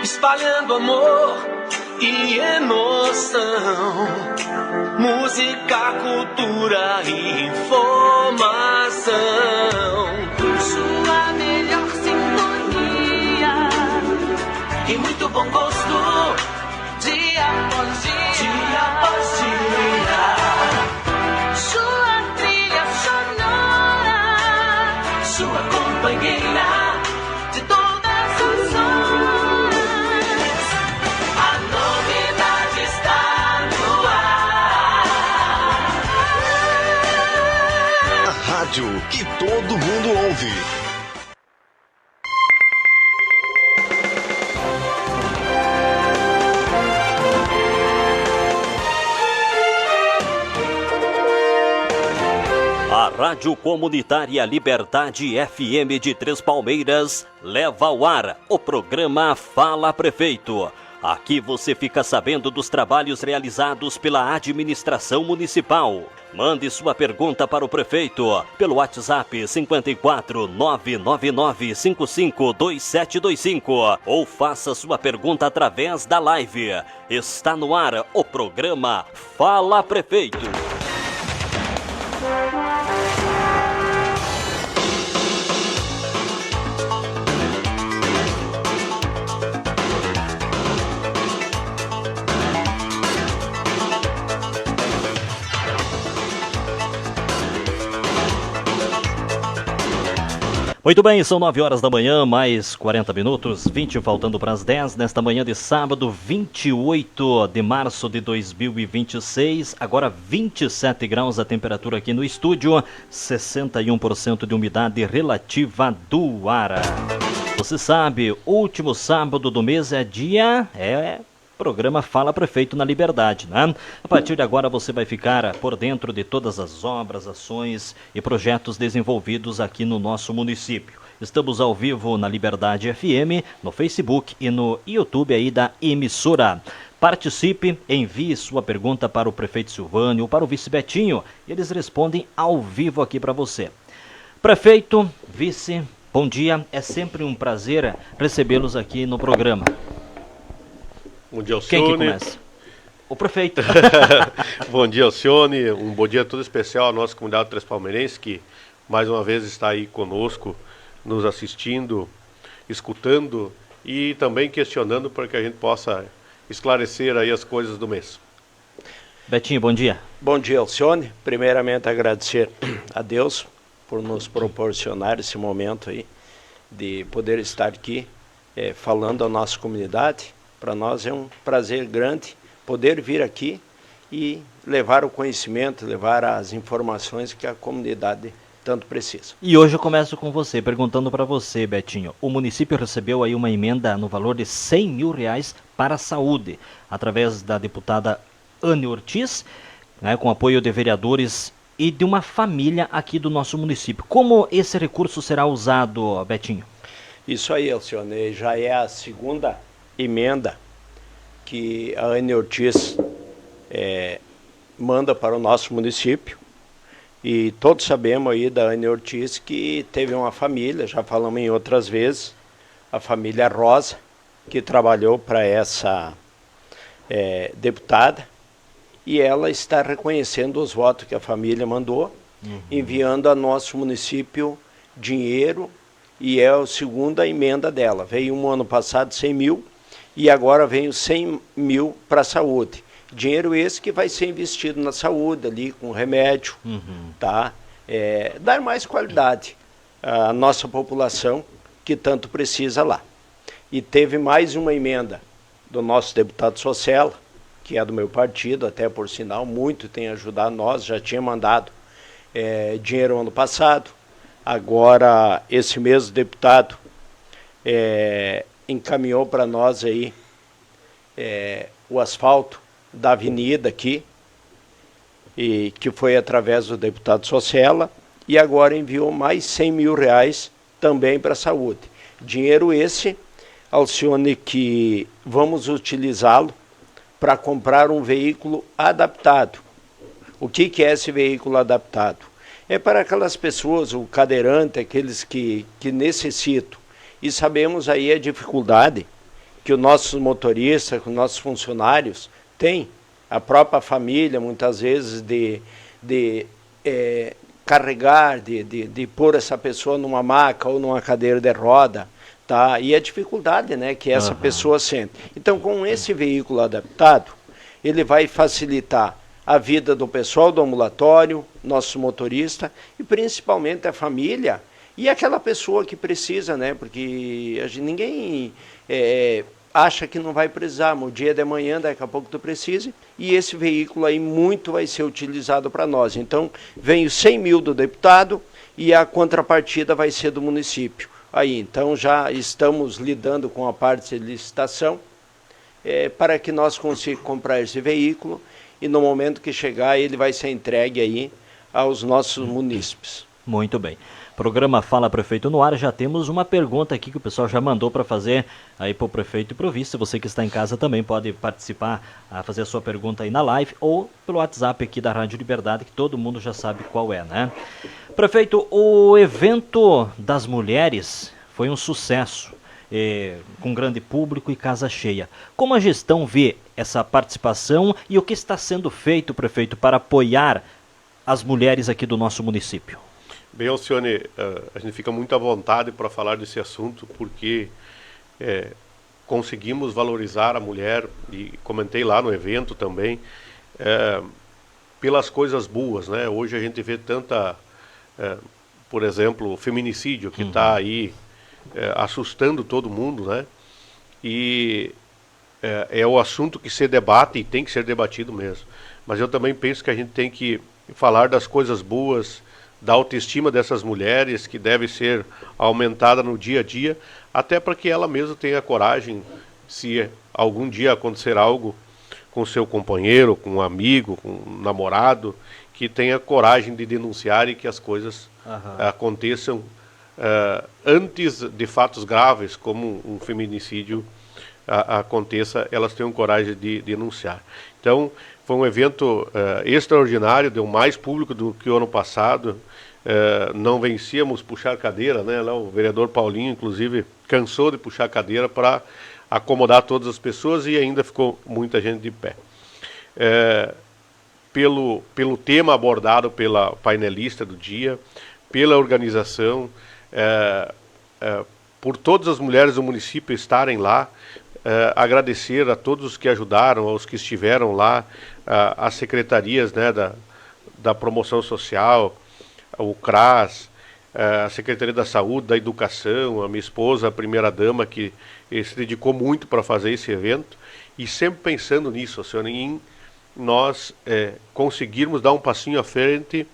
espalhando amor e emoção, música, cultura e informação. Sua melhor sintonia e muito bom gosto, dia após dia, dia após dia. Sua trilha sonora, sua companheira de todas as horas. A novidade está no ar. A rádio que todo mundo ouve. A Rádio Comunitária Liberdade FM de Três Palmeiras leva ao ar o programa Fala Prefeito. Aqui você fica sabendo dos trabalhos realizados pela administração municipal. Mande sua pergunta para o prefeito pelo WhatsApp 54 999 55 2725 ou faça sua pergunta através da live. Está no ar o programa Fala Prefeito. Muito bem, são 9 horas da manhã, mais 40 minutos, 20 faltando para as 10, nesta manhã de sábado, 28 de março de 2026, agora 27 graus a temperatura aqui no estúdio, 61% de umidade relativa do ar. Você sabe, último sábado do mês programa Fala Prefeito na Liberdade, né? A partir de agora você vai ficar por dentro de todas as obras, ações e projetos desenvolvidos aqui no nosso município. Estamos ao vivo na Liberdade FM, no Facebook e no YouTube aí da emissora. Participe, envie sua pergunta para o prefeito Silvânio ou para o vice Betinho. Eles respondem ao vivo aqui para você. Prefeito, vice, bom dia. É sempre um prazer recebê-los aqui no programa. Bom dia, Alcione. Quem que começa? O prefeito. Bom dia, Alcione. Um bom dia todo especial à nossa comunidade Três Palmeirense, que mais uma vez está aí conosco, nos assistindo, escutando e também questionando para que a gente possa esclarecer aí as coisas do mês. Betinho, bom dia. Bom dia, Alcione. Primeiramente agradecer a Deus por nos proporcionar esse momento aí de poder estar aqui falando à nossa comunidade. Para nós é um prazer grande poder vir aqui e levar o conhecimento, levar as informações que a comunidade tanto precisa. E hoje eu começo com você, perguntando para você, Betinho. O município recebeu aí uma emenda no valor de R$100 mil para a saúde, através da deputada Anne Ortiz, né, com apoio de vereadores e de uma família aqui do nosso município. Como esse recurso será usado, Betinho? Isso aí, Alcione, já é a segunda emenda que a Anne Ortiz manda para o nosso município, e todos sabemos aí da Anne Ortiz que teve uma família, já falamos em outras vezes, a família Rosa, que trabalhou para essa deputada, e ela está reconhecendo os votos que a família mandou, enviando a nosso município dinheiro, e é a segunda emenda dela. Veio um ano passado 100 mil, e agora vem os 100 mil para a saúde. Dinheiro esse que vai ser investido na saúde, ali com remédio, tá? Dar mais qualidade à nossa população que tanto precisa lá. E teve mais uma emenda do nosso deputado Socella, que é do meu partido, até por sinal, muito tem ajudado nós, já tinha mandado dinheiro ano passado. Agora, esse mesmo deputado encaminhou para nós aí o asfalto da avenida aqui, e que foi através do deputado Socella, e agora enviou mais 100 mil reais também para a saúde. Dinheiro esse, Alcione, que vamos utilizá-lo para comprar um veículo adaptado. O que é esse veículo adaptado? É para aquelas pessoas, o cadeirante, aqueles que necessitam. E sabemos aí a dificuldade que os nossos motoristas, que os nossos funcionários têm, a própria família, muitas vezes, de carregar, de pôr essa pessoa numa maca ou numa cadeira de roda, tá? E a dificuldade, né, que essa pessoa sente. Então, com esse veículo adaptado, ele vai facilitar a vida do pessoal do ambulatório, nosso motorista, e principalmente a família e aquela pessoa que precisa, né? Porque ninguém acha que não vai precisar, mas o dia de manhã, daqui a pouco tu precisa, e esse veículo aí muito vai ser utilizado para nós. Então, vem os 100 mil do deputado e a contrapartida vai ser do município. Aí, então, já estamos lidando com a parte de licitação para que nós consigamos comprar esse veículo e no momento que chegar ele vai ser entregue aí aos nossos munícipes. Muito bem. Programa Fala Prefeito no ar, já temos uma pergunta aqui que o pessoal já mandou para fazer aí para o prefeito e para o vice. Você que está em casa também pode participar, fazer a sua pergunta aí na live ou pelo WhatsApp aqui da Rádio Liberdade, que todo mundo já sabe qual é, né? Prefeito, o evento das mulheres foi um sucesso, com grande público e casa cheia. Como a gestão vê essa participação e o que está sendo feito, prefeito, para apoiar as mulheres aqui do nosso município? Bem, Alcione, a gente fica muito à vontade para falar desse assunto, porque conseguimos valorizar a mulher, e comentei lá no evento também, pelas coisas boas, né? Hoje a gente vê tanta, por exemplo, o feminicídio, que está aí assustando todo mundo, né? E é o assunto que se debate e tem que ser debatido mesmo. Mas eu também penso que a gente tem que falar das coisas boas, da autoestima dessas mulheres, que deve ser aumentada no dia a dia, até para que ela mesma tenha coragem, se algum dia acontecer algo com seu companheiro, com um amigo, com um namorado, que tenha coragem de denunciar e que as coisas aconteçam antes de fatos graves, como um feminicídio aconteça, elas tenham coragem de denunciar. Então, foi um evento extraordinário, deu mais público do que o ano passado. Não vencíamos puxar cadeira, né? Lá o vereador Paulinho, inclusive, cansou de puxar cadeira para acomodar todas as pessoas e ainda ficou muita gente de pé. Pelo tema abordado pela painelista do dia, pela organização, por todas as mulheres do município estarem lá, agradecer a todos os que ajudaram, aos que estiveram lá, as secretarias, né, da promoção social, o CRAS, a Secretaria da Saúde, da Educação, a minha esposa, a primeira-dama, que se dedicou muito para fazer esse evento, e sempre pensando nisso, senhor, em nós conseguirmos dar um passinho à frente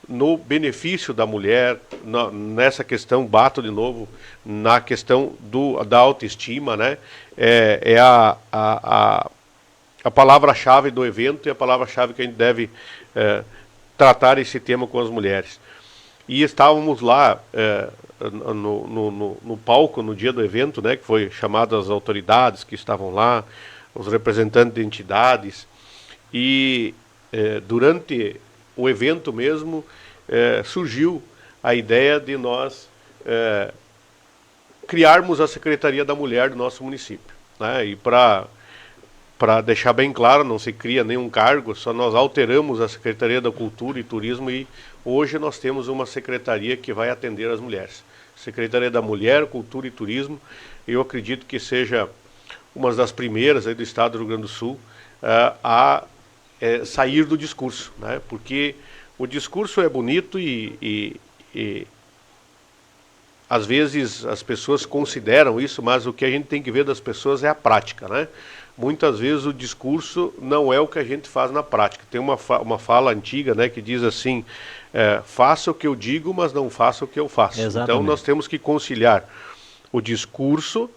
no benefício da mulher, nessa questão, bato de novo, na questão da autoestima, né? A palavra-chave do evento e a palavra-chave que a gente deve tratar esse tema com as mulheres. E estávamos lá no palco no dia do evento, né, que foi chamado as autoridades que estavam lá, os representantes de entidades, e durante o evento mesmo surgiu a ideia de nós criarmos a Secretaria da Mulher do nosso município, né? E para deixar bem claro, não se cria nenhum cargo, só nós alteramos a Secretaria da Cultura e Turismo e hoje nós temos uma secretaria que vai atender as mulheres. Secretaria da Mulher, Cultura e Turismo, eu acredito que seja uma das primeiras aí do estado do Rio Grande do Sul a sair do discurso, né? Porque o discurso é bonito e às vezes as pessoas consideram isso, mas o que a gente tem que ver das pessoas é a prática, né? Muitas vezes o discurso não é o que a gente faz na prática. Tem uma fala antiga, né, que diz assim, faça o que eu digo, mas não faça o que eu faço. Exatamente. Então nós temos que conciliar o discurso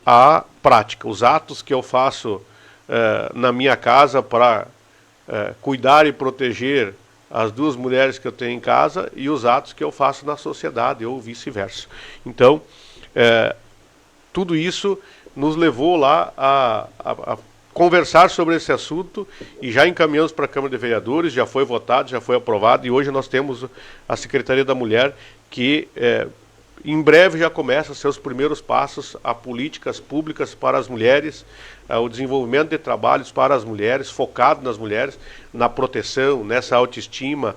à prática. Os atos que eu faço na minha casa para cuidar e proteger as duas mulheres que eu tenho em casa e os atos que eu faço na sociedade, ou vice-versa. Então, tudo isso nos levou lá a conversar sobre esse assunto e já encaminhamos para a Câmara de Vereadores, já foi votado, já foi aprovado e hoje nós temos a Secretaria da Mulher que em breve já começa seus primeiros passos a políticas públicas para as mulheres, o desenvolvimento de trabalhos para as mulheres, focado nas mulheres, na proteção, nessa autoestima,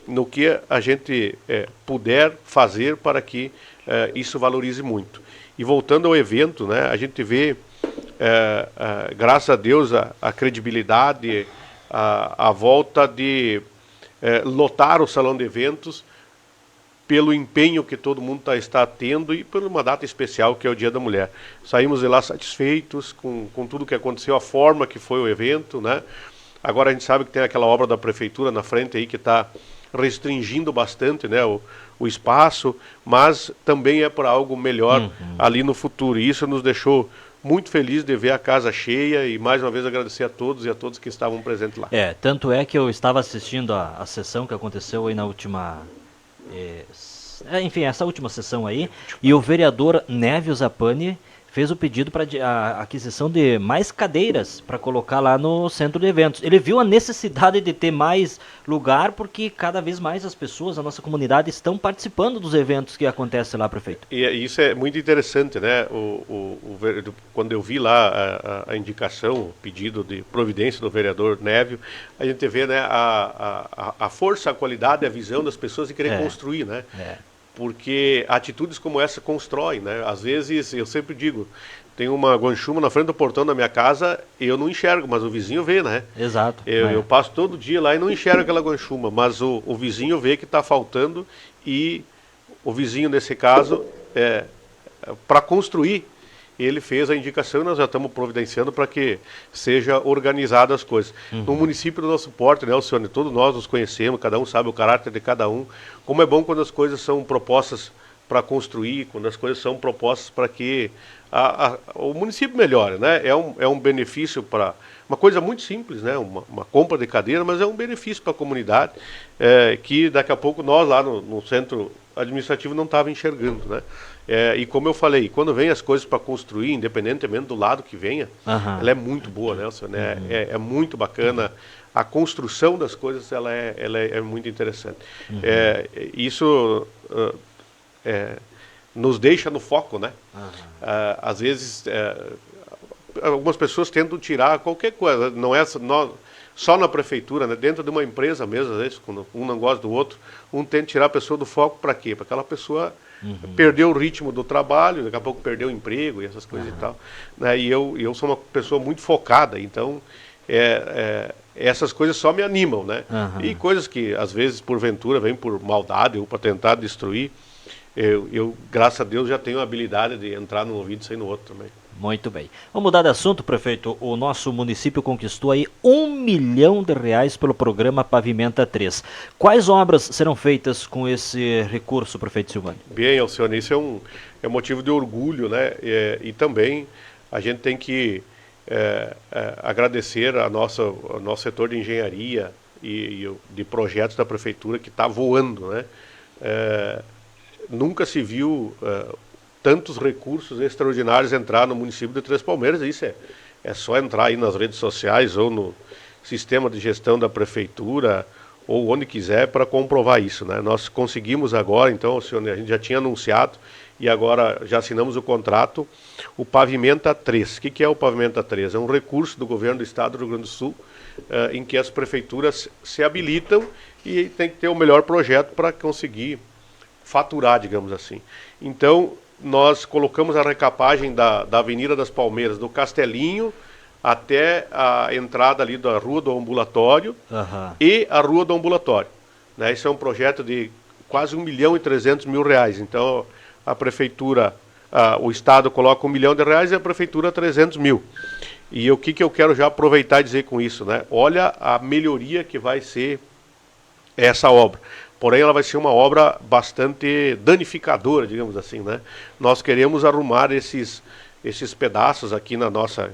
no que a gente puder fazer para que isso valorize muito. E voltando ao evento, né, a gente vê, graças a Deus, a credibilidade, a volta de lotar o salão de eventos, pelo empenho que todo mundo está tendo e por uma data especial que é o Dia da Mulher. Saímos de lá satisfeitos com tudo que aconteceu, a forma que foi o evento, né? Agora a gente sabe que tem aquela obra da prefeitura na frente aí que está restringindo bastante, né, o espaço, mas também é para algo melhor ali no futuro. E isso nos deixou muito felizes de ver a casa cheia e mais uma vez agradecer a todos e a todos que estavam presentes lá. Tanto é que eu estava assistindo a sessão que aconteceu aí na última... enfim, essa última sessão aí, e o vereador Névio Zapani fez o pedido para a aquisição de mais cadeiras para colocar lá no centro de eventos. Ele viu a necessidade de ter mais lugar porque cada vez mais as pessoas da nossa comunidade estão participando dos eventos que acontecem lá, prefeito. E isso é muito interessante, né? Quando eu vi lá a indicação, o pedido de providência do vereador Névio, a gente vê, né, a força, a qualidade, a visão das pessoas de querer construir, né? Porque atitudes como essa constroem, né? Às vezes, eu sempre digo, tem uma guanchuma na frente do portão da minha casa e eu não enxergo, mas o vizinho vê, né? Exato. Eu passo todo dia lá e não enxergo aquela guanchuma, mas o vizinho vê que está faltando e o vizinho, nesse caso, para construir, ele fez a indicação e nós já estamos providenciando para que seja organizada as coisas. No município do nosso porte, né, Alcione, todos nós nos conhecemos, cada um sabe o caráter de cada um, como é bom quando as coisas são propostas para construir, quando as coisas são propostas para que o município melhore, né? É um benefício para... Uma coisa muito simples, né? Uma compra de cadeira, mas é um benefício para a comunidade, que daqui a pouco nós lá no centro administrativo não estávamos enxergando, né? E como eu falei, quando vem as coisas para construir, independentemente do lado que venha, ela é muito boa, né? É muito bacana. A construção das coisas ela é muito interessante. Isso nos deixa no foco, né? Às vezes algumas pessoas tentam tirar qualquer coisa, não é só na prefeitura, né? Dentro de uma empresa mesmo, às vezes, quando um não gosta do outro, um tenta tirar a pessoa do foco para quê? Para aquela pessoa perder o ritmo do trabalho, daqui a pouco perder o emprego e essas coisas e tal, né? E eu sou uma pessoa muito focada, então essas coisas só me animam, né? E coisas que às vezes porventura vêm por maldade ou para tentar destruir, eu graças a Deus já tenho a habilidade de entrar num ouvido e sair no outro também. Muito bem. Vamos mudar de assunto, prefeito. O nosso município conquistou aí R$1 milhão pelo programa Pavimenta 3. Quais obras serão feitas com esse recurso, prefeito Silvani? Bem, Alcione, isso é motivo de orgulho, né? E também a gente tem que agradecer ao nosso setor de engenharia e de projetos da prefeitura que está voando, né? Nunca se viu tantos recursos extraordinários entrar no município de Três Palmeiras. Isso é só entrar aí nas redes sociais ou no sistema de gestão da prefeitura ou onde quiser para comprovar isso, né? Nós conseguimos agora, então, a gente já tinha anunciado e agora já assinamos o contrato, o Pavimenta 3. O que é o Pavimenta 3? É um recurso do governo do estado do Rio Grande do Sul em que as prefeituras se habilitam e tem que ter o melhor projeto para conseguir faturar, digamos assim. Então, nós colocamos a recapagem da Avenida das Palmeiras, do Castelinho, até a entrada ali da Rua do Ambulatório e a Rua do Ambulatório, né? Esse é um projeto de quase R$1.300.000. Então, a prefeitura, o Estado coloca R$1 milhão e a prefeitura 300 mil. E o que eu quero já aproveitar e dizer com isso, né? Olha a melhoria que vai ser essa obra. Porém, ela vai ser uma obra bastante danificadora, digamos assim, né? Nós queremos arrumar esses pedaços aqui na nossa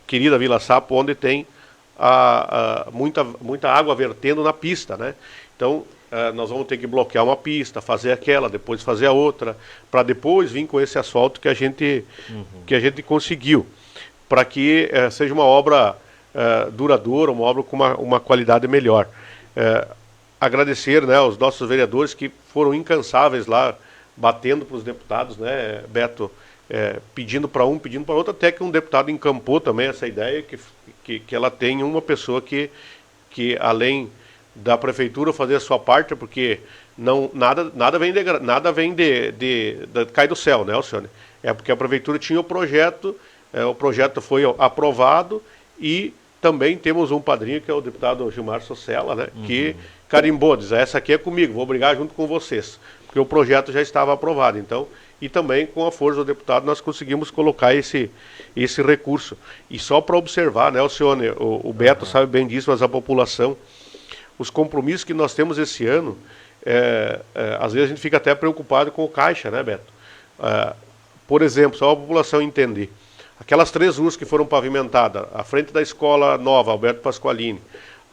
querida Vila Sapo, onde tem muita água vertendo na pista, né? Então, nós vamos ter que bloquear uma pista, fazer aquela, depois fazer a outra, para depois vir com esse asfalto que a gente conseguiu, para que seja uma obra duradoura, uma obra com uma qualidade melhor. Agradecer, né, aos nossos vereadores que foram incansáveis lá batendo para os deputados, né, Beto, pedindo para um, pedindo para outro, até que um deputado encampou também essa ideia que ela tem uma pessoa que além da prefeitura fazer a sua parte, porque nada vem cai do céu, né, Alcione? É porque a prefeitura tinha o projeto foi aprovado e também temos um padrinho que é o deputado Gilmar Socella, né, que carimbou, diz, essa aqui é comigo, vou brigar junto com vocês, porque o projeto já estava aprovado, então, e também com a força do deputado nós conseguimos colocar esse recurso. E só para observar, né, Alcione, o Beto sabe bem disso, mas a população, os compromissos que nós temos esse ano, às vezes a gente fica até preocupado com o caixa, né, Beto? Por exemplo, só a população entender, aquelas 3 ruas que foram pavimentadas, à frente da escola nova, Alberto Pasqualini,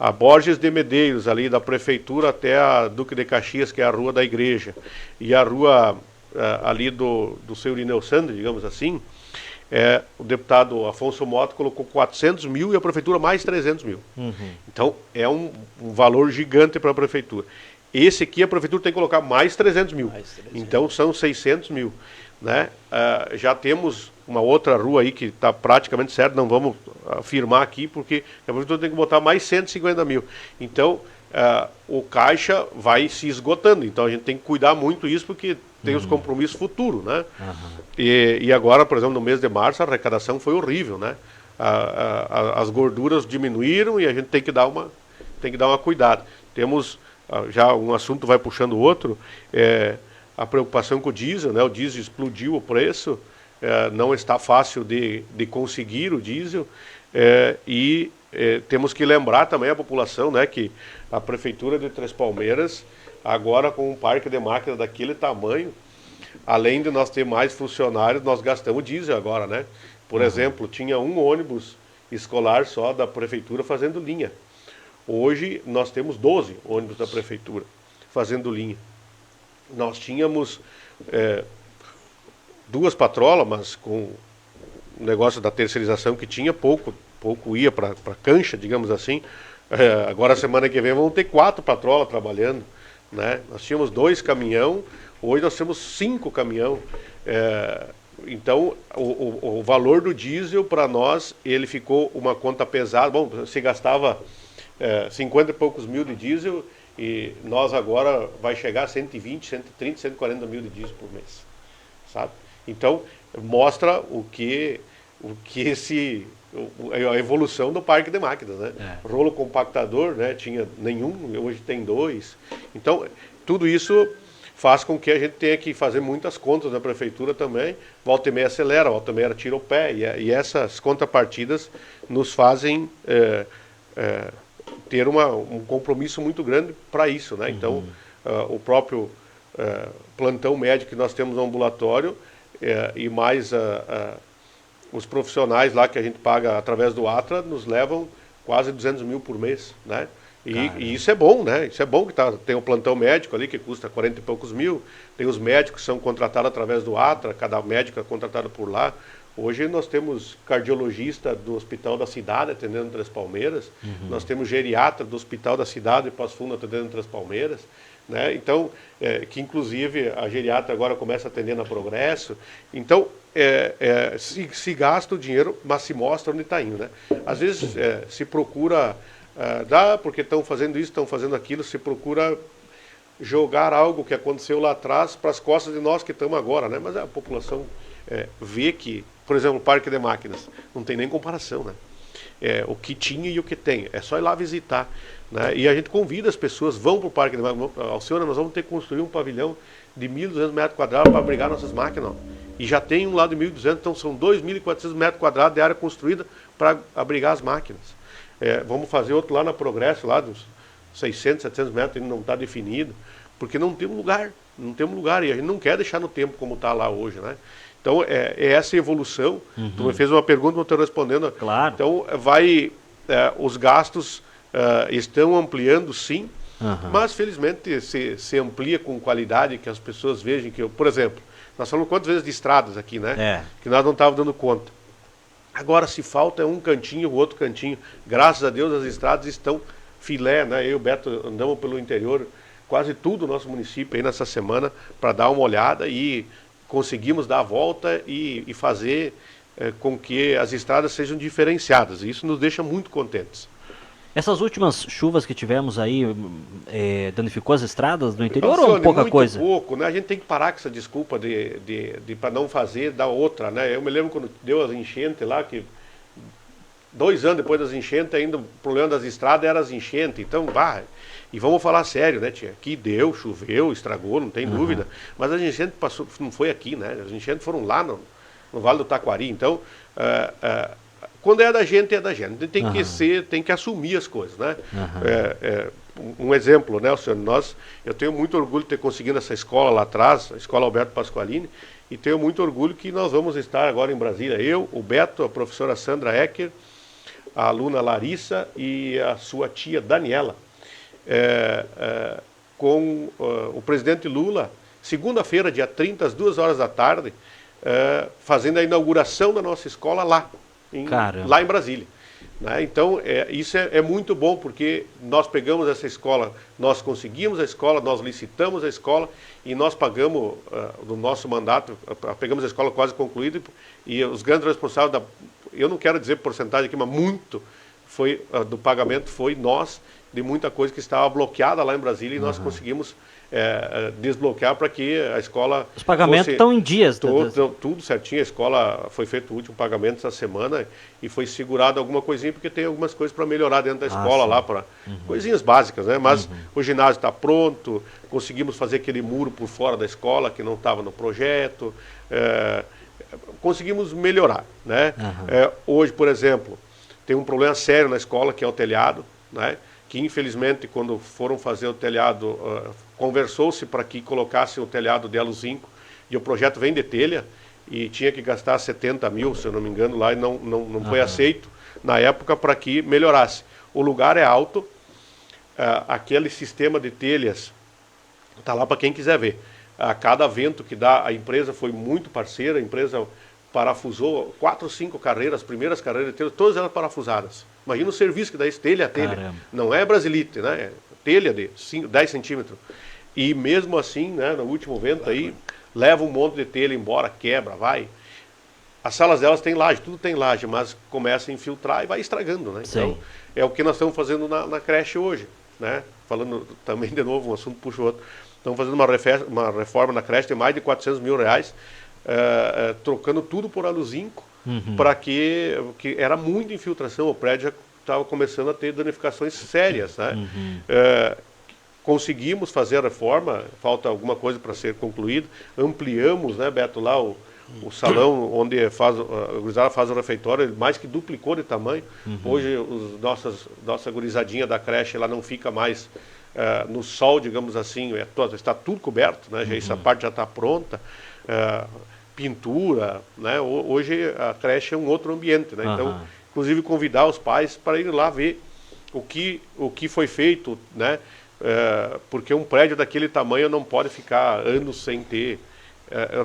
a Borges de Medeiros, ali da prefeitura até a Duque de Caxias, que é a rua da igreja, e a rua ali do seu Irineu Sandri, digamos assim, o deputado Afonso Mota colocou 400 mil e a prefeitura mais 300 mil. Então, é um valor gigante para a prefeitura. Esse aqui a prefeitura tem que colocar mais 300 mil. Então, são 600 mil. Né? Já temos uma outra rua aí que está praticamente certo, não vamos afirmar aqui, porque a prefeitura tem que botar mais 150 mil. Então, o caixa vai se esgotando. Então, a gente tem que cuidar muito disso, porque tem os compromissos futuros, né? E agora, por exemplo, no mês de março, a arrecadação foi horrível, né? As gorduras diminuíram e a gente tem que dar uma cuidado. Temos, já um assunto vai puxando o outro, a preocupação com o diesel, né? O diesel explodiu o preço, não está fácil de conseguir o diesel, e temos que lembrar também a população, né, que a Prefeitura de Três Palmeiras, agora com um parque de máquinas daquele tamanho, além de nós ter mais funcionários, nós gastamos diesel agora, né? Por exemplo, tinha um ônibus escolar só da Prefeitura fazendo linha. Hoje nós temos 12 ônibus da Prefeitura fazendo linha. Nós tínhamos 2 patrolas, mas com o negócio da terceirização que tinha, pouco ia para cancha, digamos assim. Agora, semana que vem, vamos ter 4 patrolas trabalhando, né? Nós tínhamos 2 caminhão, hoje nós temos 5 caminhão. Então, o valor do diesel, para nós, ele ficou uma conta pesada. Bom, se gastava 50 e poucos mil de diesel, e nós agora vai chegar a 120, 130, 140 mil de diesel por mês, sabe? Então, mostra a evolução do parque de máquinas, né? Rolo compactador, né? Tinha nenhum, hoje tem 2. Então, tudo isso faz com que a gente tenha que fazer muitas contas na prefeitura também. Volta e meia acelera, volta e meia tira o pé, e essas contrapartidas nos fazem ter um compromisso muito grande para isso, né? Então, o próprio plantão médico que nós temos no ambulatório, e mais os profissionais lá que a gente paga através do Atra, nos levam quase 200 mil por mês, né? E isso é bom, né? Isso é bom que tem o plantão médico ali, que custa 40 e poucos mil, tem os médicos que são contratados através do Atra, cada médico é contratado por lá. Hoje nós temos cardiologista do Hospital da Cidade atendendo Três Palmeiras, nós temos geriatra do Hospital da Cidade de Passo Fundo atendendo Três Palmeiras, né? Então, que inclusive a geriatra agora começa a atender na Progresso. Então, se gasta o dinheiro, mas se mostra onde está indo, né? Às vezes se procura, porque estão fazendo isso, estão fazendo aquilo, se procura jogar algo que aconteceu lá atrás para as costas de nós que estamos agora, né? Mas a população vê que, por exemplo, o Parque de Máquinas, não tem nem comparação, né? O que tinha e o que tem, é só ir lá visitar, né? E a gente convida as pessoas, vão para o Parque de Máquinas. Alcione, nós vamos ter que construir um pavilhão de 1.200 metros quadrados para abrigar nossas máquinas, ó. E já tem um lá de 1.200, então são 2.400 metros quadrados de área construída para abrigar as máquinas. Vamos fazer outro lá na Progresso, lá dos 600, 700 metros, ainda não está definido, porque não temos lugar, e a gente não quer deixar no tempo como está lá hoje, né? Então, essa evolução. Tu me fez uma pergunta, eu estou respondendo. Claro. Então, os gastos estão ampliando, sim, mas, felizmente, se amplia com qualidade, que as pessoas vejam que, por exemplo, nós falamos quantas vezes de estradas aqui, né? Que nós não estávamos dando conta. Agora, se falta um cantinho, o outro cantinho, graças a Deus as estradas estão filé, né? Eu e o Beto andamos pelo interior quase tudo o nosso município aí nessa semana para dar uma olhada e conseguimos dar a volta e fazer com que as estradas sejam diferenciadas. E isso nos deixa muito contentes. Essas últimas chuvas que tivemos aí, danificou as estradas do interior ou Alcione, pouca muito coisa? pouco, né? A gente tem que parar com essa desculpa de para não fazer da outra, né? Eu me lembro quando deu as enchentes lá, que 2 anos depois das enchentes, ainda o problema das estradas era as enchentes. Então, e vamos falar sério, né, tia? Que deu, choveu, estragou, não tem dúvida. Mas as enchentes passou, não foi aqui, né? As enchentes foram lá no Vale do Taquari. Então, quando é da gente, é da gente. A gente tem que assumir as coisas, né? Um exemplo, né, senhor? Eu tenho muito orgulho de ter conseguido essa escola lá atrás, a Escola Alberto Pasqualini, e tenho muito orgulho que nós vamos estar agora em Brasília. Eu, o Beto, a professora Sandra Ecker, a aluna Larissa e a sua tia Daniela, com o presidente Lula, segunda-feira, dia 30, às 2 horas da tarde, fazendo a inauguração da nossa escola lá em Brasília. Né? Então, isso é muito bom, porque nós pegamos essa escola, nós conseguimos a escola, nós licitamos a escola e nós pagamos, do nosso mandato, pegamos a escola quase concluída e os grandes responsáveis, eu não quero dizer porcentagem aqui, mas muito do pagamento foi nós, de muita coisa que estava bloqueada lá em Brasília e nós conseguimos desbloquear para que a escola... Os pagamentos estão em dias. Tudo certinho, a escola foi feito o último pagamento essa semana e foi segurado alguma coisinha, porque tem algumas coisas para melhorar dentro da escola lá, para coisinhas básicas, né? Mas o ginásio está pronto, conseguimos fazer aquele muro por fora da escola que não estava no projeto, conseguimos melhorar, né? Hoje, por exemplo, tem um problema sério na escola, que é o telhado, né? Que infelizmente, quando foram fazer o telhado, conversou-se para que colocassem o telhado de alu-zinco, e o projeto vem de telha, e tinha que gastar 70 mil, se eu não me engano, lá, e não foi aceito na época para que melhorasse. O lugar é alto, aquele sistema de telhas está lá para quem quiser ver. A cada vento que dá, a empresa foi muito parceira, a empresa parafusou 4 ou 5 carreiras, as primeiras carreiras de telha, todas elas parafusadas. Imagina o serviço que dá isso, telha a telha. Caramba. Não é brasilite, né? É telha de 10 centímetros. E mesmo assim, né, no último vento aí, leva um monte de telha embora, quebra, vai. As salas delas têm laje, tudo tem laje, mas começa a infiltrar e vai estragando, né? Então, é o que nós estamos fazendo na creche hoje, né? Falando também de novo, um assunto puxa o outro. Estamos fazendo uma reforma na creche de mais de 400 mil reais, trocando tudo por alu-zinco, para que era muita infiltração, o prédio já estava começando a ter danificações sérias, né? Conseguimos fazer a reforma, falta alguma coisa para ser concluída, ampliamos, né, Beto, lá o salão onde a gurizada faz o refeitório, mais que duplicou de tamanho. Hoje nossa gurizadinha da creche ela não fica mais no sol, digamos assim, está tudo coberto, né? Essa parte já está pronta, pintura, né? Hoje a creche é um outro ambiente, né? Então, inclusive convidar os pais para ir lá ver o que foi feito, né? Porque um prédio daquele tamanho não pode ficar anos sem ter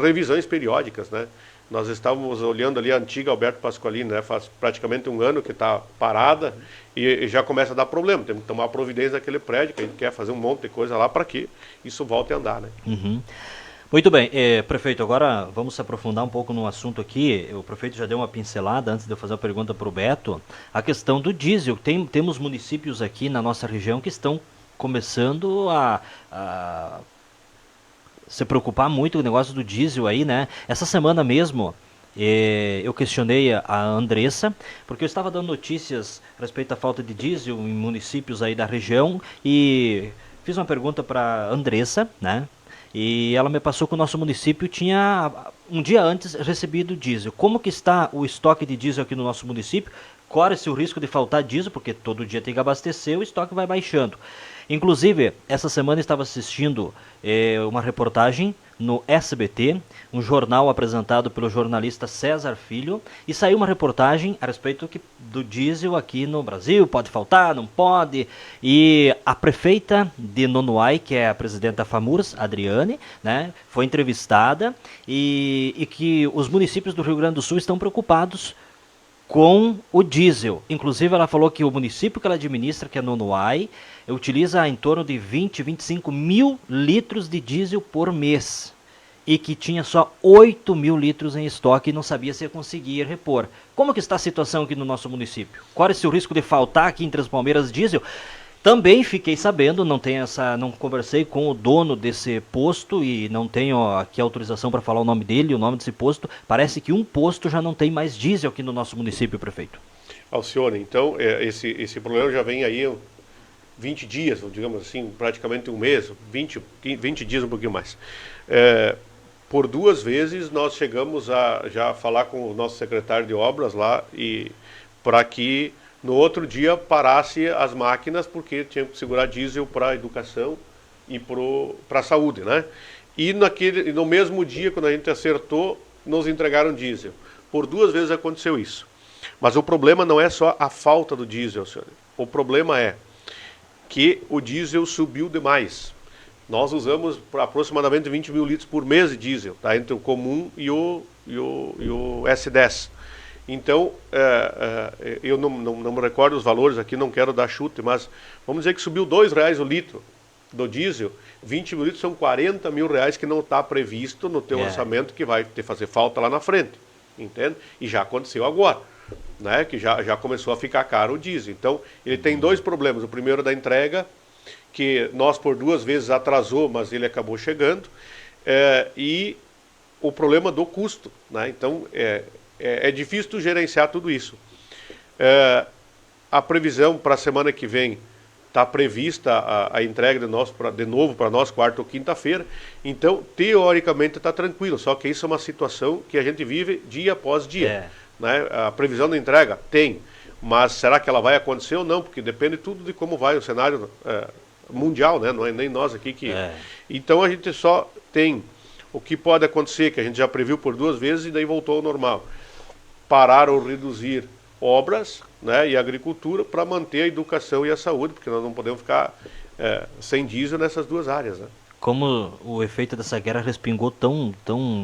revisões periódicas, né? Nós estávamos olhando ali a antiga Alberto Pasqualini, né? Faz praticamente 1 ano que está parada e já começa a dar problema. Temos que tomar providência naquele prédio, que a gente quer fazer um monte de coisa lá para que isso volte a andar, né? Muito bem, prefeito, agora vamos se aprofundar um pouco no assunto aqui. O prefeito já deu uma pincelada antes de eu fazer a pergunta para o Beto. A questão do diesel. Temos municípios aqui na nossa região que estão começando a se preocupar muito com o negócio do diesel aí, né? Essa semana mesmo eu questionei a Andressa, porque eu estava dando notícias a respeito da falta de diesel em municípios aí da região e fiz uma pergunta para a Andressa, né? E ela me passou que o nosso município tinha, um dia antes, recebido diesel. Como que está o estoque de diesel aqui no nosso município? Corre-se o risco de faltar diesel, porque todo dia tem que abastecer, o estoque vai baixando. Inclusive, essa semana estava assistindo uma reportagem no SBT, um jornal apresentado pelo jornalista César Filho, e saiu uma reportagem a respeito do diesel aqui no Brasil, pode faltar, não pode, e a prefeita de Nonoai, que é a presidente da FAMURS, Adriane, né, foi entrevistada, e que os municípios do Rio Grande do Sul estão preocupados com o diesel. Inclusive, ela falou que o município que ela administra, que é Nonoai, utiliza em torno de 25 mil litros de diesel por mês. E que tinha só 8 mil litros em estoque e não sabia se ia conseguir repor. Como que está a situação aqui no nosso município? Qual é o risco de faltar aqui em Três Palmeiras diesel? Também fiquei sabendo, não conversei com o dono desse posto e não tenho aqui autorização para falar o nome dele, o nome desse posto. Parece que um posto já não tem mais diesel aqui no nosso município, prefeito. Alcione, então, esse problema já vem aí 20 dias, digamos assim, praticamente um mês, 20 dias, um pouquinho mais. Por 2 vezes nós chegamos a já falar com o nosso secretário de obras lá e para que no outro dia parasse as máquinas porque tinha que segurar diesel para a educação e para a saúde, né? E no mesmo dia, quando a gente acertou, nos entregaram diesel. Por 2 vezes aconteceu isso. Mas o problema não é só a falta do diesel, senhor. O problema é que o diesel subiu demais. Nós usamos aproximadamente 20 mil litros por mês de diesel, tá? Entre o comum e o S10. Então, eu não me recordo os valores aqui, não quero dar chute, mas vamos dizer que subiu R$2 o litro do diesel. 20 mil litros são R$40 mil que não está previsto no teu orçamento, que vai te fazer falta lá na frente, entende? E já aconteceu agora, né? Que já começou a ficar caro o diesel. Então, ele tem 2 problemas. O primeiro da entrega, que nós por 2 vezes atrasou, mas ele acabou chegando, e o problema do custo, né? Então, é difícil tu gerenciar tudo isso. A previsão para a semana que vem está prevista a entrega de novo para nós, quarta ou quinta-feira, então, teoricamente, está tranquilo, só que isso é uma situação que a gente vive dia após dia. Né? A previsão da entrega tem, mas será que ela vai acontecer ou não? Porque depende tudo de como vai o cenário mundial, né? Não é nem nós aqui que... Então a gente só tem o que pode acontecer, que a gente já previu por 2 vezes e daí voltou ao normal. Parar ou reduzir obras, né, e agricultura para manter a educação e a saúde, porque nós não podemos ficar sem diesel nessas 2 áreas, né? Como o efeito dessa guerra respingou tão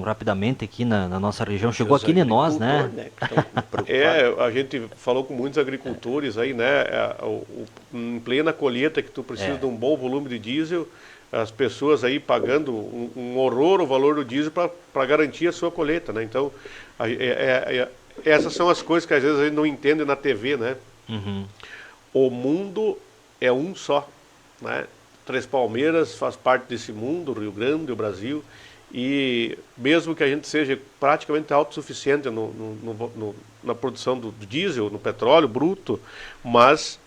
rapidamente aqui na nossa região, chegou aqui em nós, né? A gente falou com muitos agricultores aí, né? Em plena colheita que tu precisa de um bom volume de diesel, as pessoas aí pagando um horror o valor do diesel para garantir a sua colheita, né? Então, essas são as coisas que às vezes a gente não entende na TV, né? Uhum. O mundo é um só, né? Três Palmeiras faz parte desse mundo, o Rio Grande, o Brasil, e mesmo que a gente seja praticamente autossuficiente na produção do diesel, no petróleo bruto, mas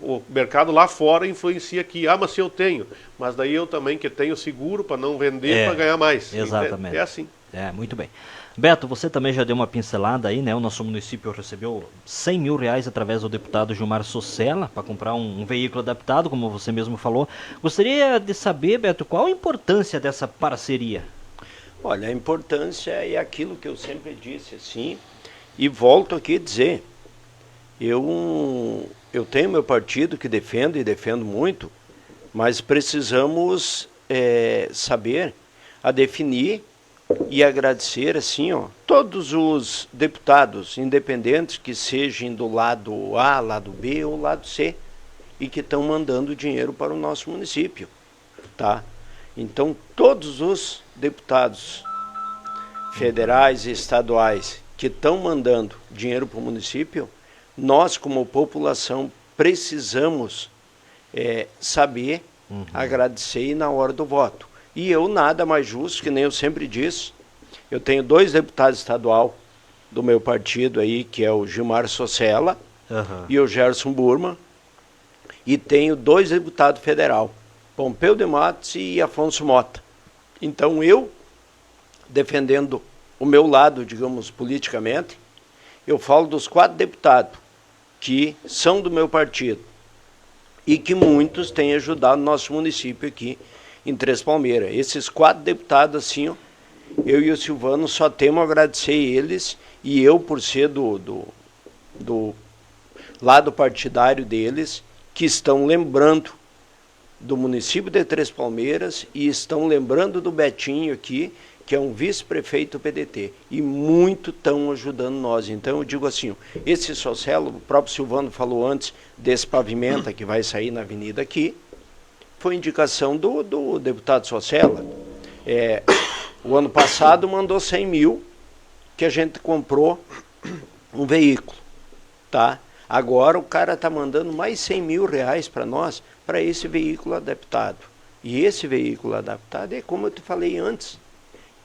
o mercado lá fora influencia aqui. Mas se eu tenho, mas daí eu também que tenho seguro para não vender, para ganhar mais. Exatamente. É assim. Muito bem. Beto, você também já deu uma pincelada aí, né? O nosso município recebeu R$100 mil através do deputado Gilmar Socella para comprar um veículo adaptado, como você mesmo falou. Gostaria de saber, Beto, qual a importância dessa parceria? Olha, a importância é aquilo que eu sempre disse, assim, e volto aqui a dizer. Eu tenho meu partido que defendo e defendo muito, mas precisamos saber a definir e agradecer, assim, todos os deputados independentes que sejam do lado A, lado B ou lado C e que estão mandando dinheiro para o nosso município, tá? Então, todos os deputados federais e estaduais que estão mandando dinheiro para o município, nós, como população, precisamos saber agradecer e na hora do voto. E eu nada mais justo, que nem eu sempre disse, eu tenho 2 deputados estadual do meu partido aí, que é o Gilmar Socella e o Gerson Burma, e tenho 2 deputados federal, Pompeu de Matos e Afonso Mota. Então eu, defendendo o meu lado, digamos, politicamente, eu falo dos 4 deputados que são do meu partido e que muitos têm ajudado o nosso município aqui em Três Palmeiras. Esses 4 deputados, assim, eu e o Silvano só temos a agradecer eles, e eu, por ser do lado partidário deles, que estão lembrando do município de Três Palmeiras e estão lembrando do Betinho aqui, que é um vice-prefeito do PDT, e muito estão ajudando nós. Então eu digo assim, esse Socelo, o próprio Silvano falou antes desse pavimento que vai sair na avenida aqui, foi indicação do deputado Socella. O ano passado mandou 100 mil que a gente comprou um veículo, tá? Agora o cara está mandando mais 100 mil reais para nós, para esse veículo adaptado. E esse veículo adaptado é como eu te falei antes,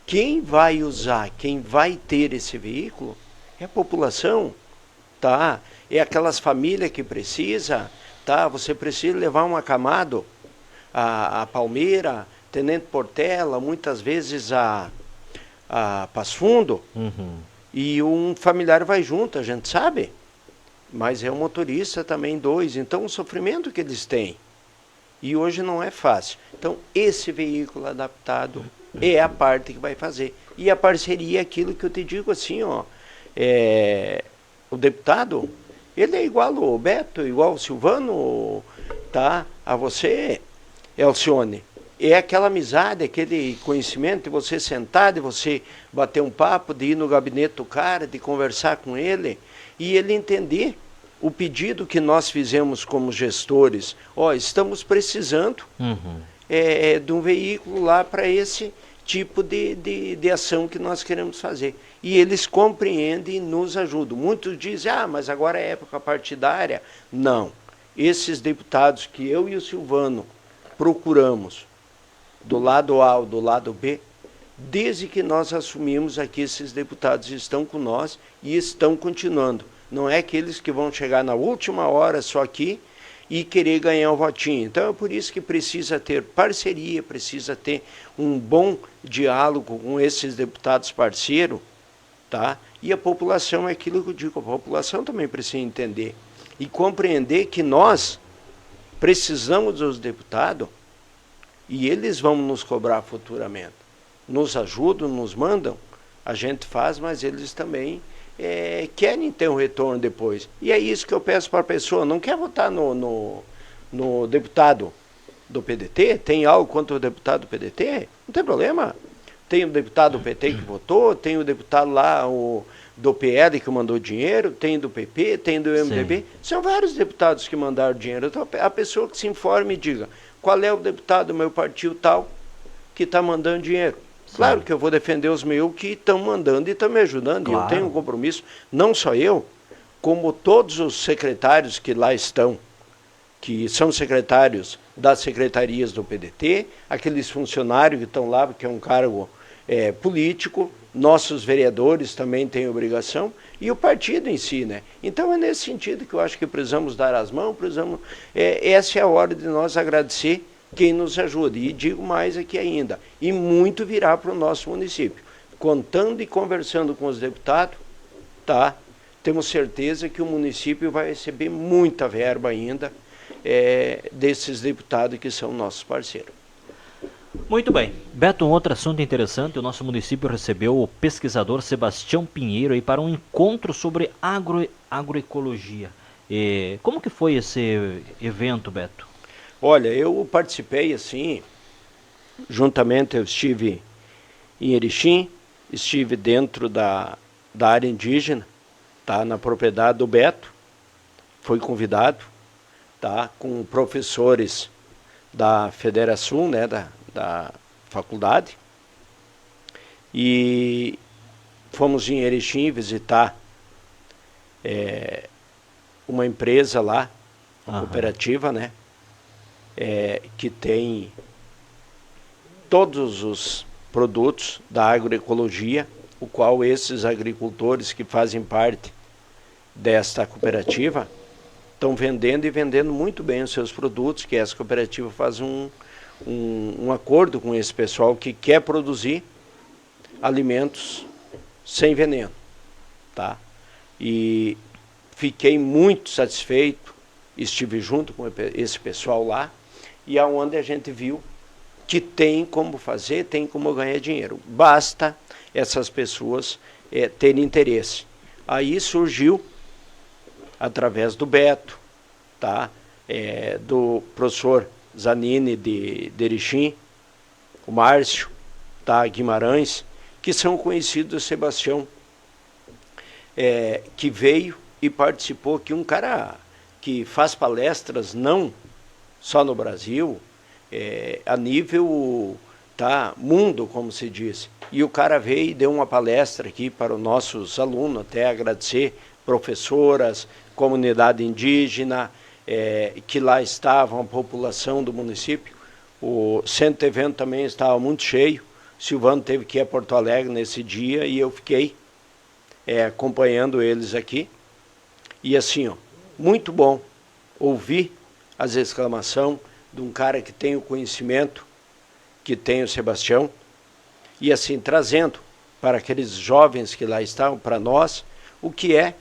quem vai usar, quem vai ter esse veículo é a população, tá? É aquelas famílias que precisa, tá? Você precisa levar uma Camado, a Palmeira, Tenente Portela, muitas vezes a Passo Fundo, e um familiar vai junto, a gente sabe, mas é o motorista também, 2, então o sofrimento que eles têm, e hoje não é fácil. Então esse veículo adaptado é a parte que vai fazer. E a parceria é aquilo que eu te digo assim, ó, o deputado, ele é igual o Beto, igual o Silvano, tá? A você, Alcione. É aquela amizade, aquele conhecimento de você sentar, de você bater um papo, de ir no gabinete do cara, de conversar com ele, e ele entender o pedido que nós fizemos como gestores. Ó, estamos precisando de um veículo lá para esse tipo de ação que nós queremos fazer. E eles compreendem e nos ajudam. Muitos dizem, mas agora é época partidária. Não. Esses deputados que eu e o Silvano procuramos, do lado A ou do lado B, desde que nós assumimos aqui, esses deputados estão com nós e estão continuando. Não é aqueles que vão chegar na última hora só aqui e querer ganhar o votinho. Então é por isso que precisa ter parceria, precisa ter um bom diálogo com esses deputados parceiros, tá? E a população é aquilo que eu digo, a população também precisa entender e compreender que nós precisamos dos deputados e eles vão nos cobrar futuramente. Nos ajudam, nos mandam, a gente faz, mas eles também querem ter um retorno depois. E é isso que eu peço para a pessoa, não quer votar no deputado do PDT, tem algo contra o deputado do PDT? Não tem problema. Tem o deputado do PT que votou, tem o deputado lá do PL que mandou dinheiro, tem do PP, tem do MDB. Sim. São vários deputados que mandaram dinheiro. Então a pessoa que se informe e diga qual é o deputado do meu partido tal que está mandando dinheiro. Sim. Claro que eu vou defender os meus que estão mandando e estão me ajudando. Claro. E eu tenho um compromisso, não só eu, como todos os secretários que lá estão, que são secretários das secretarias do PDT, aqueles funcionários que estão lá, porque é um cargo político, nossos vereadores também têm obrigação, e o partido em si, né? Então é nesse sentido que eu acho que precisamos dar as mãos, essa é a hora de nós agradecer quem nos ajuda, e digo mais aqui ainda, e muito virá para o nosso município. Contando e conversando com os deputados, tá? Temos certeza que o município vai receber muita verba ainda desses deputados que são nossos parceiros. Muito bem. Beto, um outro assunto interessante, o nosso município recebeu o pesquisador Sebastião Pinheiro aí para um encontro sobre agroecologia. Como que foi esse evento, Beto? Olha, eu participei assim, juntamente eu estive em Erechim, estive dentro da área indígena, tá, na propriedade do Beto, fui convidado, tá, com professores da Federação, né, da faculdade, e fomos em Erechim visitar uma empresa lá, uma cooperativa, né, que tem todos os produtos da agroecologia, o qual esses agricultores que fazem parte desta cooperativa estão vendendo e vendendo muito bem os seus produtos, que essa cooperativa faz um acordo com esse pessoal que quer produzir alimentos sem veneno, tá? E fiquei muito satisfeito, estive junto com esse pessoal lá, e aonde a gente viu que tem como fazer, tem como ganhar dinheiro. Basta essas pessoas terem interesse. Aí surgiu, através do Beto, tá? Do professor Zanini de Erechim, o Márcio, tá? Guimarães, que são conhecidos do Sebastião, que veio e participou, que um cara que faz palestras não só no Brasil, a nível mundo, como se diz. E o cara veio e deu uma palestra aqui para os nossos alunos, até agradecer, professoras, comunidade indígena, que lá estavam, a população do município. O centro de evento também estava muito cheio. Silvano teve que ir a Porto Alegre nesse dia e eu fiquei acompanhando eles aqui. E assim, muito bom ouvir as exclamações de um cara que tem o conhecimento que tem o Sebastião, e assim, trazendo para aqueles jovens que lá estavam, para nós, o que é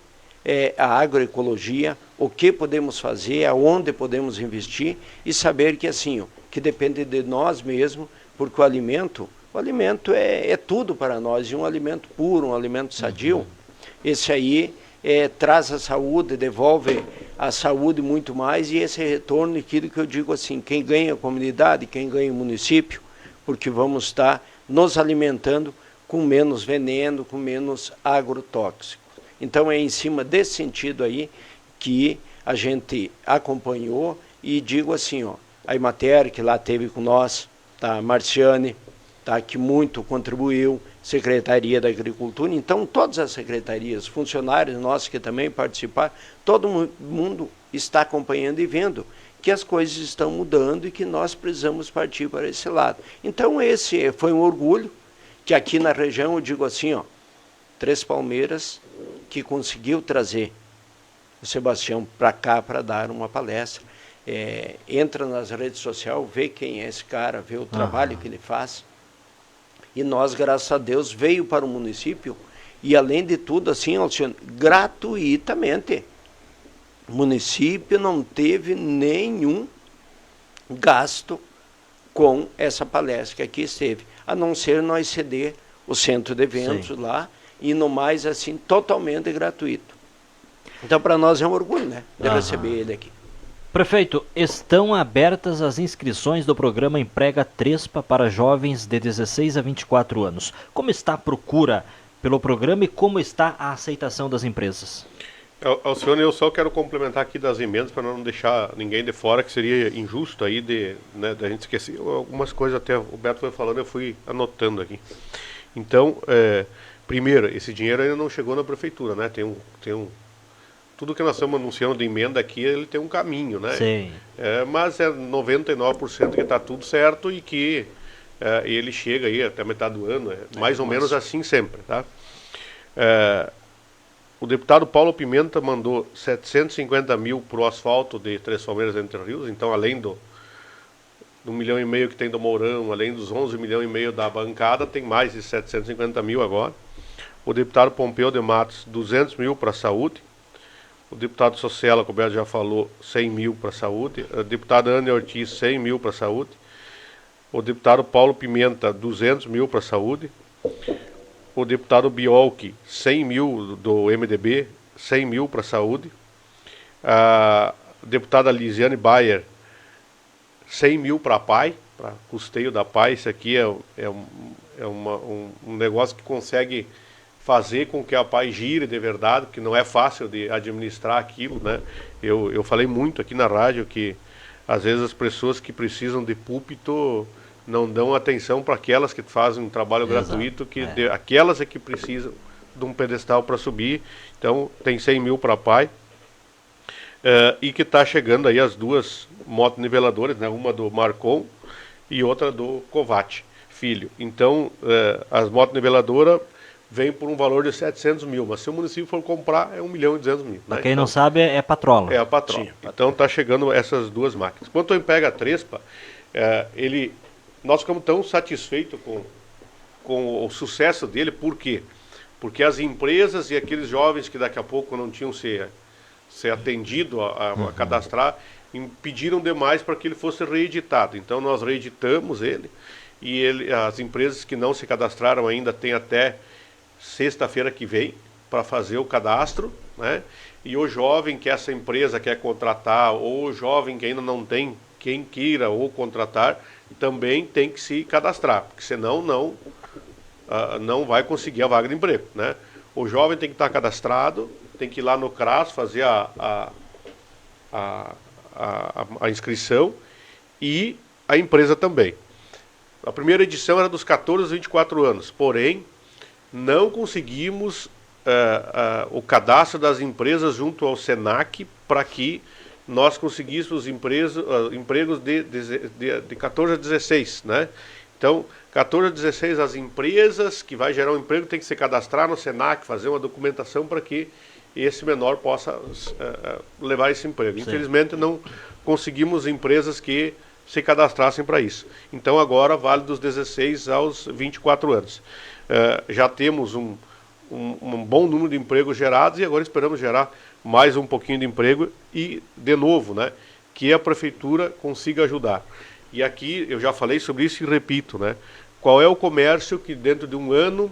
a agroecologia, o que podemos fazer, aonde podemos investir, e saber que assim, que depende de nós mesmos, porque o alimento é tudo para nós, e um alimento puro, um alimento sadio, esse aí traz a saúde, devolve a saúde muito mais, e esse retorno, aquilo que eu digo assim, quem ganha a comunidade, quem ganha o município, porque vamos estar nos alimentando com menos veneno, com menos agrotóxico. Então é em cima desse sentido aí que a gente acompanhou, e digo assim, a Emater, que lá teve com nós, a Marciane, que muito contribuiu, Secretaria da Agricultura, então todas as secretarias, funcionários nossos que também participaram, todo mundo está acompanhando e vendo que as coisas estão mudando e que nós precisamos partir para esse lado. Então esse foi um orgulho, que aqui na região eu digo assim, Três Palmeiras, que conseguiu trazer o Sebastião para cá para dar uma palestra. Entra nas redes sociais, vê quem é esse cara, vê o trabalho que ele faz. E nós, graças a Deus, veio para o município e, além de tudo, assim, Alcione, gratuitamente. O município não teve nenhum gasto com essa palestra que aqui esteve, a não ser nós ceder o centro de eventos lá, e no mais, assim, totalmente gratuito. Então, para nós é um orgulho, né, de receber ele aqui. Prefeito, estão abertas as inscrições do programa Emprega Trespa para jovens de 16 a 24 anos. Como está a procura pelo programa e como está a aceitação das empresas? Alcione, eu só quero complementar aqui das emendas para não deixar ninguém de fora, que seria injusto aí da gente esquecer. Algumas coisas até o Beto foi falando, eu fui anotando aqui. Então, primeiro, esse dinheiro ainda não chegou na prefeitura, né? Tudo que nós estamos anunciando de emenda aqui, ele tem um caminho, né? Sim. Mas é 99% que está tudo certo e que ele chega aí até metade do ano, mais ou menos assim sempre, tá? O deputado Paulo Pimenta mandou 750 mil para o asfalto de Três Palmeiras Entre Rios, então além do 1,5 milhão que tem do Mourão, além dos 11,5 milhões da bancada, tem mais de 750 mil agora. O deputado Pompeu de Matos, 200 mil para a saúde. O deputado Socella, como o Beto já falou, 100 mil para a saúde. A deputada Ana Ortiz, 100 mil para a saúde. O deputado Paulo Pimenta, 200 mil para a saúde. O deputado Biolchi, 100 mil do MDB, 100 mil para a saúde. A deputada Lisiane Bayer, 100 mil para a PAI, para custeio da PAI. Isso aqui é um negócio que consegue fazer com que a PAI gire de verdade, porque não é fácil de administrar aquilo, né? Eu falei muito aqui na rádio que às vezes as pessoas que precisam de púlpito não dão atenção para aquelas que fazem um trabalho gratuito, aquelas é que precisam de um pedestal para subir. Então tem 100 mil para a PAI, e que está chegando aí as duas motoniveladoras, né? Uma do Marcon e outra do Covate Filho. Então as motoniveladoras vem por um valor de 700 mil, mas se o município for comprar, é 1 milhão e 200 mil. Para quem não sabe, é Patrola. É a Patrola. Sim, então está chegando essas duas máquinas. Quanto ao Emprega Trespa, nós ficamos tão satisfeitos com o sucesso dele. Por quê? Porque as empresas e aqueles jovens que daqui a pouco não tinham se atendido a cadastrar, pediram demais para que ele fosse reeditado. Então nós reeditamos ele, e as empresas que não se cadastraram ainda têm até sexta-feira que vem para fazer o cadastro, né? E o jovem que essa empresa quer contratar, ou o jovem que ainda não tem quem queira ou contratar, também tem que se cadastrar, porque senão não vai conseguir a vaga de emprego, né? O jovem tem que estar cadastrado, tem que ir lá no CRAS fazer a inscrição e a empresa também. A primeira edição era dos 14 aos 24 anos, porém não conseguimos o cadastro das empresas junto ao SENAC para que nós conseguíssemos empregos de 14 a 16, né? Então, 14 a 16, as empresas que vai gerar um emprego tem que se cadastrar no SENAC, fazer uma documentação para que esse menor possa levar esse emprego. Sim. Infelizmente, não conseguimos empresas que se cadastrassem para isso. Então, agora vale dos 16 aos 24 anos. Já temos um bom número de empregos gerados e agora esperamos gerar mais um pouquinho de emprego e, de novo, né, que a prefeitura consiga ajudar. E aqui eu já falei sobre isso e repito, né, qual é o comércio que dentro de um ano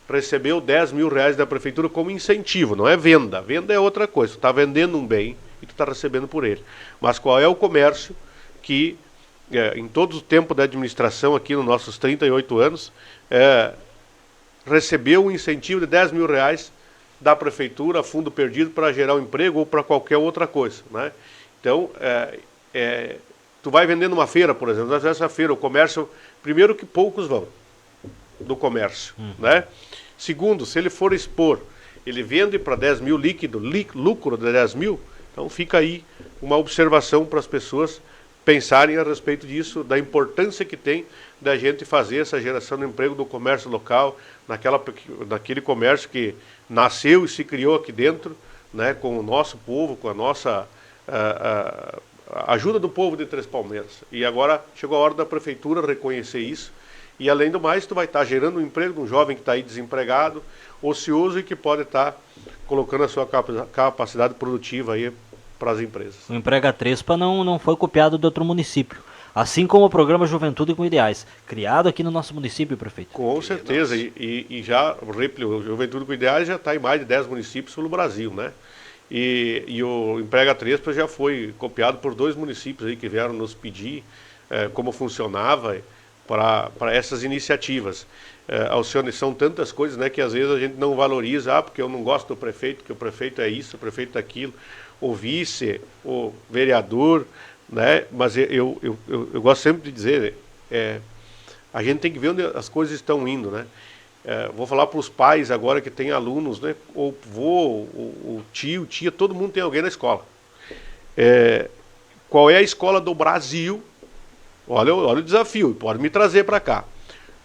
recebeu 10 mil reais da prefeitura como incentivo, não é venda. Venda é outra coisa, tu está vendendo um bem e tu está recebendo por ele. Mas qual é o comércio que, em todo o tempo da administração aqui nos nossos 38 anos, recebeu um incentivo de 10 mil reais da prefeitura, fundo perdido, para gerar um emprego ou para qualquer outra coisa, né? Então, tu vai vender numa feira, por exemplo, nessa feira, o comércio, primeiro que poucos vão do comércio, né? Segundo, se ele for expor, ele vende para 10 mil líquido, lucro de 10 mil, então fica aí uma observação para as pessoas pensarem a respeito disso, da importância que tem da gente fazer essa geração de emprego do comércio local, naquele comércio que nasceu e se criou aqui dentro, né, com o nosso povo, com a nossa ajuda do povo de Três Palmeiras. E agora chegou a hora da prefeitura reconhecer isso, e além do mais, tu vai estar gerando um emprego de um jovem que está aí desempregado, ocioso e que pode estar colocando a sua capacidade produtiva aí para as empresas. O Emprega Trespa não foi copiado de outro município. Assim como o programa Juventude com Ideais, criado aqui no nosso município, prefeito. Com certeza, e já, o Juventude com Ideais já está em mais de 10 municípios pelo Brasil, né? E o Emprega Trespa já foi copiado por 2 municípios aí que vieram nos pedir como funcionava para essas iniciativas. Alcione, são tantas coisas, né, que às vezes a gente não valoriza, porque eu não gosto do prefeito, porque o prefeito é isso, o prefeito é aquilo, o vice, o vereador, né? Mas eu gosto sempre de dizer, a gente tem que ver onde as coisas estão indo, né? Vou falar para os pais agora que tem alunos, né? O vô, o tio, tia, todo mundo tem alguém na escola. Qual é a escola do Brasil? Olha o desafio, pode me trazer para cá.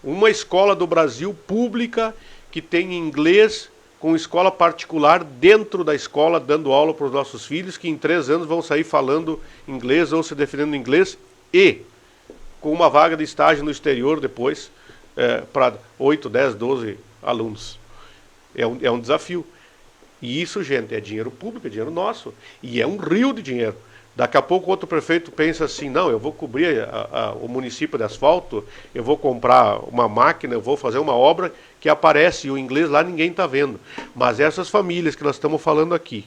Uma escola do Brasil pública que tem inglês com escola particular dentro da escola, dando aula para os nossos filhos, que em 3 anos vão sair falando inglês ou se defendendo inglês, e com uma vaga de estágio no exterior depois, para 8, 10, 12 alunos. É um desafio. E isso, gente, é dinheiro público, é dinheiro nosso, e é um rio de dinheiro. Daqui a pouco outro prefeito pensa assim, não, eu vou cobrir o município de asfalto, eu vou comprar uma máquina, eu vou fazer uma obra que aparece, e o inglês lá ninguém está vendo. Mas essas famílias que nós estamos falando aqui,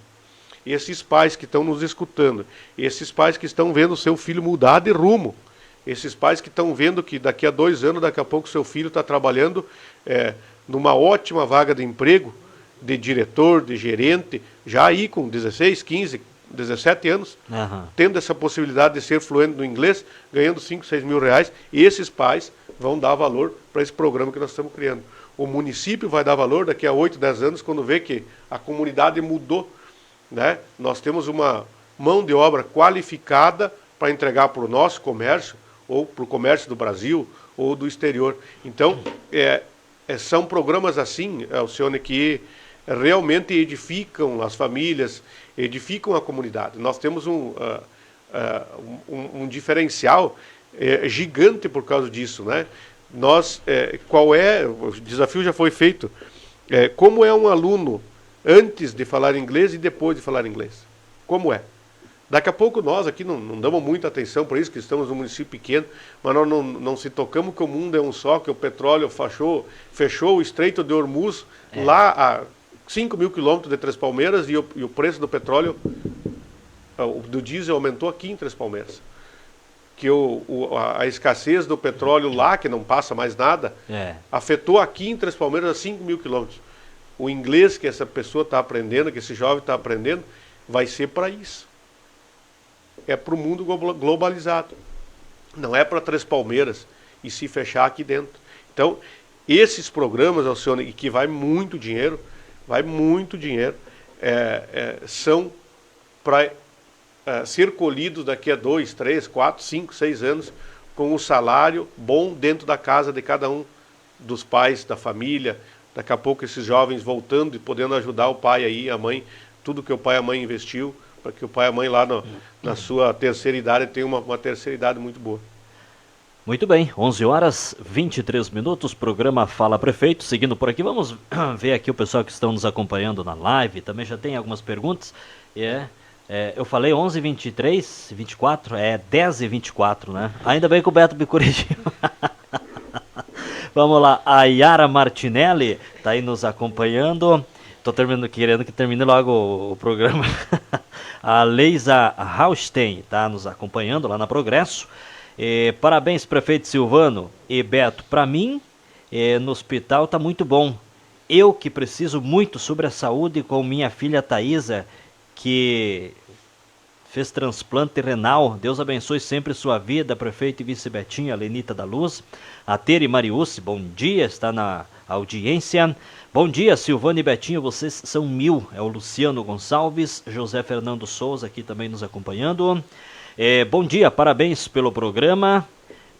esses pais que estão nos escutando, esses pais que estão vendo o seu filho mudar de rumo, esses pais que estão vendo que daqui a 2 anos, daqui a pouco seu filho está trabalhando numa ótima vaga de emprego, de diretor, de gerente, já aí com 16, 15, 17 anos, tendo essa possibilidade de ser fluente no inglês, ganhando 5, 6 mil reais, e esses pais vão dar valor para esse programa que nós estamos criando. O município vai dar valor daqui a 8, 10 anos, quando vê que a comunidade mudou, né? Nós temos uma mão de obra qualificada para entregar para o nosso comércio, ou para o comércio do Brasil, ou do exterior. Então, são programas assim, Alcione, que realmente edificam as famílias, edificam a comunidade. Nós temos um diferencial gigante por causa disso, né? O desafio já foi feito, como é um aluno antes de falar inglês e depois de falar inglês? Como é? Daqui a pouco nós aqui não damos muita atenção para isso, que estamos num município pequeno, mas nós não se tocamos que o mundo é um só, que o petróleo fechou o Estreito de Hormuz lá a 5 mil quilômetros de Três Palmeiras, e o preço do petróleo, do diesel, aumentou aqui em Três Palmeiras. que a escassez do petróleo lá, que não passa mais nada, afetou aqui em Três Palmeiras a 5 mil quilômetros. O inglês que essa pessoa está aprendendo, que esse jovem está aprendendo, vai ser para isso. É para o mundo globalizado. Não é para Três Palmeiras e se fechar aqui dentro. Então, esses programas, Alcione, que vai muito dinheiro, são para ser colhidos daqui a 2, 3, 4, 5, 6 anos, com um salário bom dentro da casa de cada um dos pais, da família. Daqui a pouco esses jovens voltando e podendo ajudar o pai aí, a mãe, tudo que o pai e a mãe investiu, para que o pai e a mãe lá na sua terceira idade tenham uma terceira idade muito boa. Muito bem, 11 horas 23 minutos, programa Fala Prefeito. Seguindo por aqui, vamos ver aqui o pessoal que estão nos acompanhando na live. Também já tem algumas perguntas. Eu falei 11h23, 24, 10h24, né? Ainda bem que o Beto me corrigiu. Vamos lá, a Yara Martinelli está aí nos acompanhando. Estou querendo que termine logo o programa. A Leisa Haustein está nos acompanhando lá na Progresso. Parabéns, prefeito Silvano e Beto. Para mim, no hospital está muito bom. Eu que preciso muito sobre a saúde com minha filha Thaisa, que fez transplante renal. Deus abençoe sempre sua vida, prefeito e vice Betinho, a Lenita da Luz. A Tere Mariucci, bom dia, está na audiência. Bom dia, Silvano e Betinho, vocês são 1000. É o Luciano Gonçalves, José Fernando Souza aqui também nos acompanhando. Bom dia, parabéns pelo programa.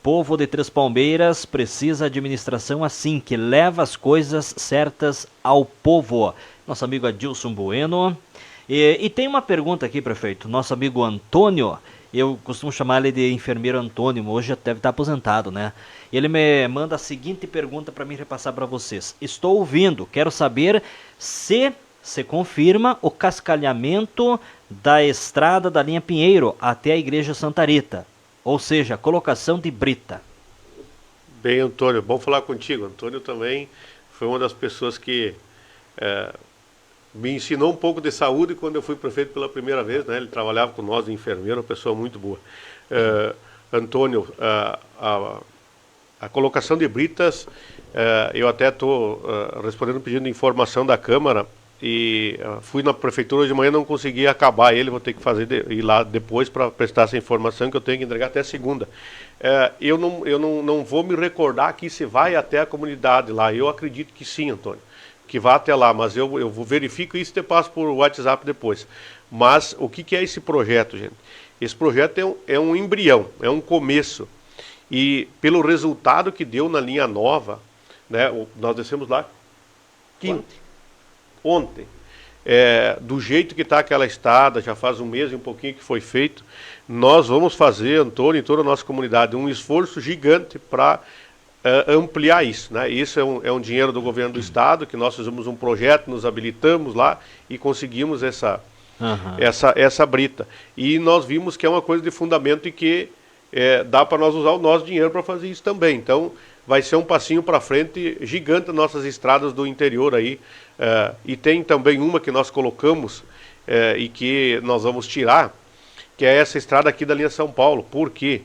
Povo de Três Palmeiras precisa de administração assim, que leva as coisas certas ao povo. Nosso amigo Adilson Bueno. E tem uma pergunta aqui, prefeito. Nosso amigo Antônio, eu costumo chamar ele de enfermeiro Antônio, hoje já deve estar aposentado, né? Ele me manda a seguinte pergunta para mim repassar para vocês. Estou ouvindo, quero saber se confirma o cascalhamento da estrada da linha Pinheiro até a Igreja Santa Rita, ou seja, a colocação de brita. Bem, Antônio, bom falar contigo. Antônio também foi uma das pessoas que me ensinou um pouco de saúde quando eu fui prefeito pela primeira vez, né? Ele trabalhava com nós de enfermeiro, uma pessoa muito boa. Antônio, a colocação de britas, eu até estou respondendo um pedido de informação da Câmara e fui na prefeitura hoje de manhã, não consegui acabar ele, vou ter que ir lá depois para prestar essa informação que eu tenho que entregar até segunda. Eu não vou me recordar aqui se vai até a comunidade lá, eu acredito que sim, Antônio, que vá até lá, mas eu verifico isso e te passo por WhatsApp depois. Mas o que é esse projeto, gente? Esse projeto é um embrião, é um começo. E pelo resultado que deu na linha nova, né, nós descemos lá ontem. Do jeito que está aquela estrada, já faz um mês e um pouquinho que foi feito, nós vamos fazer, Antônio, em toda a nossa comunidade, um esforço gigante para ampliar isso, né? Isso é um dinheiro do governo do estado, que nós fizemos um projeto, nos habilitamos lá e conseguimos essa brita. E nós vimos que é uma coisa de fundamento e que dá para nós usar o nosso dinheiro para fazer isso também. Então, vai ser um passinho para frente gigante nas nossas estradas do interior aí. E tem também uma que nós colocamos e que nós vamos tirar, que é essa estrada aqui da linha São Paulo. Por quê?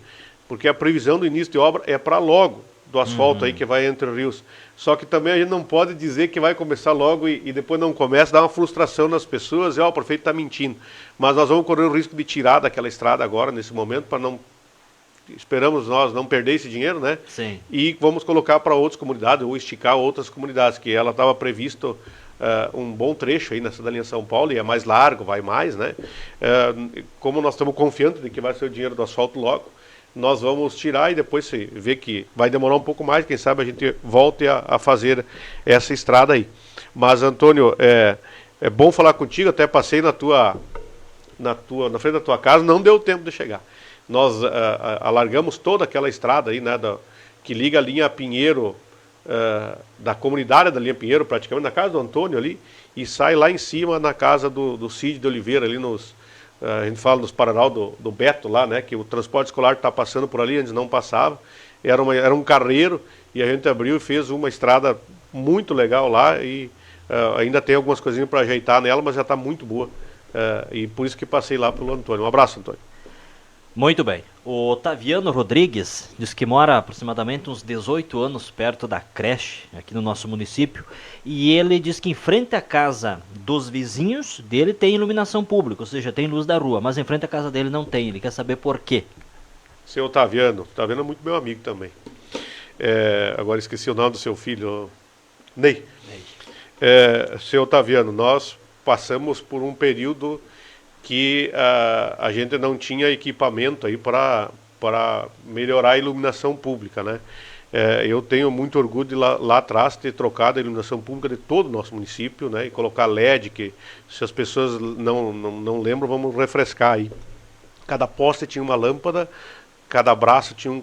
Porque a previsão do início de obra é para logo, do asfalto aí que vai entre rios. Só que também a gente não pode dizer que vai começar logo e depois não começa, dá uma frustração nas pessoas, o prefeito está mentindo. Mas nós vamos correr o risco de tirar daquela estrada agora, nesse momento, para não... Esperamos nós não perder esse dinheiro, né? Sim. E vamos colocar para outras comunidades, ou esticar outras comunidades, que ela estava previsto um bom trecho aí nessa da linha São Paulo, e é mais largo, vai mais, né? Como nós estamos confiantes de que vai ser o dinheiro do asfalto logo, nós vamos tirar e depois se vê que vai demorar um pouco mais, quem sabe a gente volte a fazer essa estrada aí. Mas, Antônio, é bom falar contigo, até passei na frente da tua casa, não deu tempo de chegar. Nós alargamos toda aquela estrada aí, né, que liga a linha Pinheiro, da comunidade da linha Pinheiro, praticamente na casa do Antônio ali, e sai lá em cima na casa do Cid de Oliveira, ali a gente fala nos Paraná do Beto lá, né, que o transporte escolar está passando por ali, antes não passava, era um carreiro, e a gente abriu e fez uma estrada muito legal lá, e ainda tem algumas coisinhas para ajeitar nela, mas já está muito boa, e por isso que passei lá pelo Antônio. Um abraço, Antônio. Muito bem. O Otaviano Rodrigues diz que mora aproximadamente uns 18 anos perto da creche, aqui no nosso município, e ele diz que em frente à casa dos vizinhos dele tem iluminação pública, ou seja, tem luz da rua, mas em frente à casa dele não tem. Ele quer saber por quê. Seu Otaviano é muito meu amigo também. Agora esqueci o nome do seu filho, Ney. Seu Otaviano, nós passamos por um período que a gente não tinha equipamento aí para melhorar a iluminação pública, né? Eu tenho muito orgulho de lá atrás ter trocado a iluminação pública de todo o nosso município, né? E colocar LED, que se as pessoas não lembram, vamos refrescar aí. Cada poste tinha uma lâmpada, cada braço tinha um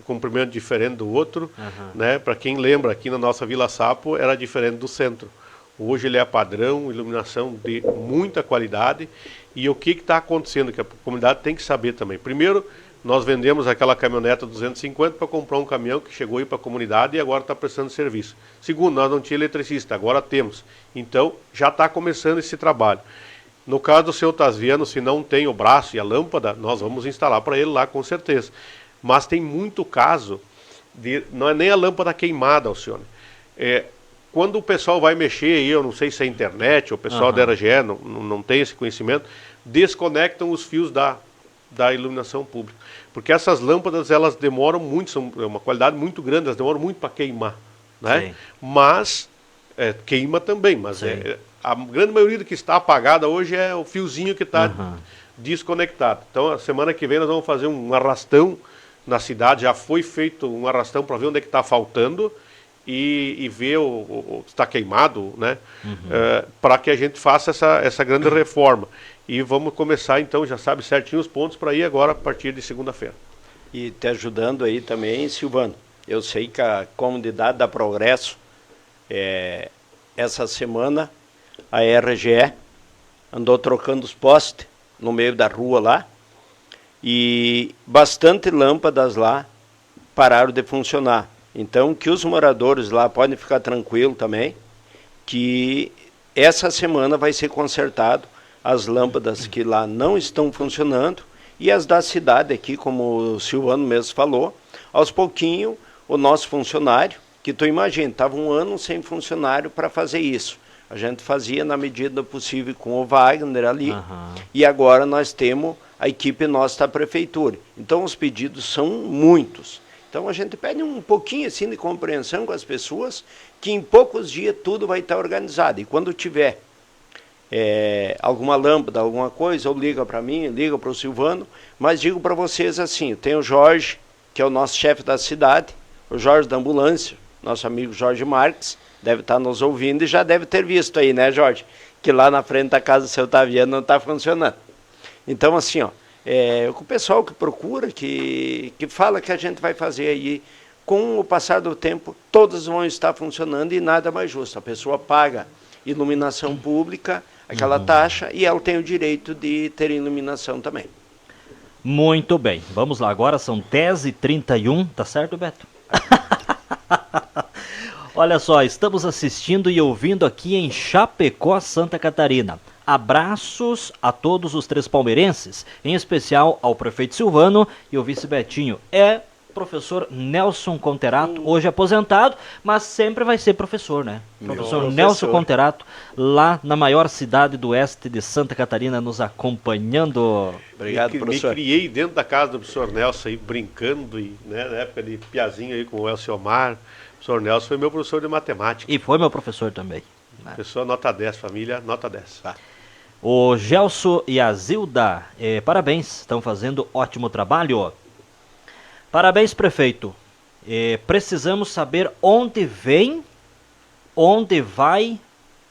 comprimento diferente do outro, né? Para quem lembra, aqui na nossa Vila Sapo era diferente do centro. Hoje ele é padrão, iluminação de muita qualidade. E o que está acontecendo, que a comunidade tem que saber também. Primeiro, nós vendemos aquela caminhoneta 250 para comprar um caminhão que chegou aí para a comunidade e agora está prestando serviço. Segundo, nós não tínhamos eletricista, agora temos. Então, já está começando esse trabalho. No caso do seu Otaviano, se não tem o braço e a lâmpada, nós vamos instalar para ele lá com certeza. Mas tem muito caso, não é nem a lâmpada queimada, Alcione. Quando o pessoal vai mexer aí, eu não sei se é internet, ou o pessoal da RGE não tem esse conhecimento, desconectam os fios da iluminação pública. Porque essas lâmpadas, elas demoram muito, são uma qualidade muito grande, elas demoram muito para queimar, né? Sim. Mas, queima também, mas a grande maioria do que está apagada hoje é o fiozinho que está desconectado. Então, a semana que vem nós vamos fazer um arrastão na cidade, já foi feito um arrastão para ver onde é que está faltando, e ver o está queimado, né? Para que a gente faça essa grande reforma. E vamos começar, então, já sabe certinho os pontos para ir agora a partir de segunda-feira. E te ajudando aí também, Silvano. Eu sei que a comunidade da Progresso, essa semana, a RGE andou trocando os postes no meio da rua lá, e bastante lâmpadas lá pararam de funcionar. Então, que os moradores lá podem ficar tranquilos também, que essa semana vai ser consertado as lâmpadas que lá não estão funcionando e as da cidade aqui, como o Silvano mesmo falou. Aos pouquinho, o nosso funcionário, que tu imagina, estava um ano sem funcionário para fazer isso. A gente fazia na medida possível com o Wagner ali, e agora nós temos a equipe nossa da prefeitura. Então, os pedidos são muitos. Então a gente pede um pouquinho assim de compreensão com as pessoas, que em poucos dias tudo vai estar organizado. E quando tiver alguma lâmpada, alguma coisa, ou liga para mim, liga para o Silvano, mas digo para vocês assim, tem o Jorge, que é o nosso chefe da cidade, o Jorge da ambulância, nosso amigo Jorge Marques, deve estar nos ouvindo e já deve ter visto aí, né, Jorge? Que lá na frente da casa do seu Otaviano não está funcionando. Então assim, o pessoal que procura, que fala que a gente vai fazer aí, com o passar do tempo, todos vão estar funcionando e nada mais justo. A pessoa paga iluminação pública, aquela taxa, e ela tem o direito de ter iluminação também. Muito bem, vamos lá, agora são 10h31, tá certo, Beto? Olha só, estamos assistindo e ouvindo aqui em Chapecó, Santa Catarina. Abraços a todos os três palmeirenses, em especial ao prefeito Silvano e ao vice Betinho. Professor Nelson Conterato, hoje aposentado, mas sempre vai ser professor, né? Professor Nelson Conterato, lá na maior cidade do oeste de Santa Catarina, nos acompanhando. Obrigado, professor. Me criei dentro da casa do professor Nelson aí, brincando, né, na época de piazinho aí com o Elciomar. O professor Nelson foi meu professor de matemática. E foi meu professor também. Pessoa nota 10, família nota 10. Tá. O Gelson e a Zilda, parabéns, estão fazendo ótimo trabalho. Parabéns, prefeito. Precisamos saber onde vai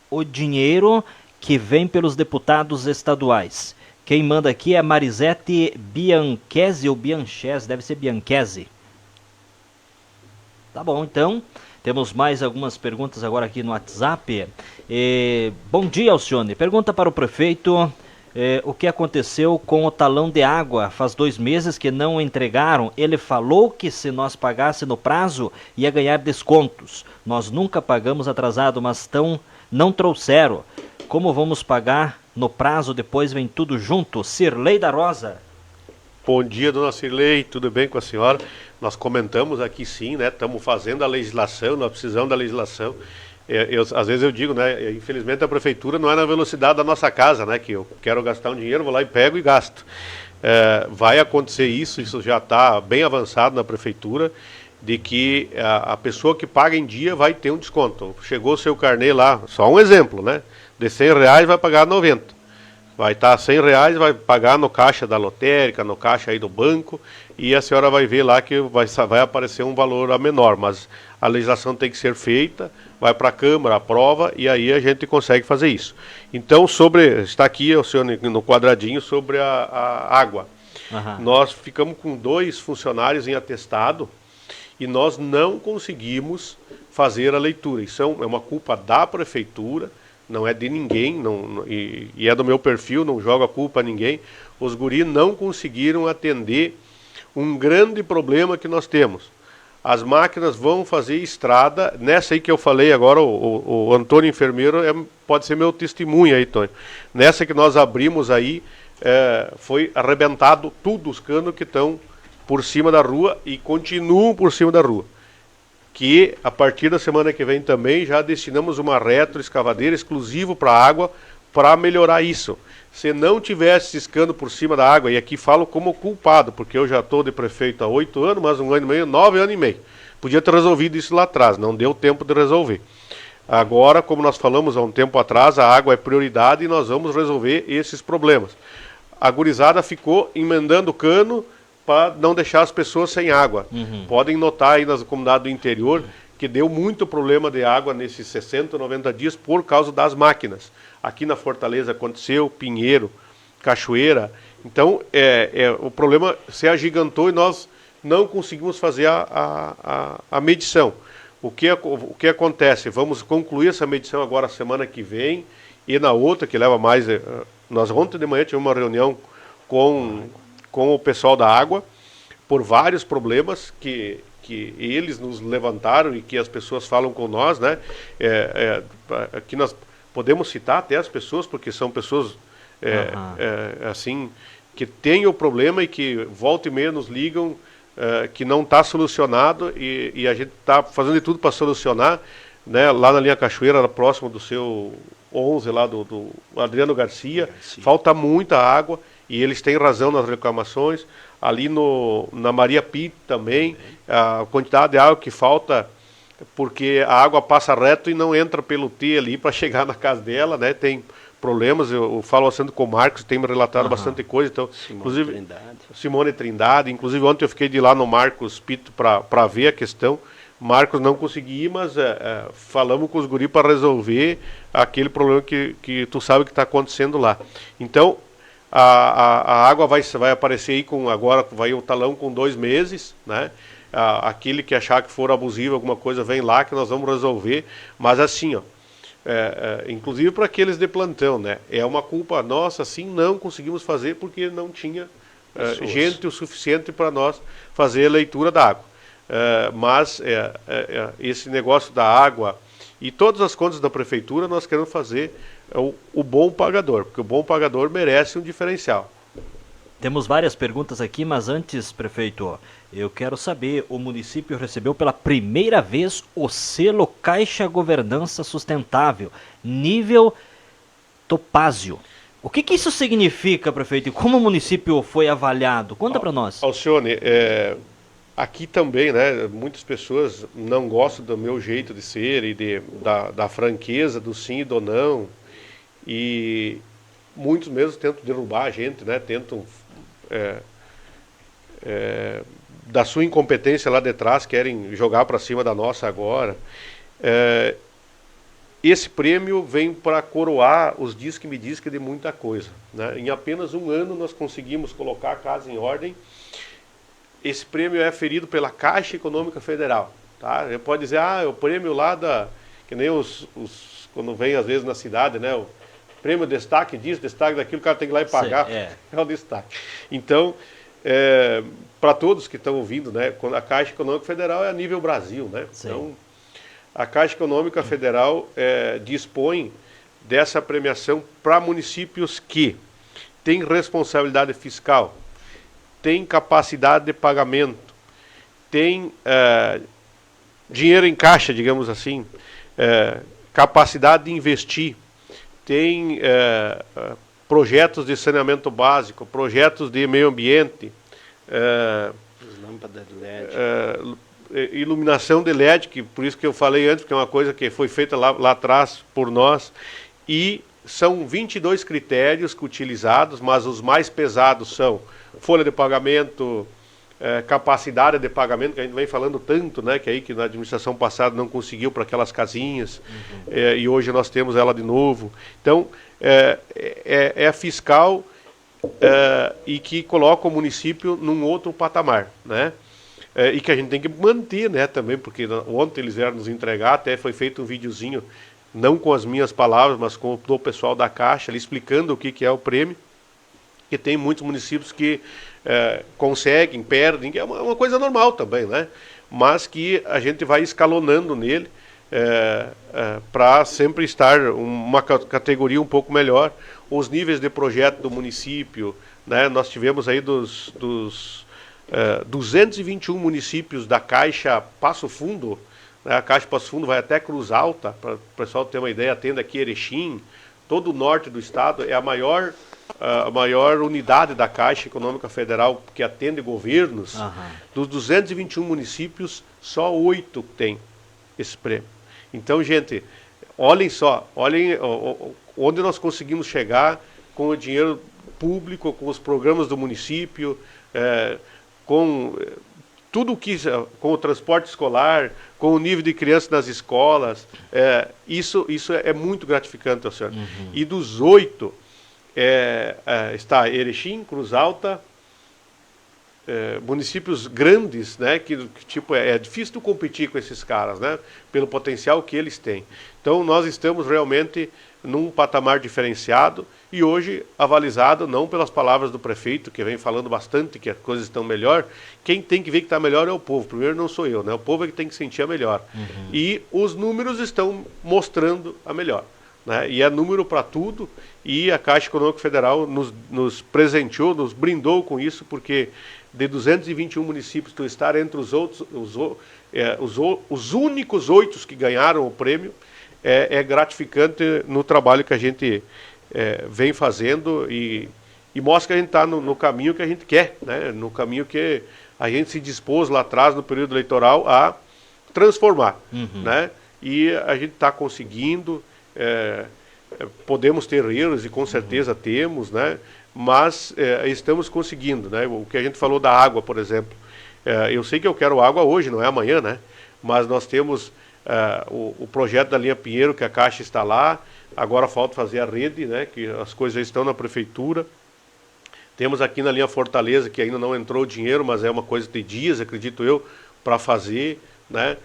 o dinheiro que vem pelos deputados estaduais. Quem manda aqui é Marisete Bianchese ou Bianchese, deve ser Bianchese. Tá bom, então, temos mais algumas perguntas agora aqui no WhatsApp. Bom dia, Alcione. Pergunta para o prefeito o que aconteceu com o talão de água. Faz 2 meses que não entregaram. Ele falou que se nós pagasse no prazo, ia ganhar descontos. Nós nunca pagamos atrasado, mas não trouxeram. Como vamos pagar no prazo, depois vem tudo junto? Cirlei da Rosa. Bom dia, dona Cirlei, tudo bem com a senhora? Nós comentamos aqui sim, né? Estamos fazendo a legislação, nós precisamos da legislação. Às vezes eu digo, né? Infelizmente a prefeitura não é na velocidade da nossa casa, né? Que eu quero gastar um dinheiro, vou lá e pego e gasto. Vai acontecer isso já está bem avançado na prefeitura, de que a pessoa que paga em dia vai ter um desconto. Chegou o seu carnê lá, só um exemplo, né? De R$100 vai pagar 90. Vai estar R$100, vai pagar no caixa da lotérica, no caixa aí do banco, e a senhora vai ver lá que vai aparecer um valor a menor, mas a legislação tem que ser feita, vai para a Câmara, aprova, e aí a gente consegue fazer isso. Então, está aqui o senhor no quadradinho sobre a água. Aham. Nós ficamos com 2 funcionários em atestado, e nós não conseguimos fazer a leitura. Isso é uma culpa da prefeitura, não é de ninguém, e é do meu perfil, não jogo a culpa a ninguém. Os guris não conseguiram atender um grande problema que nós temos. As máquinas vão fazer estrada, nessa aí que eu falei agora, o Antônio Enfermeiro pode ser meu testemunho aí, Tônio. Nessa que nós abrimos aí, foi arrebentado tudo os canos que estão por cima da rua e continuam por cima da rua. Que a partir da semana que vem também já destinamos uma retroescavadeira exclusiva para a água para melhorar isso. Se não tivesse esses canos por cima da água, e aqui falo como culpado, porque eu já estou de prefeito há 8 anos, mais 1 ano e meio, 9 anos e meio. Podia ter resolvido isso lá atrás, não deu tempo de resolver. Agora, como nós falamos há um tempo atrás, a água é prioridade e nós vamos resolver esses problemas. A gurizada ficou emendando cano para não deixar as pessoas sem água. Podem notar aí nas comunidades do interior que deu muito problema de água nesses 60, 90 dias por causa das máquinas. Aqui na Fortaleza aconteceu, Pinheiro, Cachoeira. Então, o problema se agigantou e nós não conseguimos fazer a medição. O que acontece? Vamos concluir essa medição agora semana que vem e na outra, que leva mais... Nós ontem de manhã tivemos uma reunião com o pessoal da água, por vários problemas que eles nos levantaram e que as pessoas falam com nós, né? Aqui nós podemos citar até as pessoas, porque são pessoas assim, que têm o problema e que volta e meia nos ligam, que não está solucionado e a gente está fazendo de tudo para solucionar, né? Lá na linha Cachoeira, próximo do seu 11, lá do Adriano Garcia, falta muita água. E eles têm razão nas reclamações. Ali na Maria Pinto também, a quantidade de água que falta, porque a água passa reto e não entra pelo T ali para chegar na casa dela, né? Tem problemas, eu falo assim com o Marcos, tem me relatado bastante coisa. Então, Simone Trindade, inclusive ontem eu fiquei de ir lá no Marcos Pinto para ver a questão. Marcos não consegui ir, mas falamos com os guris para resolver aquele problema que tu sabe que está acontecendo lá. Então, a água vai aparecer aí agora vai o talão com 2 meses, né? Aquele que achar que for abusivo, alguma coisa, vem lá que nós vamos resolver. Mas assim, ó, inclusive para aqueles de plantão, né? É uma culpa nossa, assim, não conseguimos fazer porque não tinha gente o suficiente para nós fazer a leitura da água. Mas esse negócio da água e todas as contas da prefeitura nós queremos fazer o bom pagador, porque o bom pagador merece um diferencial. Temos várias perguntas aqui, mas antes, prefeito, eu quero saber, o município recebeu pela primeira vez o selo Caixa Governança Sustentável, nível Topázio. O que isso significa, prefeito, e como o município foi avaliado? Conta para nós. Alcione, aqui também, né, muitas pessoas não gostam do meu jeito de ser e da franqueza, do sim e do não, e muitos mesmo tentam derrubar a gente, né, tentam da sua incompetência lá de trás, querem jogar para cima da nossa agora. Esse prêmio vem para coroar os me diz de muita coisa, né? Em apenas 1 ano nós conseguimos colocar a casa em ordem. Esse prêmio é aferido pela Caixa Econômica Federal, tá? Você pode dizer, é o prêmio lá que nem quando vem às vezes na cidade, né? O prêmio destaque disso, destaque daquilo, o cara tem que ir lá e pagar. É o destaque. Então, para todos que estão ouvindo, né? A Caixa Econômica Federal é a nível Brasil, né? Sim. Então, a Caixa Econômica Federal dispõe dessa premiação para municípios que têm responsabilidade fiscal, tem capacidade de pagamento, tem dinheiro em caixa, digamos assim, capacidade de investir, tem projetos de saneamento básico, projetos de meio ambiente, Lâmpada de LED. Iluminação de LED, que por isso que eu falei antes, porque é uma coisa que foi feita lá atrás por nós, e são 22 critérios utilizados, mas os mais pesados são folha de pagamento, capacidade de pagamento, que a gente vem falando tanto, né, que na administração passada não conseguiu para aquelas casinhas, e hoje nós temos ela de novo. Então, é fiscal e que coloca o município num outro patamar, né? E que a gente tem que manter, né, também, porque ontem eles vieram nos entregar, até foi feito um videozinho, não com as minhas palavras, mas com o do pessoal da Caixa, ali explicando o que é o prêmio, que tem muitos municípios que conseguem, perdem, que é uma coisa normal também, né? Mas que a gente vai escalonando nele para sempre estar uma categoria um pouco melhor. Os níveis de projeto do município, né? Nós tivemos aí dos 221 municípios da Caixa Passo Fundo, né? A Caixa Passo Fundo vai até Cruz Alta, para o pessoal ter uma ideia, atende aqui Erechim, todo o norte do estado, é a maior unidade da Caixa Econômica Federal que atende governos. Dos 221 municípios, só 8 tem esse prêmio. Então, gente, olhem onde nós conseguimos chegar com o dinheiro público, com os programas do município, com tudo com o transporte escolar, com o nível de crianças nas escolas. Isso é muito gratificante, senhor. E dos 8, está Erechim, Cruz Alta, municípios grandes, né, que tipo, é difícil competir com esses caras, né, pelo potencial que eles têm. Então nós estamos realmente num patamar diferenciado e hoje avalizado não pelas palavras do prefeito, que vem falando bastante que as coisas estão melhor. Quem tem que ver que está melhor é o povo. Primeiro não sou eu, né, o povo é que tem que sentir a melhor. E os números estão mostrando a melhor, né, e é número para tudo. E a Caixa Econômica Federal nos presenteou, nos brindou com isso, porque de 221 municípios, tu estar entre os únicos 8 que ganharam o prêmio, é gratificante no trabalho que a gente vem fazendo e mostra que a gente está no caminho que a gente quer, né? No caminho que a gente se dispôs lá atrás, no período eleitoral, a transformar, né? E a gente está conseguindo. Podemos ter erros e com certeza temos, né? Mas estamos conseguindo, né? O que a gente falou da água, por exemplo, eu sei que eu quero água hoje, não é amanhã, né? Mas nós temos o projeto da linha Pinheiro, que a Caixa está lá, agora falta fazer a rede, né? Que as coisas estão na prefeitura. Temos aqui na linha Fortaleza, que ainda não entrou dinheiro, mas é uma coisa de dias, acredito eu, para fazer, né?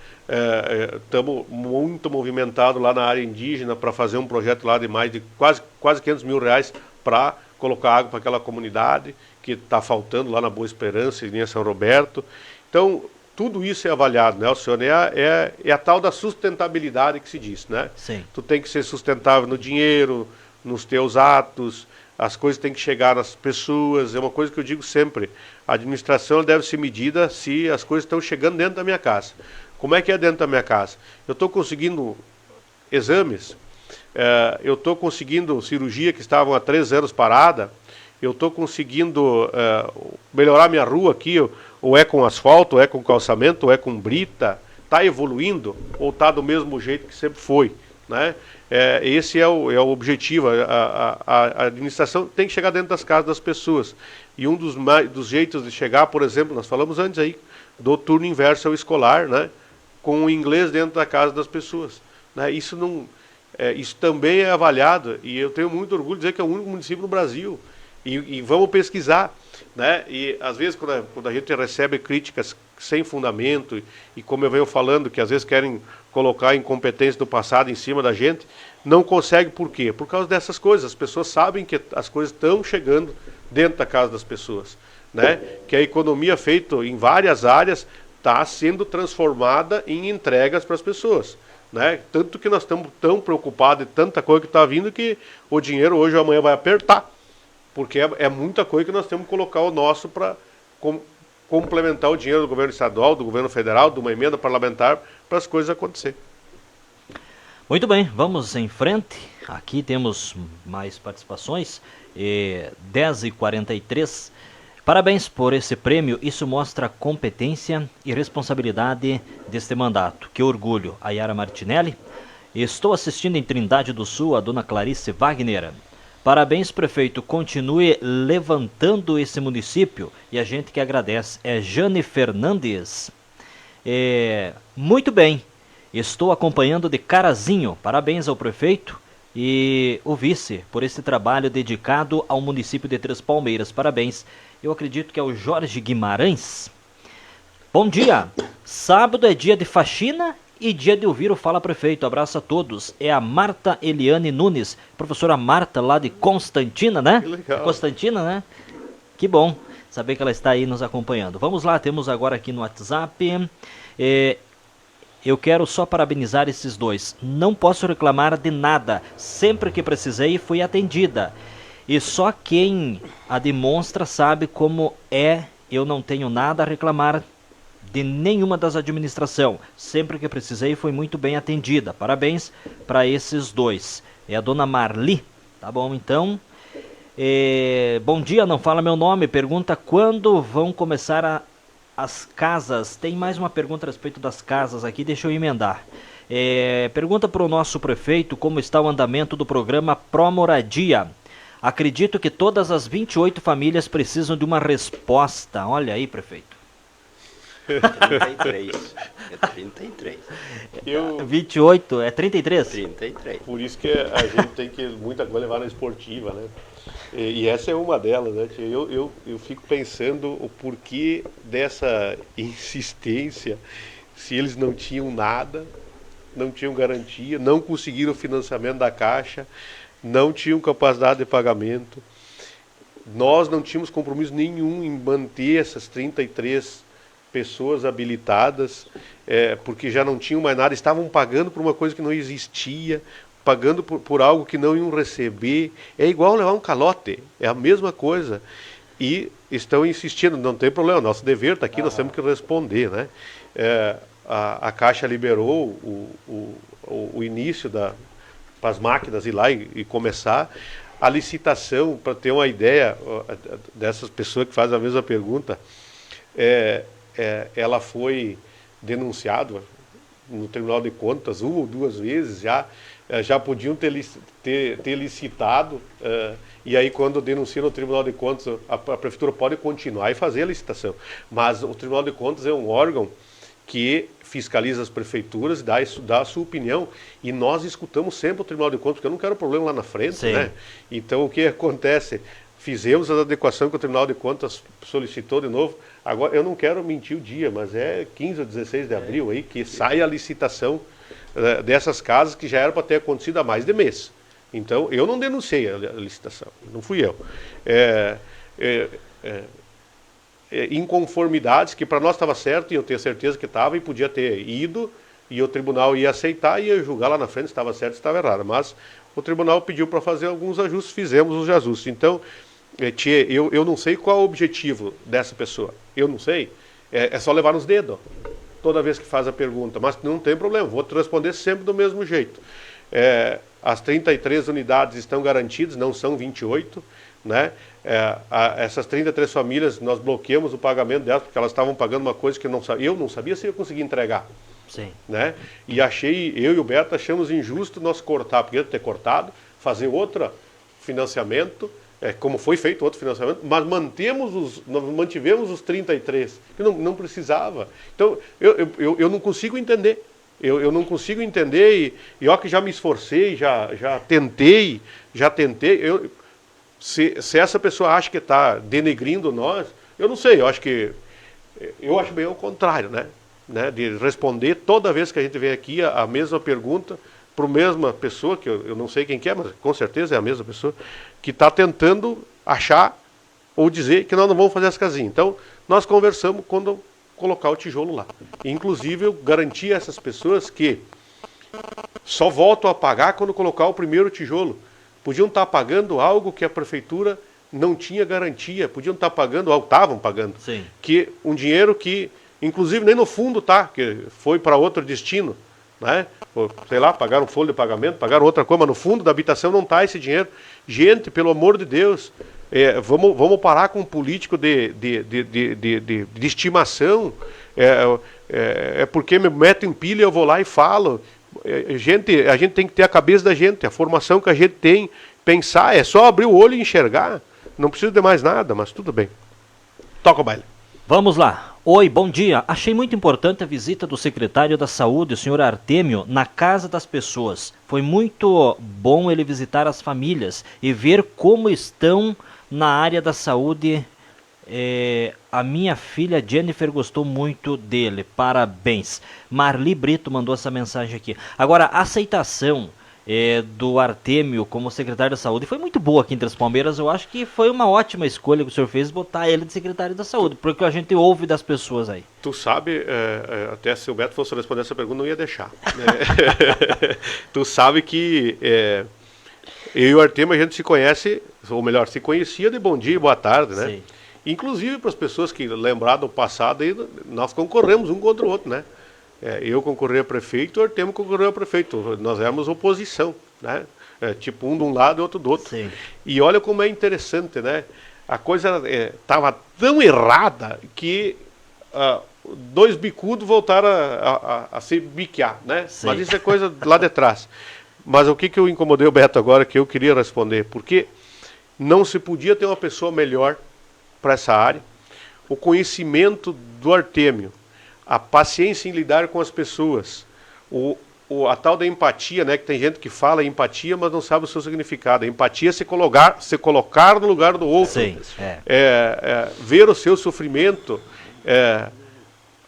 Estamos muito movimentados lá na área indígena para fazer um projeto lá de mais de quase 500 mil reais para colocar água para aquela comunidade que está faltando lá na Boa Esperança e em São Roberto. Então, tudo isso é avaliado, né, Alcione? É a tal da sustentabilidade que se diz, né? Sim. Tu tem que ser sustentável no dinheiro, nos teus atos, as coisas têm que chegar nas pessoas. É uma coisa que eu digo sempre, a administração deve ser medida se as coisas estão chegando dentro da minha casa. Como é que é dentro da minha casa? Eu estou conseguindo exames, eu estou conseguindo cirurgia que estavam há 3 anos parada, eu estou conseguindo melhorar minha rua aqui, ou é com asfalto, ou é com calçamento, ou é com brita, está evoluindo, ou está do mesmo jeito que sempre foi, né? Esse é o objetivo. A administração tem que chegar dentro das casas das pessoas. E um dos jeitos de chegar, por exemplo, nós falamos antes aí, do turno inverso ao escolar, né? Com o inglês dentro da casa das pessoas, né? Isso também é avaliado, e eu tenho muito orgulho de dizer que é o único município no Brasil. E vamos pesquisar, né? E às vezes quando a gente recebe críticas sem fundamento, e como eu venho falando, que às vezes querem colocar incompetência do passado em cima da gente, não consegue. Por quê? Por causa dessas coisas. As pessoas sabem que as coisas estão chegando dentro da casa das pessoas, né? Que a economia feita em várias áreas está sendo transformada em entregas para as pessoas, né? Tanto que nós estamos tão preocupados de tanta coisa que está vindo, que o dinheiro hoje ou amanhã vai apertar, porque é muita coisa que nós temos que colocar o nosso para complementar o dinheiro do governo estadual, do governo federal, de uma emenda parlamentar, para as coisas acontecerem. Muito bem, vamos em frente. Aqui temos mais participações. 10h43. Parabéns por esse prêmio. Isso mostra a competência e responsabilidade deste mandato. Que orgulho. A Yara Martinelli. Estou assistindo em Trindade do Sul a dona Clarice Wagner. Parabéns, prefeito. Continue levantando esse município e a gente que agradece. É Jane Fernandes. Muito bem. Estou acompanhando de Carazinho. Parabéns ao prefeito e o vice por esse trabalho dedicado ao município de Três Palmeiras. Parabéns. Eu acredito que é o Jorge Guimarães. Bom dia. Sábado é dia de faxina e dia de ouvir o Fala Prefeito. Abraço a todos. É a Marta Eliane Nunes. Professora Marta lá de Constantina, né? Que legal. Constantina, né? Que bom saber que ela está aí nos acompanhando. Vamos lá, temos agora aqui no WhatsApp. Eu quero só parabenizar esses dois. Não posso reclamar de nada. Sempre que precisei fui atendida. E só quem a demonstra sabe como é. Eu não tenho nada a reclamar de nenhuma das administrações. Sempre que precisei fui muito bem atendida. Parabéns para esses dois. É a dona Marli. Tá bom, então. Bom dia, não fala meu nome. Pergunta quando vão começar as casas. Tem mais uma pergunta a respeito das casas aqui, deixa eu emendar. Pergunta para o nosso prefeito como está o andamento do programa Pró Moradia. Acredito que todas as 28 famílias precisam de uma resposta. Olha aí, prefeito. 33. É 33. 28, é 33? 33. Por isso que a gente tem que muita coisa levar na esportiva, né? E essa é uma delas, né? Eu fico pensando o porquê dessa insistência, se eles não tinham nada, não tinham garantia, não conseguiram o financiamento da Caixa, não tinham capacidade de pagamento. Nós não tínhamos compromisso nenhum em manter essas 33 pessoas habilitadas, porque já não tinham mais nada, estavam pagando por uma coisa que não existia, pagando por algo que não iam receber. É igual levar um calote, é a mesma coisa. E estão insistindo, não tem problema, nosso dever está aqui, nós temos que responder, né? A Caixa liberou o início para as máquinas ir lá e começar a licitação, para ter uma ideia dessas pessoas que fazem a mesma pergunta. Ela foi denunciada no Tribunal de Contas 1 ou 2 vezes, já podiam ter licitado, e aí quando denunciam no Tribunal de Contas, a Prefeitura pode continuar e fazer a licitação. Mas o Tribunal de Contas é um órgão que fiscaliza as prefeituras, dá a sua opinião, e nós escutamos sempre o Tribunal de Contas, porque eu não quero problema lá na frente, Sim. né? Então o que acontece? Fizemos a adequação que o Tribunal de Contas solicitou de novo. Agora, eu não quero mentir o dia, mas é 15 ou 16 de abril aí que sai a licitação dessas casas que já era para ter acontecido há mais de mês. Então, eu não denunciei a licitação, não fui eu. Inconformidades que para nós estava certo, e eu tenho certeza que estava, e podia ter ido, e o tribunal ia aceitar e ia julgar lá na frente se estava certo ou se estava errado. Mas o tribunal pediu para fazer alguns ajustes, fizemos os ajustes. Então, eu não sei qual é o objetivo dessa pessoa. Eu não sei. É só levar nos dedos toda vez que faz a pergunta. Mas não tem problema, vou te responder sempre do mesmo jeito. As 33 unidades estão garantidas, não são 28. Né? Essas 33 famílias, nós bloqueamos o pagamento delas, porque elas estavam pagando uma coisa que eu não sabia se eu conseguia entregar. Sim. Né? E eu e o Beto achamos injusto nós cortar, podia ter cortado, fazer outro financiamento, como foi feito outro financiamento, mas nós mantivemos os 33, que não precisava. Então, eu não consigo entender. Eu não consigo entender, e ó que já me esforcei, já tentei. Se essa pessoa acha que está denegrindo nós, eu não sei, eu acho bem ao contrário, né? De responder toda vez que a gente vem aqui a mesma pergunta para a mesma pessoa, que eu não sei quem que é, mas com certeza é a mesma pessoa, que está tentando achar ou dizer que nós não vamos fazer as casinhas. Então, nós conversamos quando colocar o tijolo lá. Inclusive, eu garanti a essas pessoas que só voltam a pagar quando colocar o primeiro tijolo. Podiam estar pagando algo que a prefeitura não tinha garantia, podiam estar pagando, ou estavam pagando, Sim. que um dinheiro que, inclusive, nem no fundo tá, que foi para outro destino, né? Ou, sei lá, pagaram folha de pagamento, pagaram outra coisa, mas no fundo da habitação não está esse dinheiro. Gente, pelo amor de Deus, vamos parar com um político de estimação. É porque me meto em pilha, eu vou lá e falo. A gente tem que ter a cabeça da gente, a formação que a gente tem, pensar, é só abrir o olho e enxergar. Não precisa de mais nada, mas tudo bem. Toca o baile. Vamos lá. Oi, bom dia. Achei muito importante a visita do secretário da Saúde, o senhor Artêmio, na casa das pessoas. Foi muito bom ele visitar as famílias e ver como estão na área da saúde. A minha filha Jennifer gostou muito dele. Parabéns. Marli Brito mandou essa mensagem aqui. Agora, a aceitação do Artêmio como secretário da Saúde foi muito boa aqui em Três Palmeiras. Eu acho que foi uma ótima escolha que o senhor fez, botar ele de secretário da Saúde, porque a gente ouve das pessoas aí. Tu sabe, até se o Beto fosse responder essa pergunta, não ia deixar. Né? Tu sabe que eu e o Artêmio, a gente se conhece, ou melhor, se conhecia de bom dia e boa tarde, né? Sim. Inclusive para as pessoas que lembraram do passado, aí, nós concorremos um contra o outro, né? Eu concorri a prefeito, o Artêmio concorreu a prefeito. Nós éramos oposição, né? Tipo, um de um lado e outro do outro. Sim. E olha como é interessante, né? A coisa estava tão errada que dois bicudos voltaram a se biquear, né? Sim. Mas isso é coisa lá de trás. Mas o que eu incomodei o Beto agora, que eu queria responder? Porque não se podia ter uma pessoa melhor para essa área. O conhecimento do Artêmio, a paciência em lidar com as pessoas, a tal da empatia, né, que tem gente que fala empatia, mas não sabe o seu significado. A empatia é se colocar no lugar do outro. Sim, ver o seu sofrimento,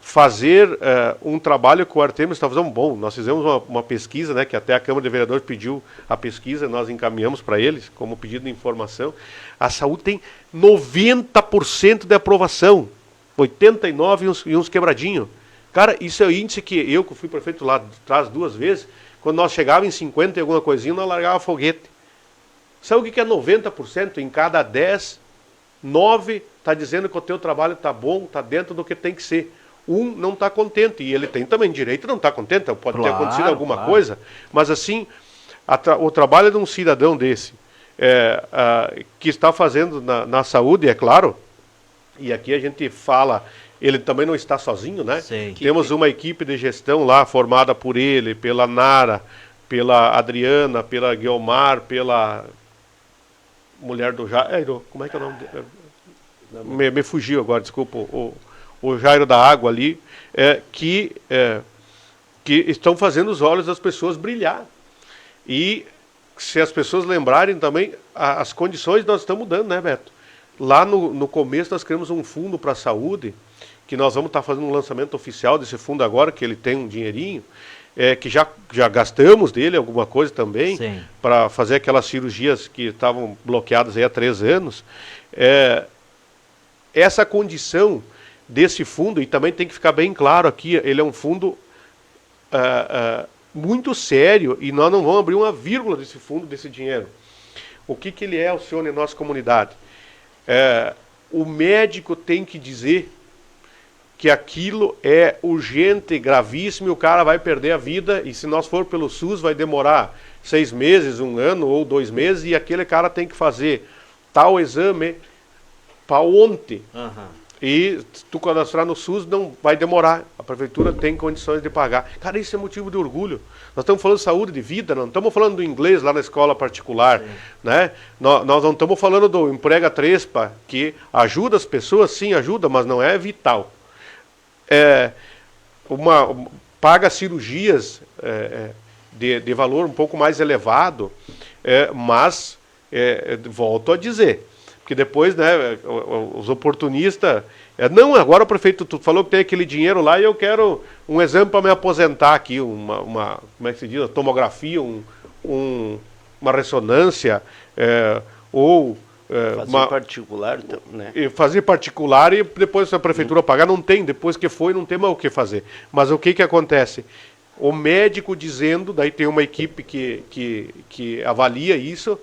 fazer um trabalho que o Artêmio está fazendo bom. Nós fizemos uma pesquisa, né, que até a Câmara de Vereadores pediu a pesquisa, nós encaminhamos para eles como pedido de informação. A saúde tem 90% de aprovação. 89 e uns quebradinhos. Cara, isso é o índice que eu fui prefeito lá atrás 2 vezes, quando nós chegávamos em 50 e alguma coisinha, nós largava foguete. Sabe o que é 90%? Em cada 10, 9 está dizendo que o teu trabalho está bom, está dentro do que tem que ser. 1 não está contente, e ele tem também direito de não estar contente, pode ter acontecido alguma coisa, mas assim, o trabalho de um cidadão desse, que está fazendo na saúde, é claro, e aqui a gente fala, ele também não está sozinho, né? Sim. Temos uma equipe de gestão lá formada por ele, pela Nara, pela Adriana, pela Guiomar, pela mulher do Jairo, como é que é o nome dele? Me fugiu agora, desculpa, o Jairo da Água ali, que estão fazendo os olhos das pessoas brilhar. E se as pessoas lembrarem também, as condições nós estamos dando, né, Beto? Lá no começo nós criamos um fundo para a saúde, que nós vamos estar fazendo um lançamento oficial desse fundo agora, que ele tem um dinheirinho, que já gastamos dele alguma coisa também, para fazer aquelas cirurgias que estavam bloqueadas aí há 3 anos. Essa condição desse fundo, e também tem que ficar bem claro aqui, ele é um fundo muito sério, e nós não vamos abrir uma vírgula desse fundo, desse dinheiro. O que ele é, Alcione, em nossa comunidade? O médico tem que dizer que aquilo é urgente, gravíssimo, e o cara vai perder a vida, e se nós for pelo SUS vai demorar 6 meses, 1 ano ou 2 meses, e aquele cara tem que fazer tal exame para ontem. E tu cadastrar no SUS não vai demorar, a prefeitura tem condições de pagar. Cara, isso é motivo de orgulho. Nós estamos falando de saúde, de vida, não estamos falando do inglês lá na escola particular, né? Nós não estamos falando do Emprega Trespa, que ajuda as pessoas, sim, ajuda, mas não é vital. Paga cirurgias de valor um pouco mais elevado, mas volto a dizer, porque depois, né, os oportunistas, não, agora o prefeito tu falou que tem aquele dinheiro lá e eu quero um exame para me aposentar aqui, como é que se diz, uma tomografia, uma ressonância, ou fazer particular, né? Fazer particular e depois se a prefeitura pagar, não tem, depois que foi, não tem mais o que fazer. Mas o que acontece? O médico dizendo, daí tem uma equipe que avalia isso,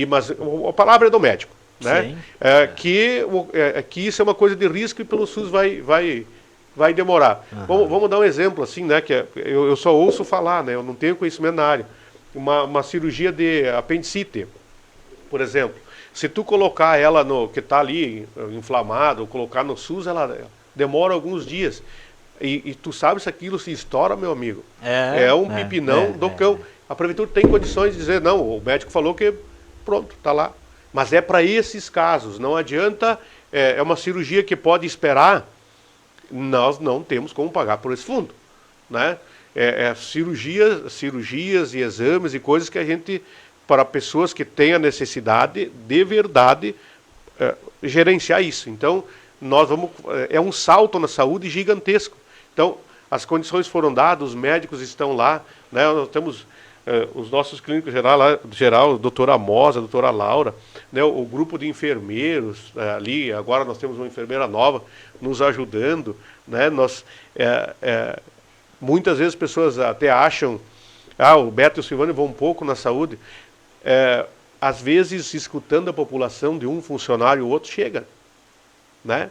mas a palavra é do médico. né? Sim. Que isso é uma coisa de risco e pelo SUS vai demorar. Vamos dar um exemplo assim, né? Que eu só ouço falar, né? Eu não tenho conhecimento na área. Uma cirurgia de apendicite, por exemplo. Se tu colocar ela no que está ali inflamado, ou colocar no SUS, ela demora alguns dias. E tu sabe se aquilo se estoura, meu amigo. É um pipinão do cão. A prefeitura tem condições de dizer, não, o médico falou que pronto, está lá. Mas é para esses casos, não adianta, é uma cirurgia que pode esperar, nós não temos como pagar por esse fundo, né? Cirurgias e exames e coisas que a gente, para pessoas que têm a necessidade, de verdade, gerenciar isso. Então, nós vamos, é um salto na saúde gigantesco. Então, as condições foram dadas, os médicos estão lá, né? Nós temos os nossos clínicos geral, a doutora Amosa, a doutora Laura, né? O grupo de enfermeiros ali, agora nós temos uma enfermeira nova nos ajudando, né? Muitas vezes as pessoas até acham, o Beto e o Silvano vão um pouco na saúde, às vezes escutando a população de um funcionário ou outro chega, né?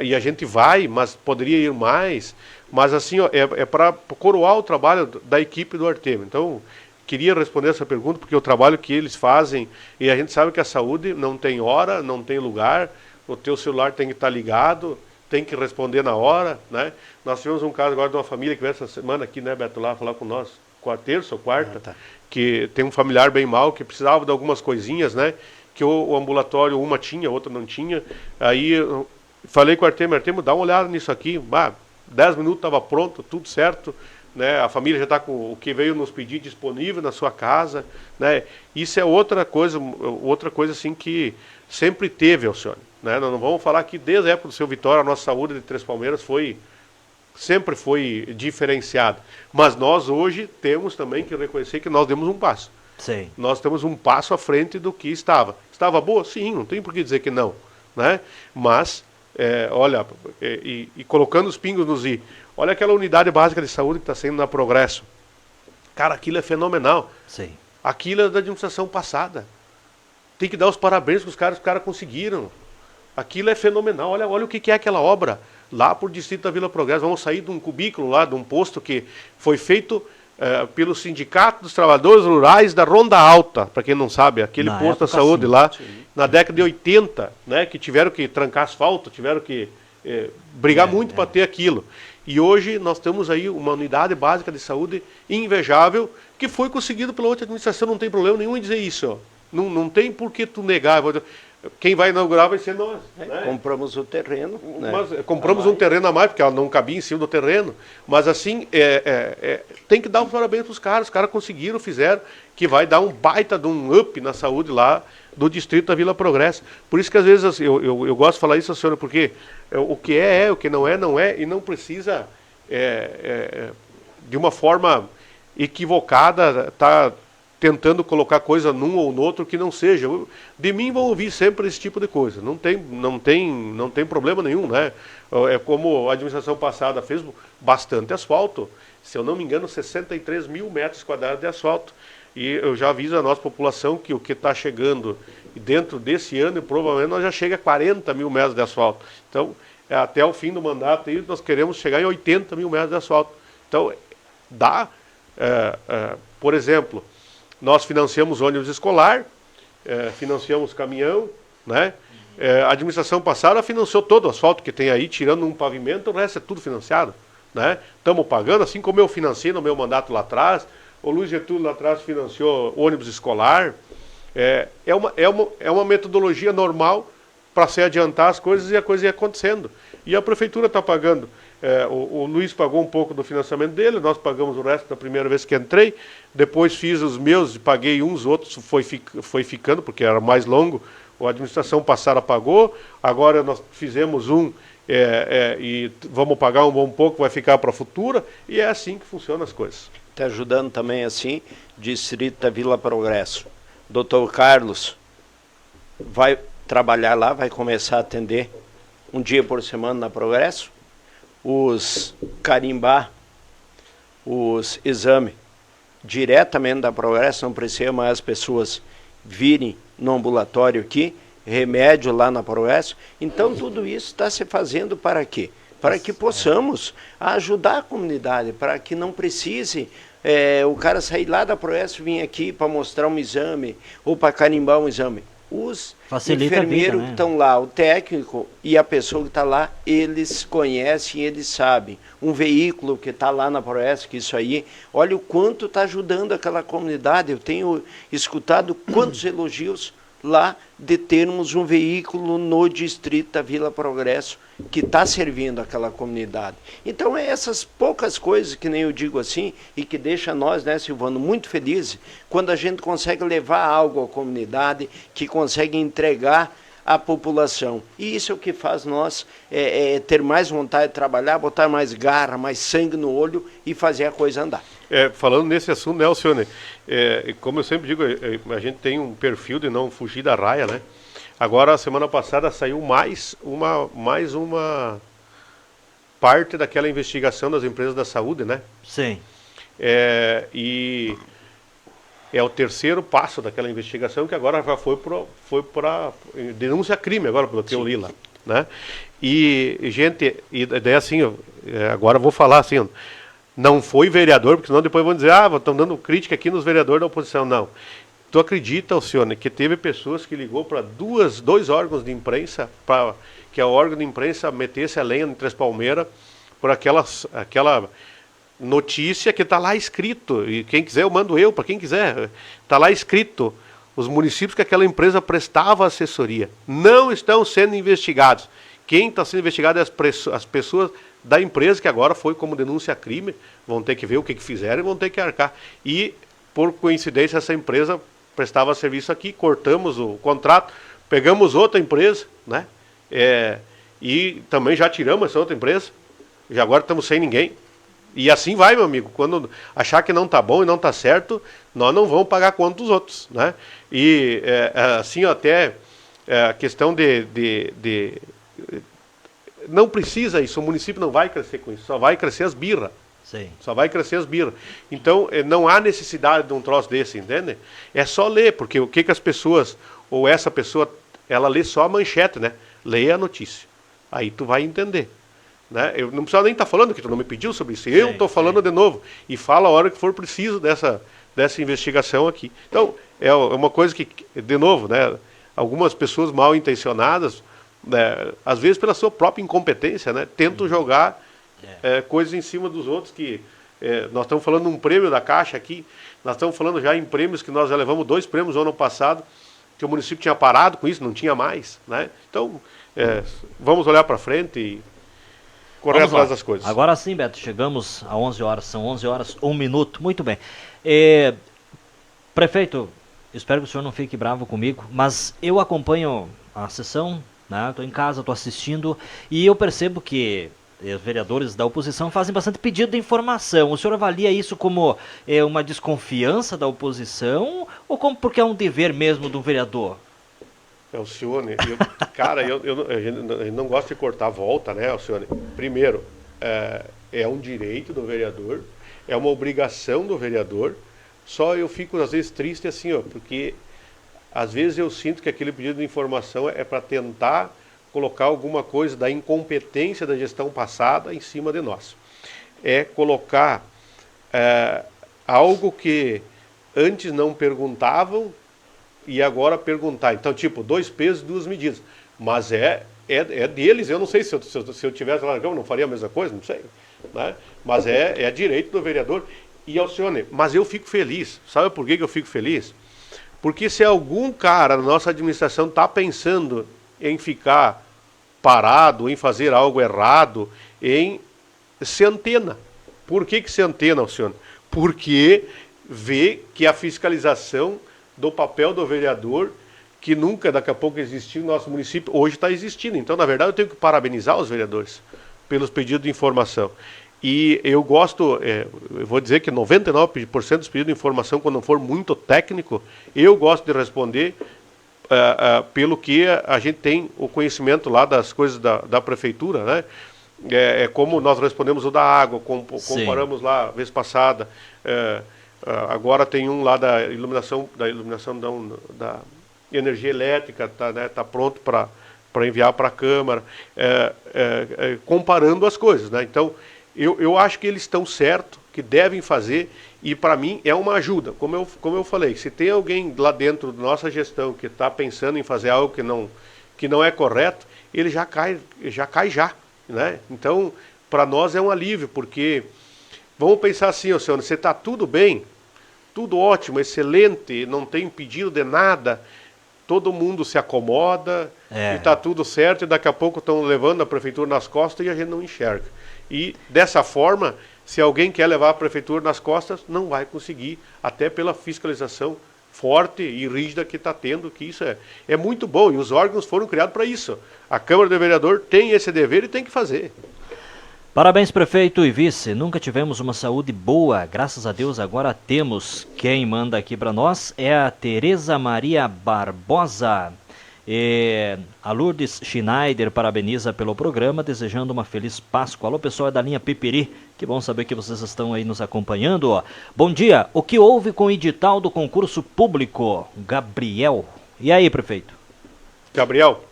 E a gente vai, mas poderia ir mais, mas assim, é para coroar o trabalho da equipe do Artemio. Então, queria responder essa pergunta, porque o trabalho que eles fazem, e a gente sabe que a saúde não tem hora, não tem lugar, o teu celular tem que estar ligado, tem que responder na hora, né? Nós tivemos um caso agora de uma família que veio essa semana aqui, né, Beto, lá falar com nós, terça ou quarta, que tem um familiar bem mal, que precisava de algumas coisinhas, né, que o ambulatório, uma tinha, outra não tinha. Aí eu falei com o Artemio, dá uma olhada nisso aqui, 10 minutos estava pronto, tudo certo, né? A família já está com o que veio nos pedir disponível na sua casa, né? Isso é outra coisa assim que sempre teve, Alcione, né? Nós não vamos falar que desde a época do seu Vitória, a nossa saúde de Três Palmeiras sempre foi diferenciada, mas nós hoje temos também que reconhecer que nós demos um passo. Sim. Nós temos um passo à frente do que estava. Estava boa? Sim, não tem por que dizer que não, né? Mas olha, colocando os pingos nos i. Olha aquela unidade básica de saúde que está sendo na Progresso. Cara, aquilo é fenomenal. Sim. Aquilo é da administração passada. Tem que dar os parabéns que os caras conseguiram. Aquilo é fenomenal. Olha o que é aquela obra lá por distrito da Vila Progresso. Vamos sair de um cubículo lá, de um posto que foi feito pelo Sindicato dos Trabalhadores Rurais da Ronda Alta, para quem não sabe, aquele posto da saúde lá, na década de 80, né, que tiveram que trancar asfalto, tiveram que brigar muito para ter aquilo. E hoje nós temos aí uma unidade básica de saúde invejável, que foi conseguido pela outra administração, não tem problema nenhum em dizer isso. Ó. Não tem por que tu negar. Quem vai inaugurar vai ser nós. Né? Compramos o terreno. Mas, compramos um terreno a mais, porque ela não cabia em cima do terreno. Mas assim, tem que dar um parabéns para os caras conseguiram, fizeram, que vai dar um baita de um up na saúde lá do distrito da Vila Progresso. Por isso que às vezes eu gosto de falar isso, senhora, porque o que o que não é, e não precisa, de uma forma equivocada, tentando colocar coisa num ou no outro que não seja. De mim vão ouvir sempre esse tipo de coisa. Não tem problema nenhum, né? É como a administração passada fez bastante asfalto. Se eu não me engano, 63 mil metros quadrados de asfalto. E eu já aviso a nossa população que o que está chegando dentro desse ano, provavelmente nós já chega a 40 mil metros de asfalto. Então, até o fim do mandato aí, nós queremos chegar em 80 mil metros de asfalto. Então, por exemplo, nós financiamos ônibus escolar, financiamos caminhão, né? A administração passada financiou todo o asfalto que tem aí, tirando um pavimento, o resto é tudo financiado, né? Estamos pagando, assim como eu financiei no meu mandato lá atrás, o Luiz Getúlio lá atrás financiou ônibus escolar. É uma metodologia normal para se adiantar as coisas e a coisa ia acontecendo. E a prefeitura está pagando. O Luiz pagou um pouco do financiamento dele, nós pagamos o resto da primeira vez que entrei, depois fiz os meus, paguei uns, outros foi ficando, porque era mais longo, a administração passada pagou, agora nós fizemos e vamos pagar um bom pouco, vai ficar para a futura, e é assim que funcionam as coisas. Está ajudando também assim, distrito da Vila Progresso. Dr. Carlos vai trabalhar lá, vai começar a atender um dia por semana na Progresso, carimbar os exames diretamente da Progresso, não precisa mais as pessoas virem no ambulatório aqui, remédio lá na Proeste. Então tudo isso está se fazendo para quê? Para que possamos ajudar a comunidade, para que não precise o cara sair lá da Proeste e vir aqui para mostrar um exame ou para carimbar um exame. Os Facilita a vida, enfermeiros né? que estão lá, o técnico e a pessoa que está lá, eles conhecem, eles sabem. Um veículo que está lá na Proeste, que isso aí, olha o quanto está ajudando aquela comunidade. Eu tenho escutado quantos elogios lá de termos um veículo no distrito da Vila Progresso que está servindo aquela comunidade. Então é essas poucas coisas que nem eu digo assim e que deixa nós, né, Silvano, muito felizes quando a gente consegue levar algo à comunidade, que consegue entregar à população. E isso é o que faz nós ter mais vontade de trabalhar, botar mais garra, mais sangue no olho e fazer a coisa andar. Falando nesse assunto, né, Alcione, como eu sempre digo, a gente tem um perfil de não fugir da raia, né? Agora, a semana passada, saiu mais uma parte daquela investigação das empresas da saúde, né? Sim. E é o terceiro passo daquela investigação, que agora já foi para denúncia crime, agora, pelo que eu li lá, né? E, gente, daí assim, agora eu vou falar assim, não foi vereador, porque senão depois vão dizer, estão dando crítica aqui nos vereadores da oposição. Não. Tu acredita, Alcione, que teve pessoas que ligou para dois órgãos de imprensa, para que o órgão de imprensa metesse a lenha em Três Palmeiras por aquela notícia que está lá escrito, e quem quiser eu mando para quem quiser, está lá escrito, os municípios que aquela empresa prestava assessoria não estão sendo investigados. Quem está sendo investigado é as pessoas da empresa, que agora foi como denúncia crime, vão ter que ver o que fizeram e vão ter que arcar. E, por coincidência, essa empresa prestava serviço aqui, cortamos o contrato, pegamos outra empresa, né? E também já tiramos essa outra empresa, já agora estamos sem ninguém. E assim vai, meu amigo, quando achar que não está bom e não está certo, nós não vamos pagar conta dos outros, né? E assim até a questão não precisa isso, o município não vai crescer com isso, só vai crescer as birras. Sim. Só vai crescer as birras. Então, não há necessidade de um troço desse, entende? É só ler, porque o que as pessoas, ou essa pessoa, ela lê só a manchete, né? Lê a notícia. Aí tu vai entender. Né? Eu não precisava nem estar falando, que tu não me pediu sobre isso. Eu estou falando de novo. E fala a hora que for preciso dessa investigação aqui. Então, é uma coisa que, de novo, né? Algumas pessoas mal intencionadas, né, às vezes pela sua própria incompetência, né? Tentam jogar coisas em cima dos outros que... nós estamos falando de um prêmio da Caixa aqui, nós estamos falando já em prêmios que nós já levamos 2 prêmios no ano passado, que o município tinha parado com isso, não tinha mais, né? Então, vamos olhar para frente e correr atrás das coisas. Agora sim, Beto, chegamos a 11 horas, são 11 horas, 1 minuto, muito bem. Prefeito, espero que o senhor não fique bravo comigo, mas eu acompanho a sessão, né? Estou em casa, estou assistindo, e eu percebo que os vereadores da oposição fazem bastante pedido de informação. O senhor avalia isso como uma desconfiança da oposição ou como porque é um dever mesmo do vereador? Alcione, cara, a gente não gosta de cortar a volta, né, Alcione? Primeiro, é um direito do vereador, é uma obrigação do vereador, só eu fico às vezes triste assim, porque às vezes eu sinto que aquele pedido de informação é para tentar colocar alguma coisa da incompetência da gestão passada em cima de nós. É colocar algo que antes não perguntavam e agora perguntar. Então, tipo, 2 pesos, 2 medidas. Mas é deles, eu não sei se eu tivesse lá na Câmara, não faria a mesma coisa, não sei. Né? Mas é direito do vereador. E, Alcione, mas eu fico feliz. Sabe por que eu fico feliz? Porque se algum cara na nossa administração está pensando em ficar parado, em fazer algo errado, em se antena. Por que se antena, Alcione? Porque vê que a fiscalização do papel do vereador, que nunca, daqui a pouco, existiu no nosso município, hoje está existindo. Então, na verdade, eu tenho que parabenizar os vereadores pelos pedidos de informação. E eu gosto, eu vou dizer que 99% dos pedidos de informação, quando não for muito técnico, eu gosto de responder pelo que a gente tem o conhecimento lá das coisas da prefeitura, né? Como nós respondemos o da água, comparamos lá a vez passada, agora tem um lá da iluminação energia elétrica, tá pronto para enviar para a Câmara, comparando as coisas, né? Então, eu acho que eles estão certos, que devem fazer, e para mim é uma ajuda. Como eu falei, se tem alguém lá dentro da nossa gestão que está pensando em fazer algo que não é correto, ele já cai, né? Então, para nós é um alívio, porque vamos pensar assim, Oceano, você está tudo bem, tudo ótimo, excelente, não tem pedido de nada, todo mundo se acomoda, e está tudo certo, e daqui a pouco estão levando a prefeitura nas costas e a gente não enxerga. E dessa forma, se alguém quer levar a prefeitura nas costas, não vai conseguir, até pela fiscalização forte e rígida que está tendo, que isso é muito bom, e os órgãos foram criados para isso. A Câmara do Vereador tem esse dever e tem que fazer. Parabéns, prefeito e vice. Nunca tivemos uma saúde boa, graças a Deus agora temos. Quem manda aqui para nós é a Tereza Maria Barbosa. A Lourdes Schneider parabeniza pelo programa, desejando uma feliz Páscoa. Alô, pessoal, é da linha Pipiri, que bom saber que vocês estão aí nos acompanhando. Bom dia, o que houve com o edital do concurso público? Gabriel. E aí, prefeito? Gabriel,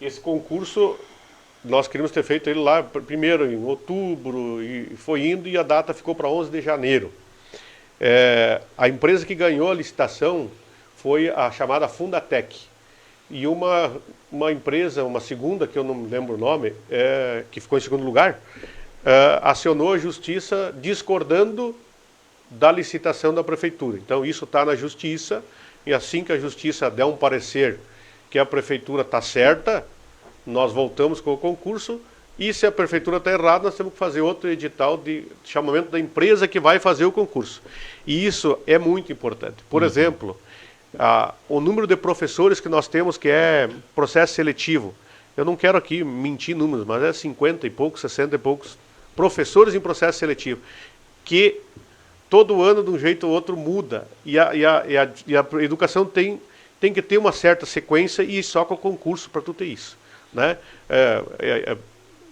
esse concurso, nós queríamos ter feito ele lá primeiro em outubro, e foi indo, e a data ficou para 11 de janeiro. A empresa que ganhou a licitação foi a chamada Fundatec. E uma empresa, uma segunda, que eu não lembro o nome, que ficou em segundo lugar, acionou a justiça discordando da licitação da prefeitura. Então isso está na justiça, e assim que a justiça der um parecer que a prefeitura está certa, nós voltamos com o concurso, e se a prefeitura está errada, nós temos que fazer outro edital de chamamento da empresa que vai fazer o concurso. E isso é muito importante. Por exemplo, o número de professores que nós temos, que é processo seletivo, eu não quero aqui mentir números, mas é 50 e poucos, 60 e poucos professores em processo seletivo, que todo ano de um jeito ou outro muda, e a educação tem que ter uma certa sequência, e só com o concurso para tu ter isso, né?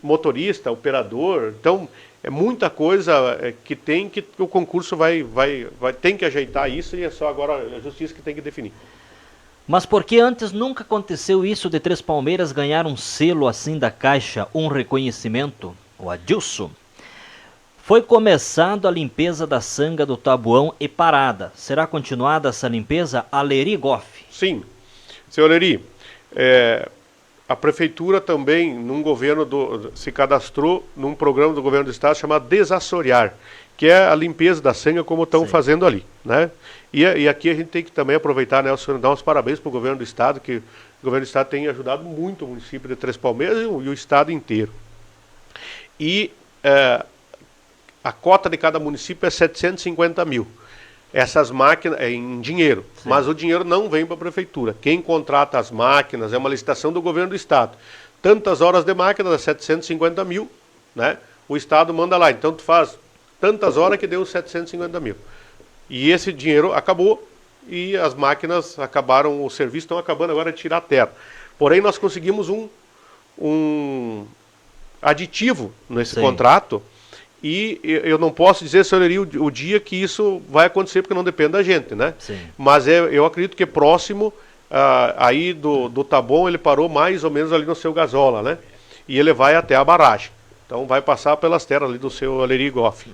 Motorista, operador, então é muita coisa que o concurso tem que ajeitar isso, e é só agora a justiça que tem que definir. Mas por que antes nunca aconteceu isso de Três Palmeiras ganhar um selo assim da Caixa, um reconhecimento? O Adilson. Foi começado a limpeza da sanga do Tabuão e parada. Será continuada essa limpeza? Aleri Goff. Sim, senhor Aleri, a prefeitura também, se cadastrou num programa do governo do estado chamado Desassorear, que é a limpeza da sanga, como estão fazendo ali, né? E aqui a gente tem que também aproveitar, né, o senhor dar uns parabéns para o governo do estado, que o governo do estado tem ajudado muito o município de Três Palmeiras e o estado inteiro. E a cota de cada município é 750 mil. Essas máquinas em dinheiro, mas o dinheiro não vem para a prefeitura. Quem contrata as máquinas é uma licitação do governo do estado. Tantas horas de máquina dá 750 mil, né? O estado manda lá, então tu faz tantas horas que deu 750 mil. E esse dinheiro acabou, e as máquinas acabaram, o serviço estão acabando agora de tirar a terra. Porém, nós conseguimos um aditivo nesse contrato. E eu não posso dizer, senhoria, o dia que isso vai acontecer, porque não depende da gente, né? Sim. Mas eu acredito que próximo aí do Taboão, ele parou mais ou menos ali no seu Gasola, né? E ele vai até a barragem. Então vai passar pelas terras ali do seu Aleri Goff.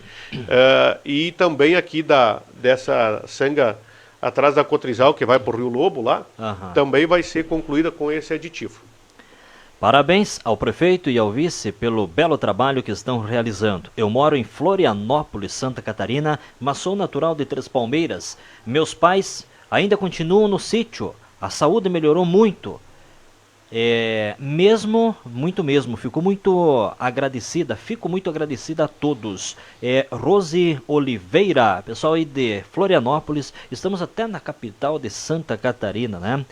E também aqui dessa sanga atrás da Cotrizal, que vai para o Rio Lobo lá, também vai ser concluída com esse aditivo. Parabéns ao prefeito e ao vice pelo belo trabalho que estão realizando. Eu moro em Florianópolis, Santa Catarina, mas sou natural de Três Palmeiras. Meus pais ainda continuam no sítio. A saúde melhorou muito. Muito mesmo. Fico muito agradecida a todos. Rose Oliveira, pessoal aí de Florianópolis. Estamos até na capital de Santa Catarina, né?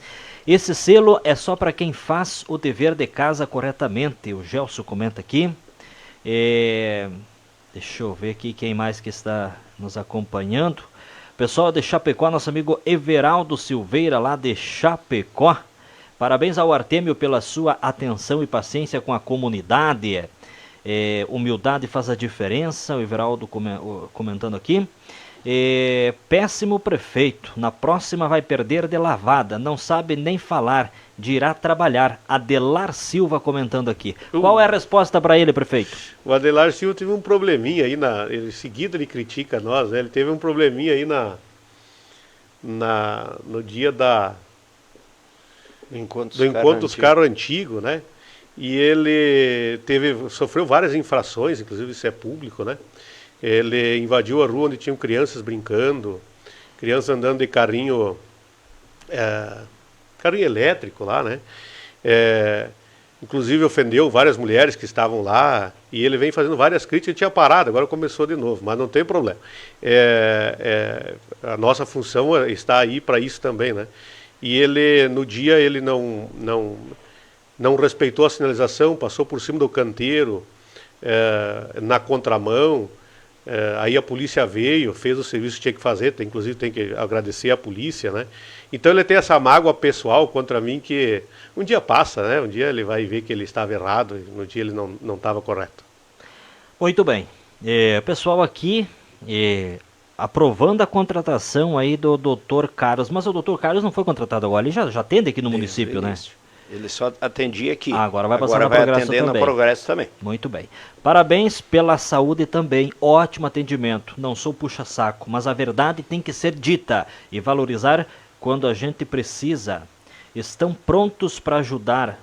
Esse selo é só para quem faz o dever de casa corretamente. O Gelson comenta aqui. Deixa eu ver aqui quem mais que está nos acompanhando. Pessoal de Chapecó, nosso amigo Everaldo Silveira, lá de Chapecó. Parabéns ao Artêmio pela sua atenção e paciência com a comunidade. Humildade faz a diferença, o Everaldo comentando aqui. Péssimo prefeito, na próxima vai perder de lavada, não sabe nem falar, dirá trabalhar. Adelar Silva comentando aqui. Qual é a resposta para ele, prefeito? O Adelar Silva teve um probleminha aí, em seguida ele critica nós, né? Ele teve um probleminha aí no dia do encontro dos carros antigos, né? E ele sofreu várias infrações, inclusive isso é público, né? Ele invadiu a rua onde tinham crianças brincando, crianças andando de carrinho elétrico lá, né? Inclusive ofendeu várias mulheres que estavam lá, e ele vem fazendo várias críticas. Ele tinha parado, agora começou de novo, mas não tem problema. A nossa função está aí para isso também, né? E ele, no dia, ele não respeitou a sinalização, passou por cima do canteiro, na contramão. Aí a polícia veio, fez o serviço que tinha que fazer, inclusive tem que agradecer a polícia, né? Então ele tem essa mágoa pessoal contra mim que um dia passa, né? Um dia ele vai ver que ele estava errado, e no dia ele não estava correto. Muito bem. Pessoal aqui aprovando a contratação aí do Dr. Carlos, mas o Dr. Carlos não foi contratado agora, ele já atende aqui no município, né? Ele só atendia aqui. Agora vai passar na Progresso atender também. na Progresso também. Muito bem. Parabéns pela saúde também. Ótimo atendimento. Não sou puxa-saco, mas a verdade tem que ser dita e valorizar quando a gente precisa. Estão prontos para ajudar.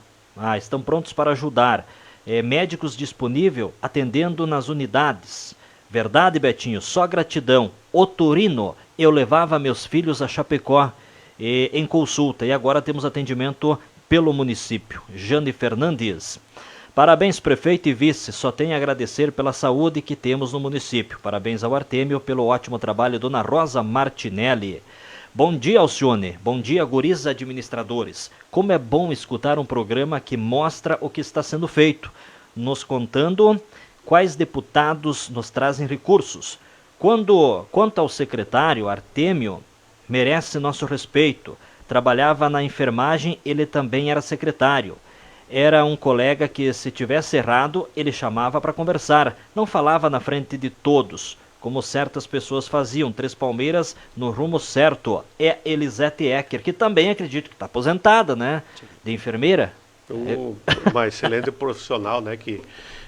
Estão prontos para ajudar. Médicos disponíveis atendendo nas unidades. Verdade, Betinho? Só gratidão. Otorino, eu levava meus filhos a Chapecó em consulta e agora temos atendimento pelo município. Jane Fernandes. Parabéns, prefeito e vice. Só tenho a agradecer pela saúde que temos no município. Parabéns ao Artêmio pelo ótimo trabalho. Dona Rosa Martinelli. Bom dia, Alcione. Bom dia, guris administradores. Como é bom escutar um programa que mostra o que está sendo feito, nos contando quais deputados nos trazem recursos. Quanto ao secretário Artêmio, merece nosso respeito. Trabalhava na enfermagem, ele também era secretário. Era um colega que, se tivesse errado, ele chamava para conversar. Não falava na frente de todos, como certas pessoas faziam. Três Palmeiras no rumo certo. É Elisete Ecker, que também acredito que está aposentada, né? De enfermeira. Uma excelente profissional, né? Que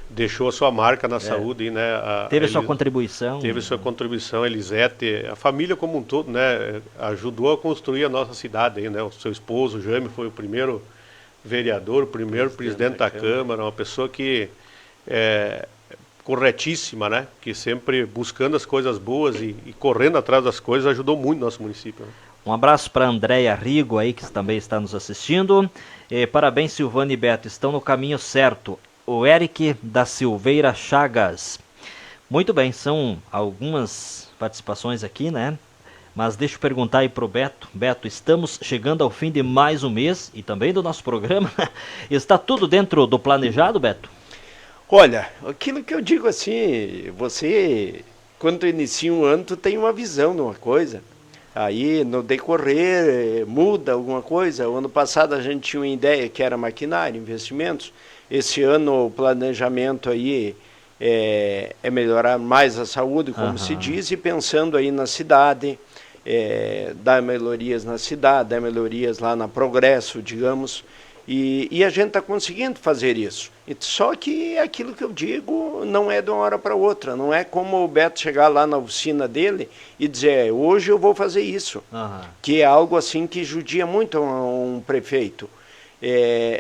deixou a sua marca na saúde, né? Teve sua contribuição. Teve sua contribuição, Elisete, a família como um todo, né? Ajudou a construir a nossa cidade aí, né? O seu esposo, o Jaime, foi o primeiro vereador, o primeiro presidente da Câmara, uma pessoa que corretíssima, né? Que sempre buscando as coisas boas e correndo atrás das coisas, ajudou muito o nosso município, né? Um abraço para a Andréia Rigo aí, que também está nos assistindo. Parabéns, Silvana e Beto, estão no caminho certo. O Eric da Silveira Chagas. Muito bem, são algumas participações aqui, né? Mas deixa eu perguntar aí pro Beto. Beto, estamos chegando ao fim de mais um mês e também do nosso programa. Está tudo dentro do planejado, Beto? Olha, aquilo que eu digo assim, você, quando tu inicia um ano, tu tem uma visão de uma coisa. Aí, no decorrer, muda alguma coisa. O ano passado a gente tinha uma ideia que era maquinário, investimentos. Esse ano o planejamento aí é melhorar mais a saúde, como se diz, e pensando aí na cidade, dar melhorias na cidade, dar melhorias lá na Progresso, digamos, e a gente está conseguindo fazer isso. Só que aquilo que eu digo não é de uma hora para outra, não é como o Beto chegar lá na oficina dele e dizer, hoje eu vou fazer isso, que é algo assim que judia muito um prefeito.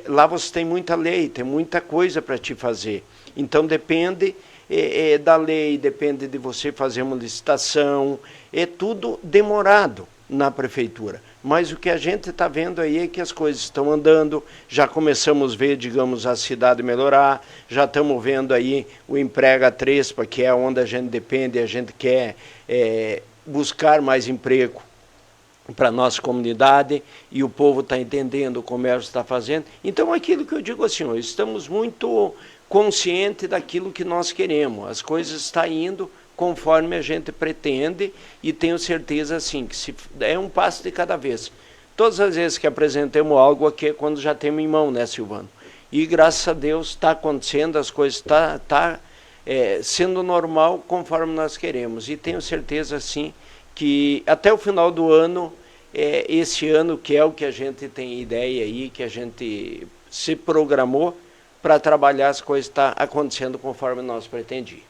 Lá você tem muita lei, tem muita coisa para te fazer. Então depende da lei, depende de você fazer uma licitação, é tudo demorado na prefeitura. Mas o que a gente está vendo aí é que as coisas estão andando, já começamos a ver, digamos, a cidade melhorar, já estamos vendo aí o Emprega Trespa, que é onde a gente depende, a gente quer buscar mais emprego para a nossa comunidade, e o povo está entendendo, o comércio está fazendo. Então, aquilo que eu digo assim, ó, estamos muito conscientes daquilo que nós queremos, as coisas estão indo conforme a gente pretende, e tenho certeza assim, que é um passo de cada vez. Todas as vezes que apresentamos algo aqui é quando já temos em mão, né, Silvano? E graças a Deus está acontecendo, as coisas estão sendo normal conforme nós queremos, e tenho certeza assim que até o final do ano, esse ano que é o que a gente tem ideia aí, que a gente se programou para trabalhar, as coisas estão acontecendo conforme nós pretendíamos.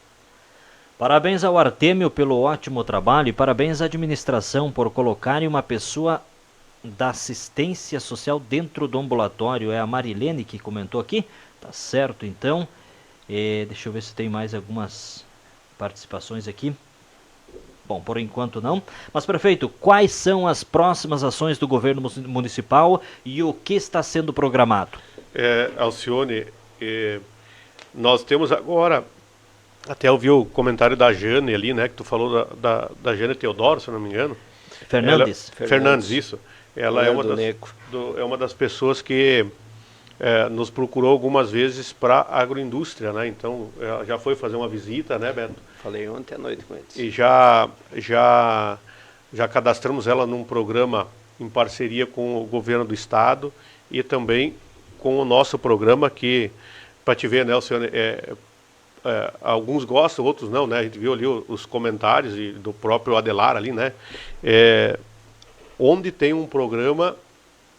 Parabéns ao Artêmio pelo ótimo trabalho e parabéns à administração por colocarem uma pessoa da assistência social dentro do ambulatório. É a Marilene que comentou aqui, tá certo então. Deixa eu ver se tem mais algumas participações aqui. Bom, por enquanto não. Mas, prefeito, quais são as próximas ações do governo municipal e o que está sendo programado? Alcione, nós temos agora, até ouvi o comentário da Jane ali, né, que tu falou da Jane Teodoro, se eu não me engano. Fernandes, isso. Ela é uma das pessoas que nos procurou algumas vezes para a agroindústria, né? Então, ela já foi fazer uma visita, né, Beto? Falei ontem à noite com eles. E já cadastramos ela num programa em parceria com o governo do estado e também com o nosso programa que, para te ver, né, Alcione, alguns gostam, outros não, né? A gente viu ali os comentários do próprio Adelar ali, né? Onde tem um programa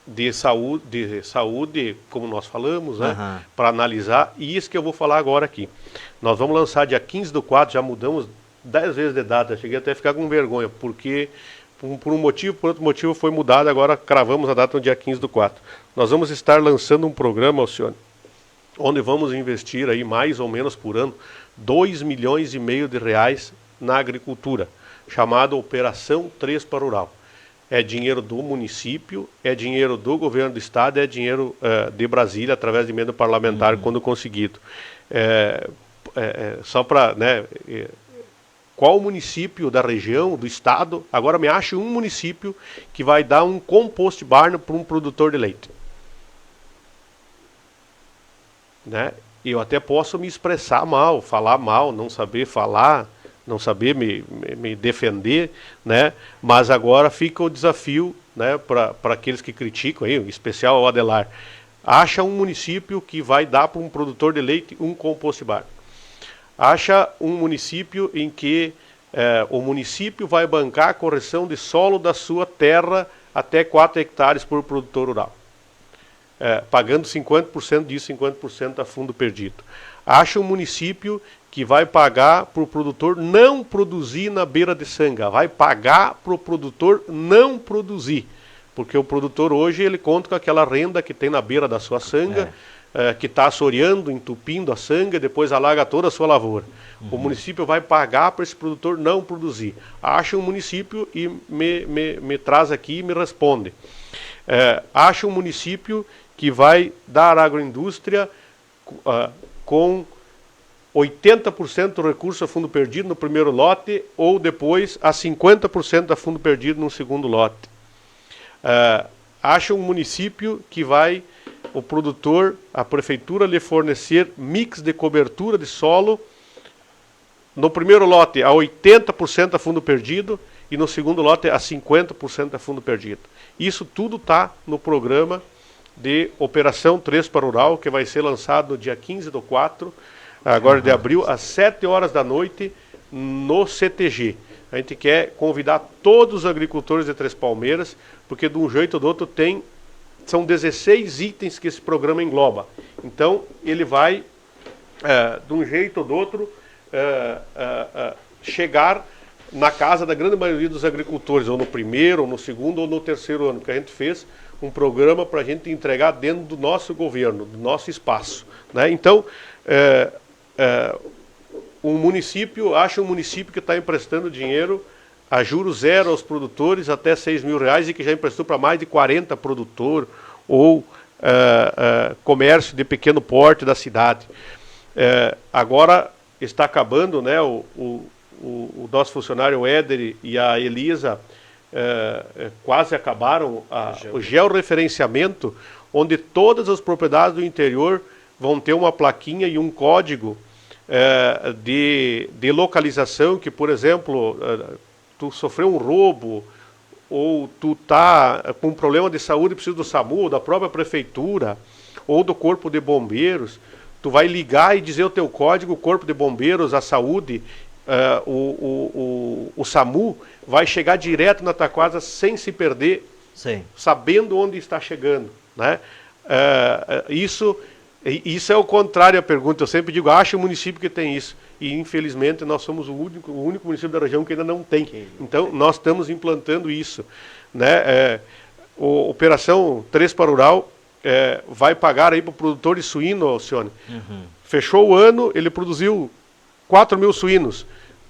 de saúde, como nós falamos, né? Para analisar, e isso que eu vou falar agora aqui. Nós vamos lançar dia 15/4, já mudamos 10 vezes de data, cheguei até a ficar com vergonha, porque por um motivo, por outro motivo foi mudado, agora cravamos a data no dia 15/4. Nós vamos estar lançando um programa, Alcione, onde vamos investir aí mais ou menos por ano 2,5 milhões de reais na agricultura, chamado Operação 3 para Rural. É dinheiro do município, é dinheiro do governo do estado, é dinheiro de Brasília, através de emenda parlamentar, quando conseguido. Só para, né, qual município da região, do estado, agora me ache um município que vai dar um compost barn para um produtor de leite. Né? Eu até posso me expressar mal, falar mal, não saber falar, não saber me defender, né? Mas agora fica o desafio, né, para aqueles que criticam, aí, em especial o Adelar. Acha um município que vai dar para um produtor de leite um compost bar. Acha um município em que o município vai bancar a correção de solo da sua terra até 4 hectares por produtor rural. Pagando 50% disso, 50% a fundo perdido. Acha um município que vai pagar para o produtor não produzir na beira de sanga, vai pagar para o produtor não produzir, porque o produtor hoje ele conta com aquela renda que tem na beira da sua sanga, que está assoreando, entupindo a sanga, e depois alaga toda a sua lavoura. O município vai pagar para esse produtor não produzir. Acha um município e me traz aqui e me responde. Acha um município que vai dar à agroindústria com 80% do recurso a fundo perdido no primeiro lote, ou depois a 50% a fundo perdido no segundo lote. Acha um município que vai, o produtor, a prefeitura lhe fornecer mix de cobertura de solo, no primeiro lote a 80% a fundo perdido, e no segundo lote a 50% a fundo perdido. Isso tudo está no programa de Operação 3 para Rural, que vai ser lançado no dia 15/4, agora de abril, às 7 horas da noite, no CTG. A gente quer convidar todos os agricultores de Três Palmeiras, porque de um jeito ou do outro são 16 itens que esse programa engloba. Então, ele vai, de um jeito ou do outro, chegar na casa da grande maioria dos agricultores, ou no primeiro, ou no segundo, ou no terceiro ano, porque a gente fez um programa para a gente entregar dentro do nosso governo, do nosso espaço. Né? Então, um município, acha um município que está emprestando dinheiro a juros zero aos produtores até R$6.000 e que já emprestou para mais de 40 produtores ou comércio de pequeno porte da cidade. Agora está acabando, né, o nosso funcionário Éder e a Elisa quase acabaram o georreferenciamento, onde todas as propriedades do interior vão ter uma plaquinha e um código de localização que, por exemplo, tu sofreu um roubo ou tu está com um problema de saúde e precisa do SAMU, da própria prefeitura ou do Corpo de Bombeiros, tu vai ligar e dizer o teu código, o Corpo de Bombeiros, a saúde, o SAMU vai chegar direto na tua casa sem se perder, Sim. sabendo onde está chegando, né? Isso é o contrário à pergunta. Eu sempre digo, acha um município que tem isso. E, infelizmente, nós somos o único município da região que ainda não tem. Então, nós estamos implantando isso, né? A Operação 3 para Rural vai pagar aí para o produtor de suíno, Alcione. Fechou o ano, ele produziu 4 mil suínos.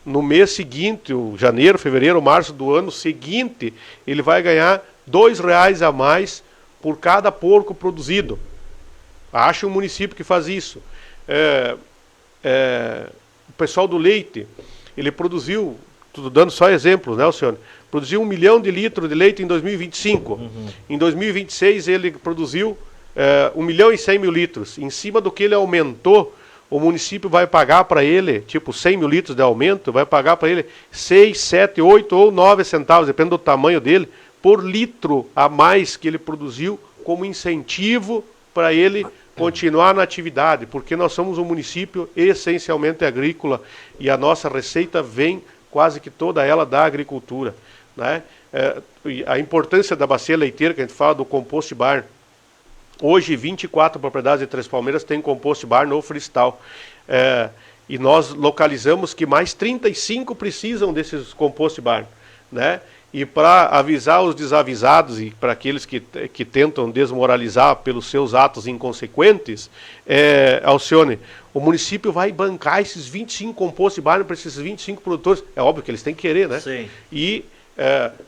No mês seguinte, janeiro, fevereiro, março do ano seguinte, ele vai ganhar R$2 a mais por cada porco produzido. Acha um município que faz isso. O pessoal do leite, ele produziu, estou dando só exemplos, né, Alcione? Produziu 1 milhão de litros de leite em 2025. Em 2026 ele produziu 1 milhão e 100 mil litros. Em cima do que ele aumentou, o município vai pagar para ele, tipo 100 mil litros de aumento, vai pagar para ele 6, 7, 8 ou 9 centavos, depende do tamanho dele, por litro a mais que ele produziu, como incentivo para ele continuar na atividade, porque nós somos um município essencialmente agrícola e a nossa receita vem quase que toda ela da agricultura, né? A importância da bacia leiteira, que a gente fala do compost barn. Hoje, 24 propriedades de Três Palmeiras têm compost barn no freestyle. E nós localizamos que mais 35 precisam desses compost barn, né? E para avisar os desavisados e para aqueles que tentam desmoralizar pelos seus atos inconsequentes, Alcione, o município vai bancar esses 25 compost barn para esses 25 produtores. É óbvio que eles têm que querer, né? Sim. E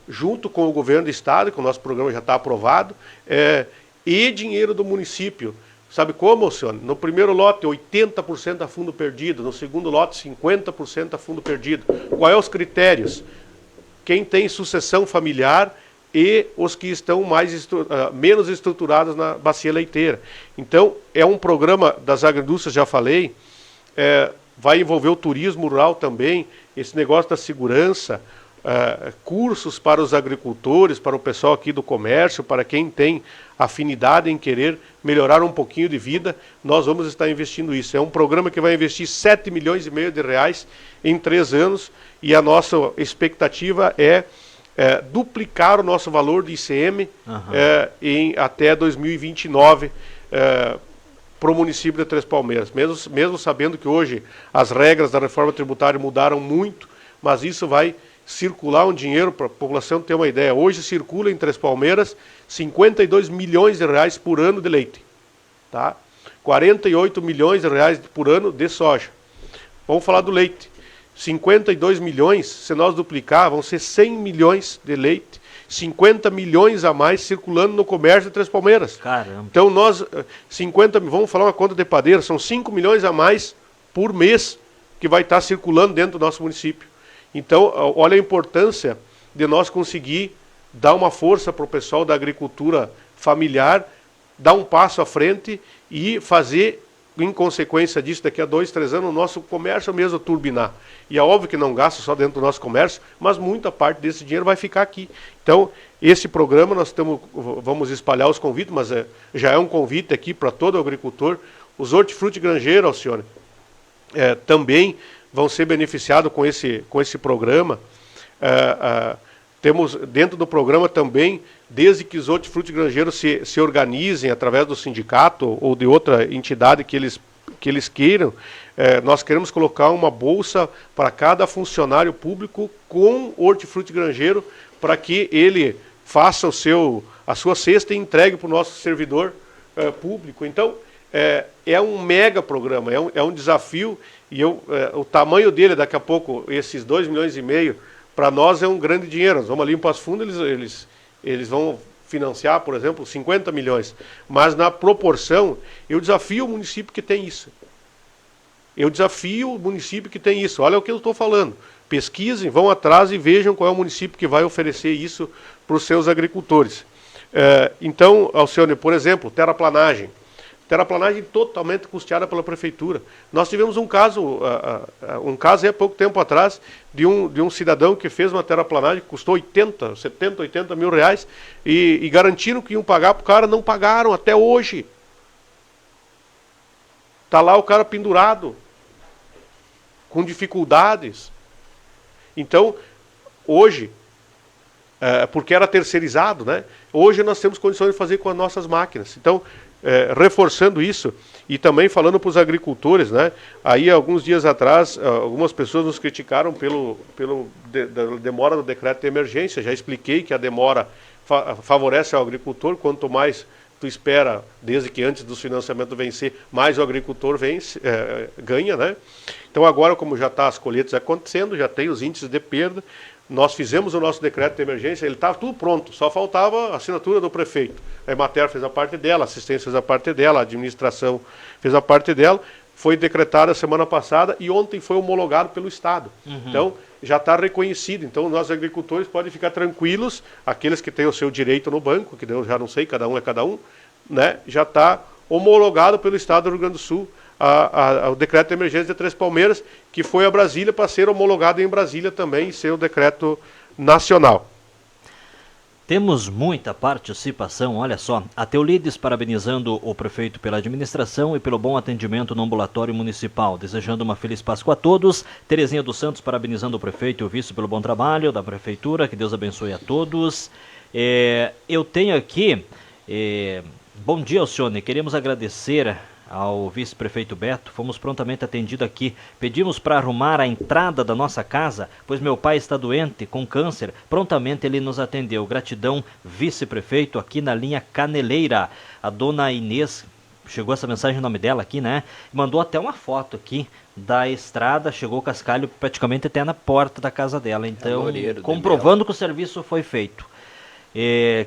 junto com o governo do estado, que o nosso programa já está aprovado, e dinheiro do município. Sabe como, Alcione? No primeiro lote, 80% a fundo perdido. No segundo lote, 50% a fundo perdido. Quais são os critérios? Quem tem sucessão familiar e os que estão menos estruturados na bacia leiteira. Então, é um programa das agroindústrias, já falei, vai envolver o turismo rural também, esse negócio da segurança, cursos para os agricultores, para o pessoal aqui do comércio, para quem tem afinidade em querer melhorar um pouquinho de vida, nós vamos estar investindo isso. É um programa que vai investir 7,5 milhões de reais em 3 anos e a nossa expectativa é duplicar o nosso valor de ICM em até 2029 para o município de Três Palmeiras. Mesmo sabendo que hoje as regras da reforma tributária mudaram muito, mas isso vai circular um dinheiro para a população ter uma ideia. Hoje circula em Três Palmeiras 52 milhões de reais por ano de leite, tá? 48 milhões de reais por ano de soja. Vamos falar do leite. 52 milhões, se nós duplicar, vão ser 100 milhões de leite, 50 milhões a mais circulando no comércio de Três Palmeiras. Caramba. Então nós, vamos falar uma conta de padeiro, são 5 milhões a mais por mês que vai estar circulando dentro do nosso município. Então, olha a importância de nós conseguir dar uma força para o pessoal da agricultura familiar, dar um passo à frente e fazer, em consequência disso, daqui a 2, 3 anos, o nosso comércio mesmo turbinar. E é óbvio que não gasta só dentro do nosso comércio, mas muita parte desse dinheiro vai ficar aqui. Então, esse programa, vamos espalhar os convites, mas já é um convite aqui para todo agricultor. Os hortifruti granjeiros, Alcione, também vão ser beneficiados com esse programa. Temos dentro do programa também, desde que os hortifruti granjeiros se organizem através do sindicato ou de outra entidade que eles queiram, nós queremos colocar uma bolsa para cada funcionário público com hortifruti granjeiro para que ele faça a sua cesta e entregue para o nosso servidor público. Então, é um mega programa, é um desafio e o tamanho dele, daqui a pouco, esses 2,5 milhões, para nós é um grande dinheiro. Nós vamos ali em Passo Fundo, eles vão financiar, por exemplo, 50 milhões. Mas na proporção, eu desafio o município que tem isso. Olha o que eu estou falando. Pesquisem, vão atrás e vejam qual é o município que vai oferecer isso para os seus agricultores. Então, Alcione, por exemplo, terraplanagem. Terraplanagem totalmente custeada pela prefeitura. Nós tivemos um caso há pouco tempo atrás de um cidadão que fez uma terraplanagem que custou 70, 80 mil reais e garantiram que iam pagar para o cara, não pagaram até hoje. Está lá o cara pendurado, com dificuldades. Então, hoje, porque era terceirizado, né? Hoje nós temos condições de fazer com as nossas máquinas. Então, reforçando isso, e também falando para os agricultores, né? Aí, alguns dias atrás, algumas pessoas nos criticaram da demora do decreto de emergência. Já expliquei que a demora favorece ao agricultor. Quanto mais tu espera, desde que antes do financiamento vencer, mais o agricultor ganha, né? Então, agora, como já está as colheitas acontecendo, já tem os índices de perda, nós fizemos o nosso decreto de emergência, ele estava tudo pronto, só faltava a assinatura do prefeito. A Emater fez a parte dela, a assistência fez a parte dela, a administração fez a parte dela, foi decretada semana passada e ontem foi homologado pelo Estado. Então, já está reconhecido. Então, nós agricultores podem ficar tranquilos, aqueles que têm o seu direito no banco, que eu já não sei, cada um é cada um, né? Já está homologado pelo Estado do Rio Grande do Sul o decreto de emergência de Três Palmeiras, que foi a Brasília para ser homologado em Brasília também e ser o decreto nacional. Temos muita participação, olha só. A Teulides parabenizando o prefeito pela administração e pelo bom atendimento no ambulatório municipal, desejando uma feliz Páscoa a todos. Terezinha dos Santos parabenizando o prefeito e o vice pelo bom trabalho da prefeitura, que Deus abençoe a todos. Eu tenho aqui, bom dia, Alcione, queremos agradecer ao vice-prefeito Beto, fomos prontamente atendidos aqui. Pedimos para arrumar a entrada da nossa casa, pois meu pai está doente, com câncer. Prontamente ele nos atendeu. Gratidão, vice-prefeito, aqui na linha Caneleira. A dona Inês, chegou essa mensagem, o nome dela aqui, né? Mandou até uma foto aqui da estrada, chegou o cascalho praticamente até na porta da casa dela. Então, comprovando que o serviço foi feito.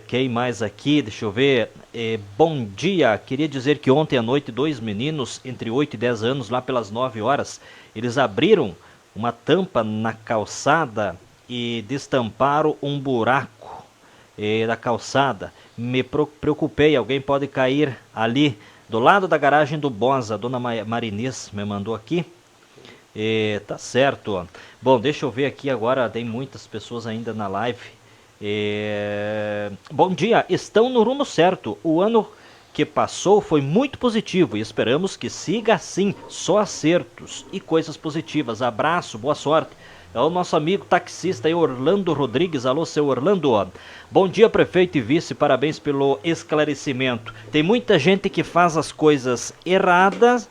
Quem mais aqui? Deixa eu ver. Bom dia, queria dizer que ontem à noite 2 meninos entre 8 e 10 anos, lá pelas 9 horas, eles abriram uma tampa na calçada e destamparam um buraco da calçada. Me preocupei, alguém pode cair ali do lado da garagem do Bosa. A dona Marinês me mandou aqui. Tá certo, ó. Bom, deixa eu ver aqui agora, tem muitas pessoas ainda na live. Bom dia, estão no rumo certo. O ano que passou foi muito positivo e esperamos que siga assim, só acertos e coisas positivas. Abraço, boa sorte. É o nosso amigo taxista aí, Orlando Rodrigues. Alô, seu Orlando. Bom dia, prefeito e vice, parabéns pelo esclarecimento. Tem muita gente que faz as coisas erradas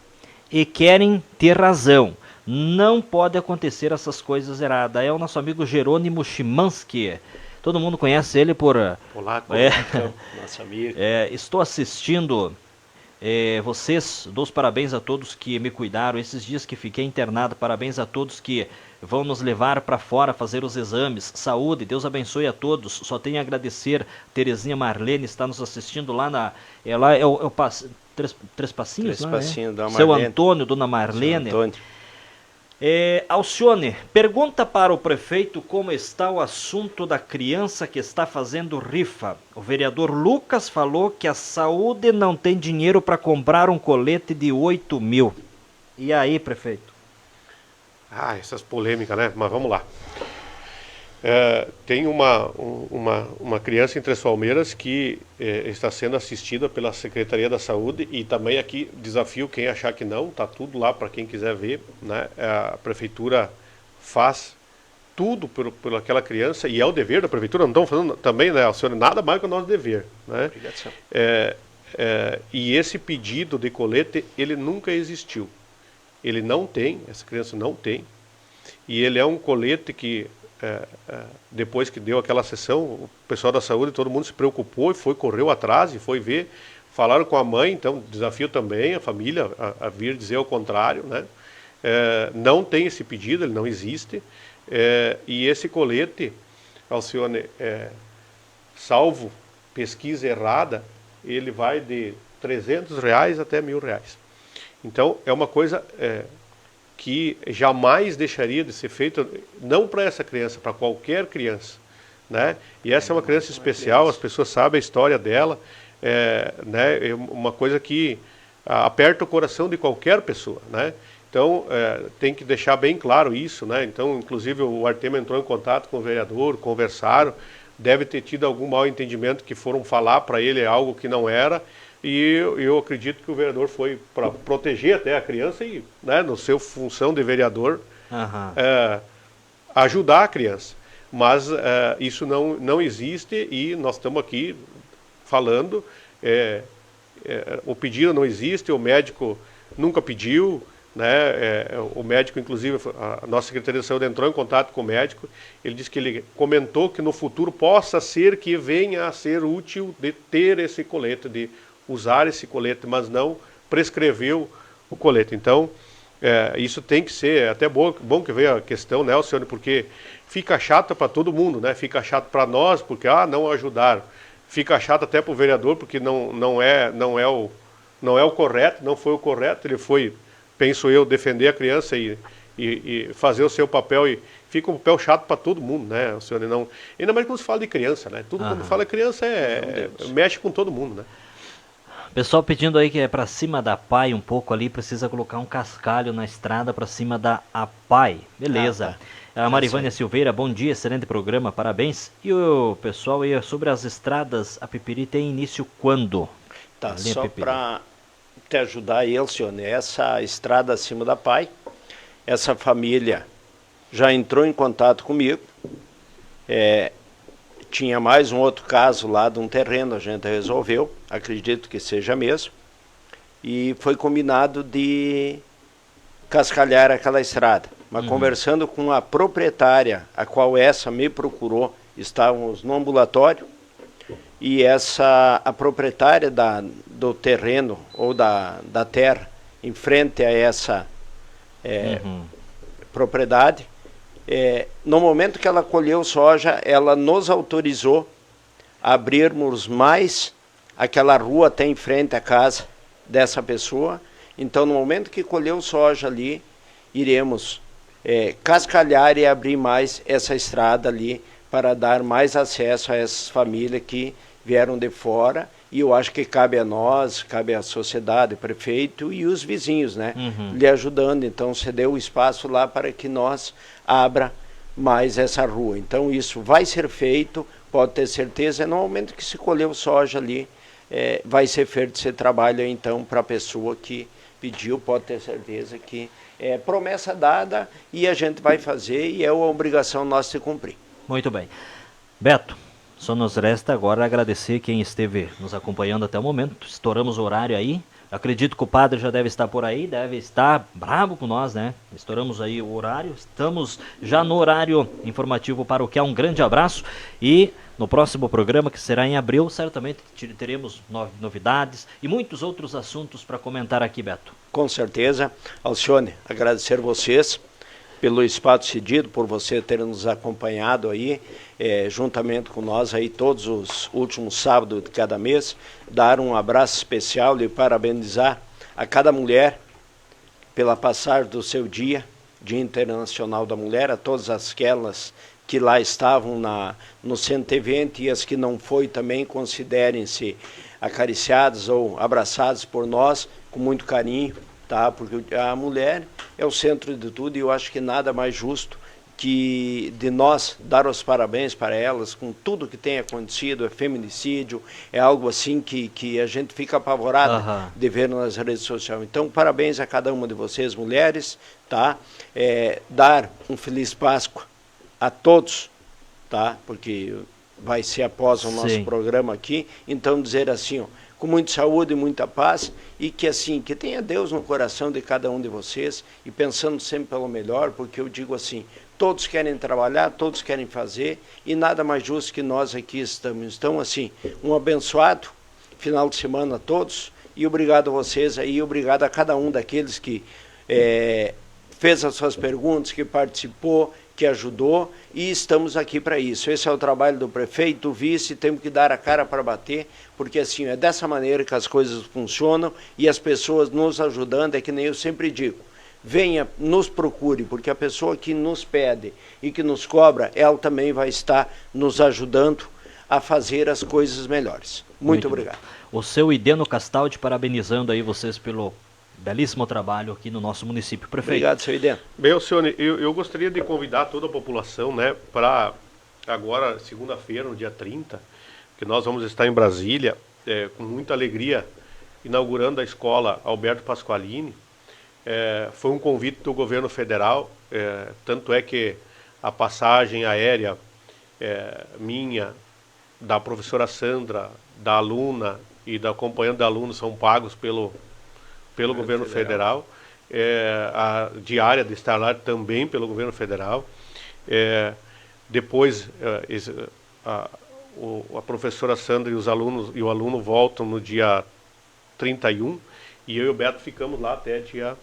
e querem ter razão. Não pode acontecer essas coisas erradas. É o nosso amigo Jerônimo Chimansky. Todo mundo conhece ele por... Polaco, nosso amigo. Estou assistindo vocês, dou os parabéns a todos que me cuidaram esses dias que fiquei internado. Parabéns a todos que vão nos levar para fora fazer os exames. Saúde, Deus abençoe a todos. Só tenho a agradecer. Terezinha Marlene está nos assistindo lá na... Lá é o Três Passinhos? Três Passinhos, da Marlene. Seu Antônio, dona Marlene. Seu Antônio. Alcione, pergunta para o prefeito como está o assunto da criança que está fazendo rifa. O vereador Lucas falou que a saúde não tem dinheiro para comprar um colete de 8 mil. E aí, prefeito? Essas polêmicas, né? Mas vamos lá. Tem uma criança em Três Palmeiras que está sendo assistida pela Secretaria da Saúde, e também aqui desafio quem achar que não, está tudo lá para quem quiser ver, né? A prefeitura faz tudo por aquela criança, e é o dever da prefeitura. Não estamos falando também, né, Alcione, nada mais que o nosso dever, né? Obrigação. E esse pedido de colete, ele nunca existiu. Ele não tem, essa criança não tem, e ele é um colete que depois que deu aquela sessão, o pessoal da saúde, todo mundo se preocupou e correu atrás e foi ver, falaram com a mãe. Então desafio também a família a vir dizer o contrário, né? Não tem esse pedido, ele não existe, e esse colete, Alcione, salvo pesquisa errada, ele vai de R$300 até R$1.000. Então é uma coisa que jamais deixaria de ser feita, não para essa criança, para qualquer criança, né? E essa é uma criança especial, as pessoas sabem a história dela, né? É uma coisa que aperta o coração de qualquer pessoa, né? Então, tem que deixar bem claro isso, né? Então, inclusive, o Artemio entrou em contato com o vereador, conversaram, deve ter tido algum mal entendimento que foram falar para ele algo que não era. E eu acredito que o vereador foi para proteger até a criança e, né, no seu função de vereador, ajudar a criança. Mas isso não existe e nós estamos aqui falando, o pedido não existe, o médico nunca pediu, né? O médico, inclusive, a nossa Secretaria de Saúde entrou em contato com o médico, ele disse que ele comentou que no futuro possa ser que venha a ser útil de ter esse colete, de usar esse colete, mas não prescreveu o colete. Então, isso tem que ser, até bom que veio a questão, né, Alcione, porque fica chato para todo mundo, né? Fica chato para nós, porque não ajudaram. Fica chato até para o vereador, porque não é o correto, não foi o correto, ele foi, penso eu, defender a criança e fazer o seu papel, e fica um papel chato para todo mundo, né, Alcione? Não, ainda mais quando se fala de criança, né? Tudo quando fala criança mexe com todo mundo, né? Pessoal pedindo aí que é pra cima da PAI um pouco ali, precisa colocar um cascalho na estrada pra cima da APAI. Beleza. A Marivânia Silveira, bom dia, excelente programa, parabéns. E o pessoal aí sobre as estradas, a Pipiri tem início quando? Tá, só para te ajudar aí, Alcione, essa estrada acima da PAI, essa família já entrou em contato comigo, tinha mais um outro caso lá de um terreno, a gente resolveu, acredito que seja mesmo, e foi combinado de cascalhar aquela estrada. Mas conversando com a proprietária, a qual essa me procurou, estávamos no ambulatório, e a proprietária do terreno, ou da terra, em frente a essa propriedade, no momento que ela colheu soja, ela nos autorizou a abrirmos mais aquela rua até em frente à casa dessa pessoa. Então, no momento que colheu soja ali, iremos cascalhar e abrir mais essa estrada ali para dar mais acesso a essas famílias que vieram de fora. E eu acho que cabe a nós, cabe à sociedade, prefeito e os vizinhos, né? Lhe ajudando. Então, cedeu o espaço lá para que nós abra mais essa rua. Então, isso vai ser feito, pode ter certeza. No momento que se colheu soja ali, vai ser feito esse trabalho aí, então, para a pessoa que pediu, pode ter certeza que é promessa dada e a gente vai fazer e é uma obrigação nossa de cumprir. Muito bem. Beto, só nos resta agora agradecer quem esteve nos acompanhando até o momento. Estouramos o horário aí. Acredito que o padre já deve estar por aí, deve estar bravo com nós, né? Estouramos aí o horário, estamos já no horário informativo paroquial. Um grande abraço e no próximo programa, que será em abril, certamente teremos novidades e muitos outros assuntos para comentar aqui, Beto. Com certeza. Alcione, agradecer vocês pelo espaço cedido, por você ter nos acompanhado aí, juntamente com nós aí todos os últimos sábados de cada mês, dar um abraço especial e parabenizar a cada mulher pela passagem do seu Dia Internacional da Mulher, a todas aquelas que lá estavam no Centro Evento e as que não foi também, considerem-se acariciadas ou abraçadas por nós com muito carinho, tá? Porque a mulher é o centro de tudo e eu acho que nada mais justo que de nós dar os parabéns para elas com tudo que tem acontecido. Feminicídio, é algo assim que a gente fica apavorado de ver nas redes sociais. Então, parabéns a cada uma de vocês, mulheres, tá? Dar um Feliz Páscoa a todos, tá? Porque vai ser após o nosso programa aqui. Então, dizer assim, com muita saúde e muita paz, e que assim, que tenha Deus no coração de cada um de vocês, e pensando sempre pelo melhor, porque eu digo assim, todos querem trabalhar, todos querem fazer, e nada mais justo que nós aqui estamos. Então, assim, um abençoado final de semana a todos, e obrigado a vocês aí, obrigado a cada um daqueles que fez as suas perguntas, que participou, que ajudou, e estamos aqui para isso. Esse é o trabalho do prefeito, do vice, temos que dar a cara para bater, porque assim, é dessa maneira que as coisas funcionam, e as pessoas nos ajudando, é que nem eu sempre digo, venha, nos procure, porque a pessoa que nos pede e que nos cobra, ela também vai estar nos ajudando a fazer as coisas melhores. Muito obrigado. O seu Ideno Castaldi parabenizando aí vocês pelo belíssimo trabalho aqui no nosso município. Prefeito. Obrigado, seu Ideno. Bem, Alcione, eu gostaria de convidar toda a população, né, para agora, segunda-feira, no dia 30, que nós vamos estar em Brasília, com muita alegria, inaugurando a escola Alberto Pasqualini. Foi um convite do governo federal, tanto é que a passagem aérea minha, da professora Sandra, da aluna e da acompanhante da aluna são pagos pelo governo federal. A diária de estar lá também pelo governo federal. Depois a professora Sandra e o aluno voltam no dia 31 e eu e o Beto ficamos lá até dia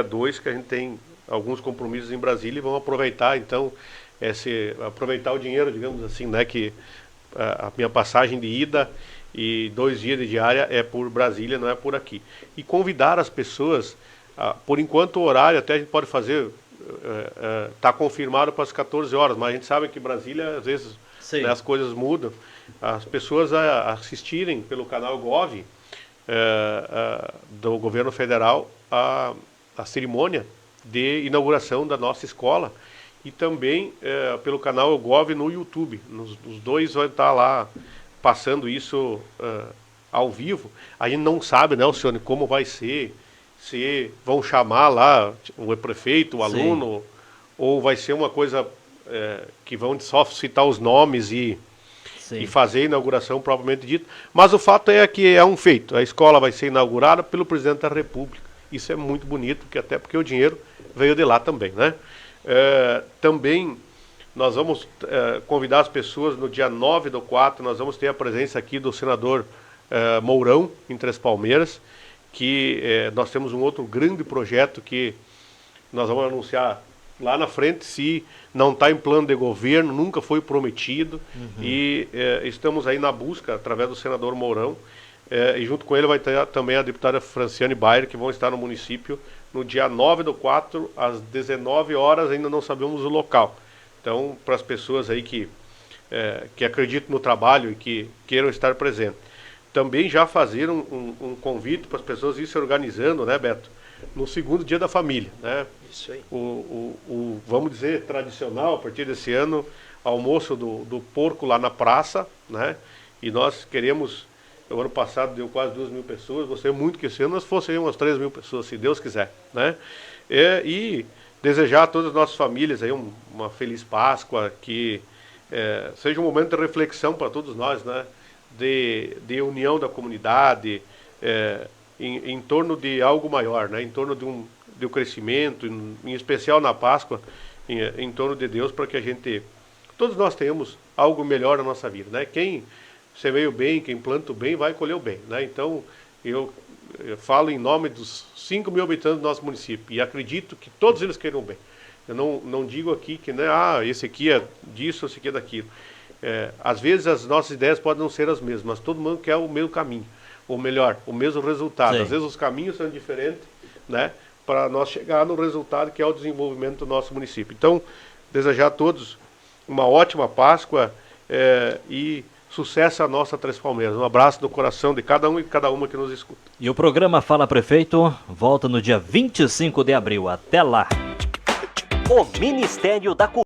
2, que a gente tem alguns compromissos em Brasília e vamos aproveitar então aproveitar o dinheiro, digamos assim, né, que a minha passagem de ida e 2 dias de diária é por Brasília, não é por aqui. E convidar as pessoas, por enquanto o horário até a gente pode fazer, está confirmado para as 14 horas, mas a gente sabe que Brasília, às vezes, né, as coisas mudam. As pessoas assistirem pelo canal Gov do governo federal a cerimônia de inauguração da nossa escola e também pelo canal Gov no YouTube. Os dois vão estar lá passando isso ao vivo. A gente não sabe, né, Alcione, como vai ser, se vão chamar lá o prefeito, o aluno, ou vai ser uma coisa que vão só citar os nomes e fazer a inauguração propriamente dita. Mas o fato é que é um feito. A escola vai ser inaugurada pelo presidente da República. Isso é muito bonito, até porque o dinheiro veio de lá também, né? Também nós vamos convidar as pessoas no dia 9/4, nós vamos ter a presença aqui do senador Mourão, em Três Palmeiras, que nós temos um outro grande projeto que nós vamos anunciar lá na frente, se não está em plano de governo, nunca foi prometido, e estamos aí na busca, através do senador Mourão, e junto com ele vai ter também a deputada Franciane Bayer, que vão estar no município no dia 9/4, às 19 horas, ainda não sabemos o local. Então, para as pessoas aí que acreditam no trabalho e que queiram estar presentes. Também já fazer um convite para as pessoas irem se organizando, né, Beto? No segundo dia da família, né? Isso aí. Vamos dizer, tradicional, a partir desse ano, almoço do porco lá na praça, né? E nós queremos, o ano passado deu quase 2.000 pessoas, gostaria muito que esse ano nós fossem umas 3.000 pessoas, se Deus quiser, né? E desejar a todas as nossas famílias aí uma feliz Páscoa, que seja um momento de reflexão para todos nós, né? De união da comunidade, em torno de algo maior, né? Em torno de um crescimento, em especial na Páscoa, em torno de Deus, para que todos nós tenhamos algo melhor na nossa vida, né? Quem semeia o bem, quem planta o bem, vai colher o bem, né? Então, eu falo em nome dos 5.000 habitantes do nosso município e acredito que todos eles queiram o bem. Eu não digo aqui que, né, esse aqui é disso, esse aqui é daquilo. Às vezes as nossas ideias podem não ser as mesmas, mas todo mundo quer o mesmo caminho, ou melhor, o mesmo resultado. Às vezes os caminhos são diferentes, né, para nós chegar no resultado que é o desenvolvimento do nosso município. Então, desejar a todos uma ótima Páscoa e sucesso à nossa Três Palmeiras. Um abraço no coração de cada um e cada uma que nos escuta. E o programa Fala Prefeito volta no dia 25 de abril. Até lá! O Ministério da Cultura.